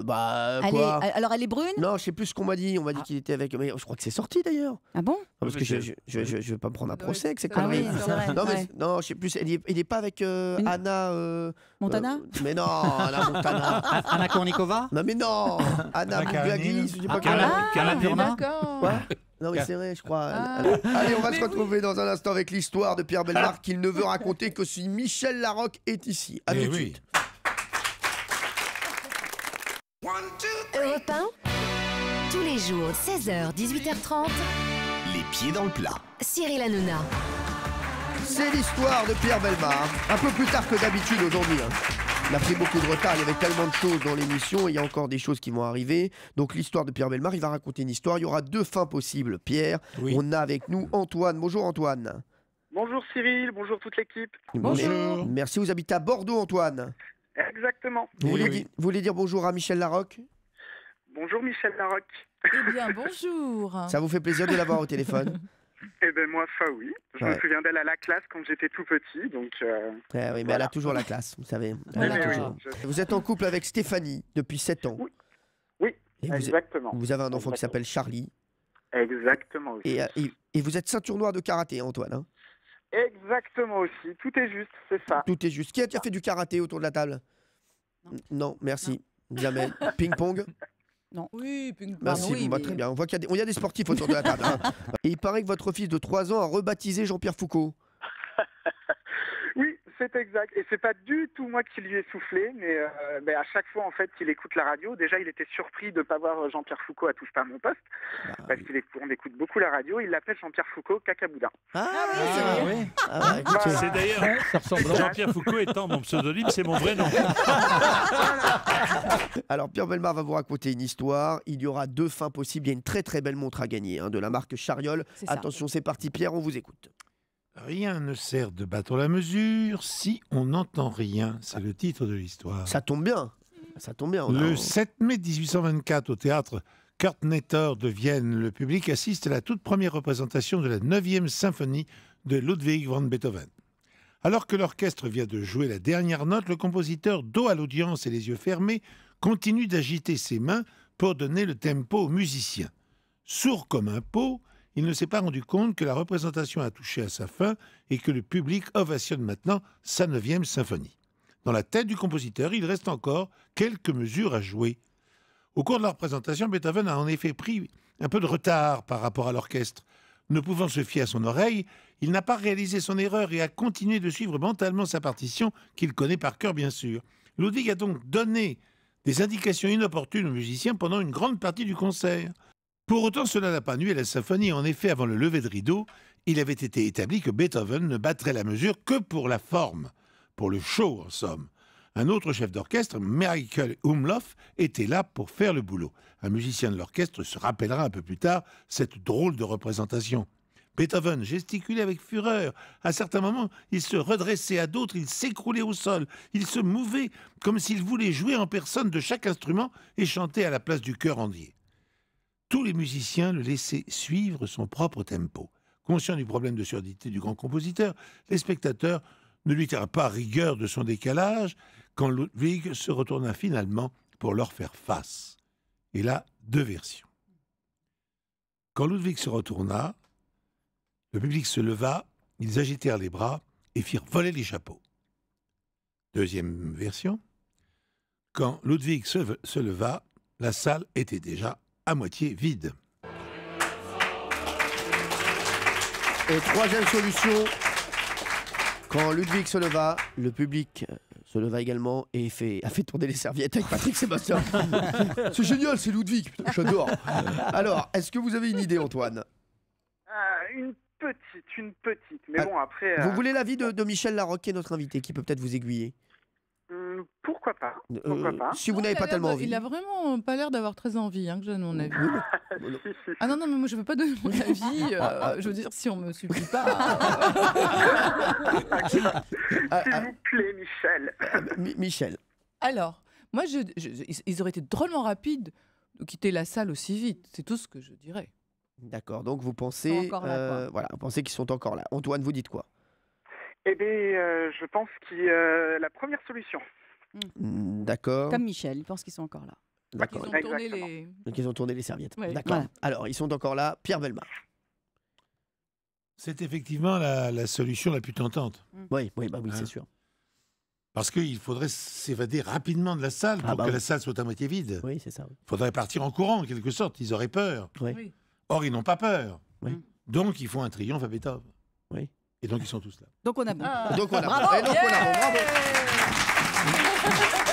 Bah Elle quoi est- alors elle est brune? Non, je sais plus ce qu'on m'a dit. On m'a dit qu'il était avec. Mais je crois que c'est sorti d'ailleurs. Ah bon? Non, parce mais que c'est- je vais pas me prendre un procès avec ces Ah oui, conneries. c'est vrai. Non, mais ouais. non, je sais plus. Il est pas avec Anna. Montana? Mais non, Anna Montana. Anna Kournikova? Non, mais non, Anna Bougagli, je sais pas quelle. D'accord. Quoi Non mais c'est vrai, je crois. Ah. Allez, on va se retrouver dans un instant avec l'histoire de Pierre Bellemare qu'il ne veut raconter que si Michel Larocque est ici. À tout de suite. Europe 1, tous les jours, 16h, 18h30, Les pieds dans le plat. Cyril Hanouna. C'est l'histoire de Pierre Bellemare. Un peu plus tard que d'habitude aujourd'hui. Hein. On a pris beaucoup de retard, il y avait tellement de choses dans l'émission, et il y a encore des choses qui vont arriver. Donc l'histoire de Pierre Bellemare, il va raconter une histoire. Il y aura 2 fins possibles. Pierre, on a avec nous Antoine. Bonjour Antoine. Bonjour Cyril, bonjour toute l'équipe. Bonjour. Merci, vous habitez à Bordeaux Antoine. Exactement. Vous voulez dire bonjour à Michel Larocque? Bonjour Michel Larocque. Eh bien, bonjour. Ça vous fait plaisir de l'avoir au téléphone? Eh ben moi, oui. Je me Ouais. souviens d'elle à la classe quand j'étais tout petit, donc... Eh oui, mais elle a toujours la classe, vous savez. Elle Voilà. a Oui, toujours. oui, je- Vous êtes en couple avec Stéphanie depuis 7 ans. Oui, Et vous, exactement. vous avez un enfant qui s'appelle Charlie. Exactement aussi. Et vous êtes ceinture noire de karaté, Antoine. Hein? Exactement aussi, tout est juste, c'est ça. Tout est juste. Qui a déjà fait du karaté autour de la table? Non, merci. Jamais. Ping-pong? Non. Oui, Merci, oui, bah, mais- très bien. On voit qu'il y a des sportifs autour de la table. Hein. Et il paraît que votre fils de 3 ans a rebaptisé Jean-Pierre Foucault. Oui, c'est exact. Et c'est pas du tout moi qui lui ai soufflé, mais à chaque fois en fait qu'il écoute la radio, déjà il était surpris de ne pas voir Jean-Pierre Foucault à Touche pas à mon poste, parce qu'on écoute beaucoup la radio. Il l'appelle Jean-Pierre Foucault Cacaboudin. Ah oui, c'est vrai. Ah bah, écoutez. C'est d'ailleurs Jean-Pierre Foucault étant mon pseudonyme, c'est mon vrai nom. Alors Pierre Bellemare va vous raconter une histoire. Il y aura 2 fins possibles. Il y a une très très belle montre à gagner hein, de la marque Chariol. C'est ça. Attention, c'est parti Pierre, on vous écoute. Rien ne sert de battre la mesure si on n'entend rien. C'est le titre de l'histoire. Ça tombe bien. Ça tombe bien. Le 7 mai 1824, au théâtre Kartnetor de Vienne, le public assiste à la toute première représentation de la 9e symphonie de Ludwig van Beethoven. Alors que l'orchestre vient de jouer la dernière note, le compositeur, dos à l'audience et les yeux fermés, continue d'agiter ses mains pour donner le tempo aux musiciens. Sourd comme un pot, il ne s'est pas rendu compte que la représentation a touché à sa fin et que le public ovationne maintenant sa 9e symphonie. Dans la tête du compositeur, il reste encore quelques mesures à jouer. Au cours de la représentation, Beethoven a en effet pris un peu de retard par rapport à l'orchestre. Ne pouvant se fier à son oreille, il n'a pas réalisé son erreur et a continué de suivre mentalement sa partition, qu'il connaît par cœur bien sûr. Ludwig a donc donné des indications inopportunes aux musiciens pendant une grande partie du concert. Pour autant, cela n'a pas nuit à la symphonie. En effet, avant le lever de rideau, il avait été établi que Beethoven ne battrait la mesure que pour la forme, pour le show en somme. Un autre chef d'orchestre, Michael Umlauf, était là pour faire le boulot. Un musicien de l'orchestre se rappellera un peu plus tard cette drôle de représentation. Beethoven gesticulait avec fureur. À certains moments, il se redressait, à d'autres, il s'écroulait au sol. Il se mouvait comme s'il voulait jouer en personne de chaque instrument et chanter à la place du chœur entier. Tous les musiciens le laissaient suivre son propre tempo. Conscient du problème de surdité du grand compositeur, les spectateurs ne lui tirent pas rigueur de son décalage quand Ludwig se retourna finalement pour leur faire face. Et là, deux versions. Quand Ludwig se retourna, le public se leva, ils agitèrent les bras et firent voler les chapeaux. Deuxième version. Quand Ludwig se leva, la salle était déjà à moitié vide. Et troisième solution, quand Ludwig se leva, le public se leva également et a fait tourner les serviettes avec Patrick Sébastien. C'est génial, c'est Ludwig, putain, j'adore. Alors, est-ce que vous avez une idée, Antoine? Une petite. Mais bon, après... Vous voulez l'avis de Michel Larocque, qui est notre invité, qui peut peut-être vous aiguiller? Pourquoi pas. Si vous n'avez pas tellement envie. Il a vraiment pas l'air d'avoir très envie, que je donne mon avis. Ah non, mais moi je veux pas donner mon avis. Je veux dire, si on me supplie pas. S'il vous plaît, Michel. Michel. Alors, moi, ils auraient été drôlement rapides de quitter la salle aussi vite. C'est tout ce que je dirais. D'accord, donc vous pensez, vous pensez qu'ils sont encore là. Antoine, vous dites quoi? Eh bien, je pense que la première solution. D'accord. Comme Michel, il pense qu'ils sont encore là. D'accord. Donc ils ont tourné les serviettes. Ouais. D'accord. Ouais. Alors, ils sont encore là. Pierre Bellemare. C'est effectivement la solution la plus tentante. Oui, c'est sûr. Parce qu'il faudrait s'évader rapidement de la salle pour que la salle soit à moitié vide. Oui, c'est ça. Il faudrait partir en courant, en quelque sorte. Ils auraient peur. Oui. Or, ils n'ont pas peur. Oui. Donc, ils font un triomphe à Beethoven. Oui. Et donc, ils sont tous là. Donc, on a bon. Donc, on a Bravo. bon. Et donc, on a bon. Bravo.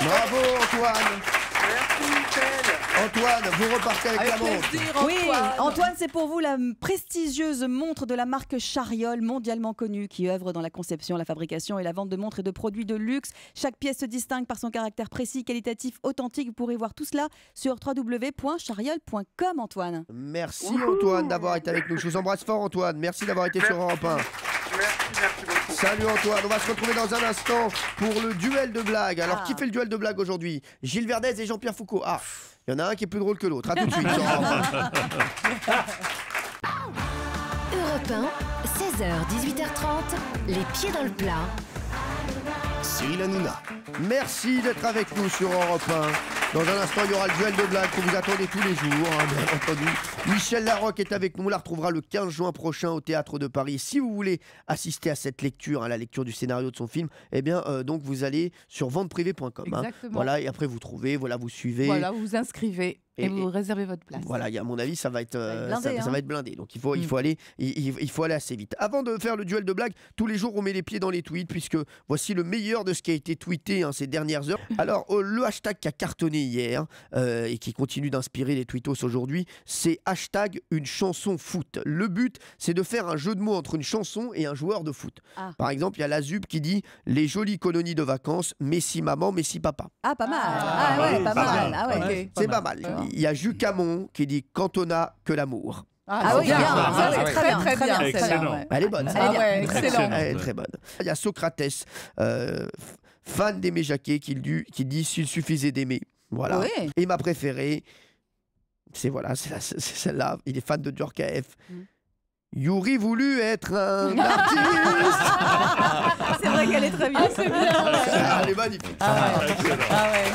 Bravo, Antoine. Merci, Michel. Antoine, vous repartez avec la montre. Oui, Antoine, c'est pour vous la prestigieuse montre de la marque Chariol, mondialement connue, qui œuvre dans la conception, la fabrication et la vente de montres et de produits de luxe. Chaque pièce se distingue par son caractère précis, qualitatif, authentique. Vous pourrez voir tout cela sur www.chariol.com, Antoine. Merci, Antoine, d'avoir été avec nous. Je vous embrasse fort, Antoine. Merci d'avoir été sur Europe 1. Merci beaucoup. Salut Antoine, on va se retrouver dans un instant pour le duel de blagues. Alors, qui fait le duel de blagues aujourd'hui? Gilles Verdez et Jean-Pierre Foucault. Ah, il y en a un qui est plus drôle que l'autre. À tout de suite sur Europe 1. Europe 1, 16h, 18h30, les pieds dans le plat. Cyril Hanouna. Merci d'être avec nous sur Europe 1. Dans un instant, il y aura le duel de blagues que vous attendez tous les jours, bien entendu. Michel Larocque est avec nous. On la retrouvera le 15 juin prochain au Théâtre de Paris. Si vous voulez assister à cette lecture, à la lecture du scénario de son film, eh bien, donc vous allez sur venteprivée.com. Exactement. Voilà, et après vous trouvez, voilà, vous suivez. Voilà, vous vous inscrivez et vous réservez votre place. Voilà, à mon avis, ça va être blindé, ça va être blindé. Donc il faut aller, il faut aller assez vite. Avant de faire le duel de blagues, tous les jours on met les pieds dans les tweets puisque voici le meilleur de ce qui a été tweeté ces dernières heures. Alors le hashtag qui a cartonné hier et qui continue d'inspirer les tweetos aujourd'hui, c'est hashtag une chanson foot. Le but, c'est de faire un jeu de mots entre une chanson et un joueur de foot. Par exemple, il y a Lazub qui dit les jolies colonies de vacances, Messi maman, Messi papa. Ah, pas mal. Ah ouais, pas mal. Ah ouais. Okay. C'est pas mal. Il y a Jules Camon qui dit quand on a que l'amour. Ah oui, bien. Très bien. Excellent. Elle est bonne. Excellent. Elle est très bonne. Il y a Socrates, fan d'Aimé Jacquet, qui dit s'il suffisait d'aimer. Voilà. Oui. Et ma préférée, c'est celle-là. Il est fan de Djorkaeff. Youri voulu être un artiste. C'est vrai qu'elle est très bien. C'est bien. Elle est magnifique. Ah ouais.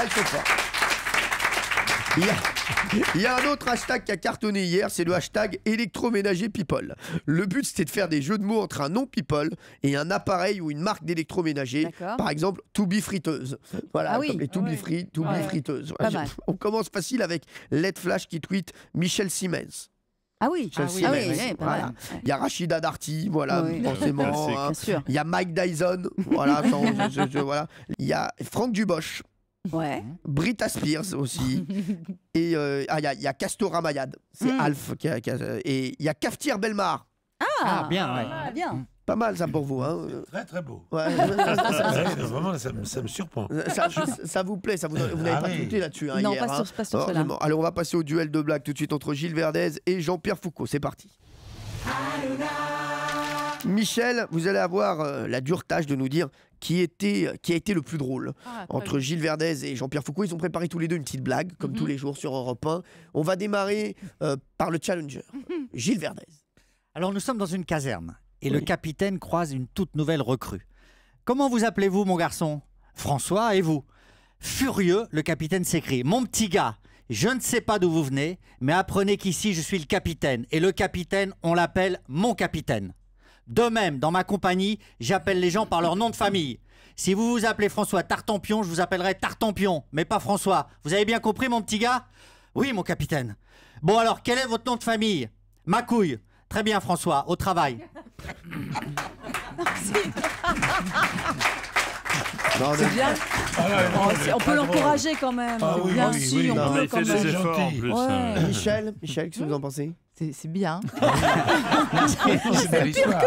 Elle fait fort. Il y a un autre hashtag qui a cartonné hier, c'est le hashtag électroménager people. Le but, c'était de faire des jeux de mots entre un nom people et un appareil ou une marque d'électroménager. Par exemple, To Be friteuse. Voilà, comme les To Be free, To Be friteuse. Voilà. On commence facile avec LED Flash qui tweet Michel Siemens. Ah oui, pas mal. Il y a Rachida Darty, voilà, forcément. Hein. Il y a Mike Dyson, voilà. Voilà. Il y a Franck Dubosch. Ouais. Brita Spears aussi. Et il y a Castora Mayad. C'est Alf. Et il y a Cafetière Belmar. Bien, ouais. Bien. Pas mal ça pour vous. Hein. Très très beau. Ouais. Vraiment, ça me surprend. Ça vous plaît, vous n'avez pas tweeté là-dessus Non, hier. pas sur cela. Alors on va passer au duel de blagues tout de suite entre Gilles Verdez et Jean-Pierre Foucault. C'est parti. Michel, vous allez avoir la dure tâche de nous dire qui a été le plus drôle. Entre Gilles Verdez et Jean-Pierre Foucault, ils ont préparé tous les deux une petite blague, comme tous les jours sur Europe 1. On va démarrer par le challenger, Gilles Verdez. Alors nous sommes dans une caserne et le capitaine croise une toute nouvelle recrue. Comment vous appelez-vous, mon garçon? François, et vous? Furieux, le capitaine s'écrie: mon petit gars, je ne sais pas d'où vous venez, mais apprenez qu'ici je suis le capitaine. Et le capitaine, on l'appelle mon capitaine. De même, dans ma compagnie, j'appelle les gens par leur nom de famille. Si vous vous appelez François Tartampion, je vous appellerai Tartampion, mais pas François. Vous avez bien compris, mon petit gars? Oui, mon capitaine. Bon alors, quel est votre nom de famille? Macouille. Très bien, François, au travail. C'est bien. On peut l'encourager quand même. Bien sûr, on peut quand même. Des efforts en plus. Michel, qu'est-ce que vous en pensez? C'est bien. C'est belle histoire.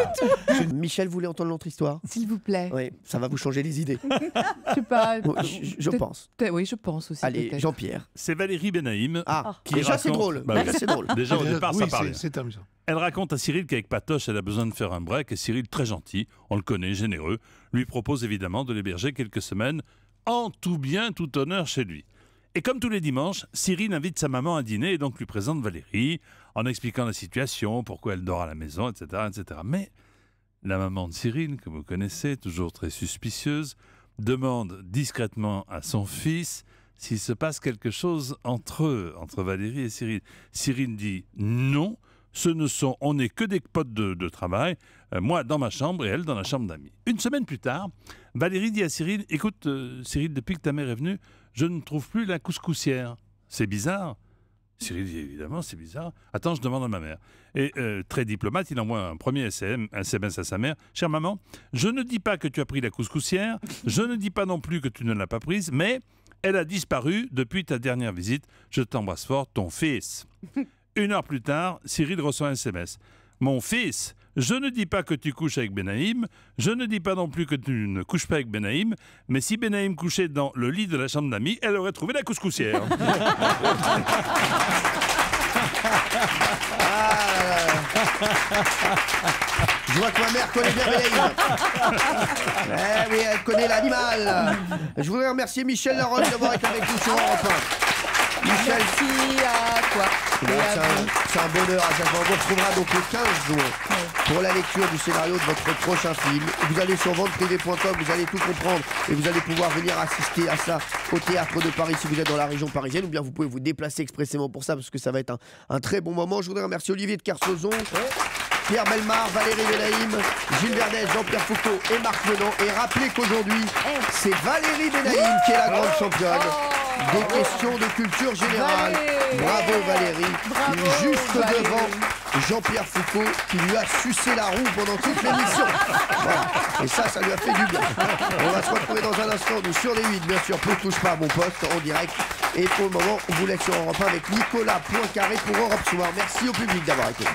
Michel voulait entendre l'autre histoire. S'il vous plaît. Oui, ça va vous changer les idées. Je sais pas. Je pense. Oui, je pense aussi. Allez, Jean-Pierre. C'est Valérie Benaïm. Qui déjà raconte... c'est drôle. C'est drôle. Déjà au départ, ça parlait. C'est amusant. Elle raconte à Cyril qu'avec Patoche, elle a besoin de faire un break et Cyril, très gentil, on le connaît, généreux, lui propose évidemment de l'héberger quelques semaines en tout bien, tout honneur chez lui. Et comme tous les dimanches, Cyril invite sa maman à dîner et donc lui présente Valérie en expliquant la situation, pourquoi elle dort à la maison, etc., etc. Mais la maman de Cyril, que vous connaissez, toujours très suspicieuse, demande discrètement à son fils s'il se passe quelque chose entre eux, entre Valérie et Cyril. Cyril dit non. On n'est que des potes de travail, moi dans ma chambre et elle dans la chambre d'amis. Une semaine plus tard, Valérie dit à Cyril: écoute, Cyril, depuis que ta mère est venue, je ne trouve plus la couscoussière. C'est bizarre. Cyril dit: évidemment, c'est bizarre. Attends, je demande à ma mère. Et très diplomate, il envoie un premier SMS à sa mère: chère maman, je ne dis pas que tu as pris la couscoussière, je ne dis pas non plus que tu ne l'as pas prise, mais elle a disparu depuis ta dernière visite. Je t'embrasse fort, ton fils. 1 heure plus tard, Cyril reçoit un SMS. Mon fils, je ne dis pas que tu couches avec Benaïm, je ne dis pas non plus que tu ne couches pas avec Benaïm, mais si Benaïm couchait dans le lit de la chambre d'amis, elle aurait trouvé la couscoussière. Je vois que ma mère connaît bien Benaïm. Oui, elle connaît l'animal. Je voudrais remercier Michel Laroche d'avoir été avec nous sur Europe 1. Michel, merci à toi. C'est un bonheur à chaque fois. On vous retrouvera donc le 15 juin pour la lecture du scénario de votre prochain film. Vous allez sur venteprivé.com, vous allez tout comprendre et vous allez pouvoir venir assister à ça au Théâtre de Paris si vous êtes dans la région parisienne, ou bien vous pouvez vous déplacer expressément pour ça parce que ça va être un très bon moment. Je voudrais remercier Olivier de Kersauzon, Pierre Bellemare, Valérie Benaïm, Gilles Verdez, Jean-Pierre Foucault et Marc Menant. Et rappelez qu'aujourd'hui, c'est Valérie Benaïm qui est la grande championne des questions de culture générale. Bravo Valérie. Juste devant Jean-Pierre Foucault qui lui a sucé la roue pendant toute l'émission. Voilà. Et ça lui a fait du bien. On va se retrouver dans un instant, nous sur les 8, bien sûr, pour Touche pas à mon poste en direct. Et pour le moment, on vous laisse sur Europe 1 avec Nicolas Poincaré pour Europe Soir. Merci au public d'avoir été là.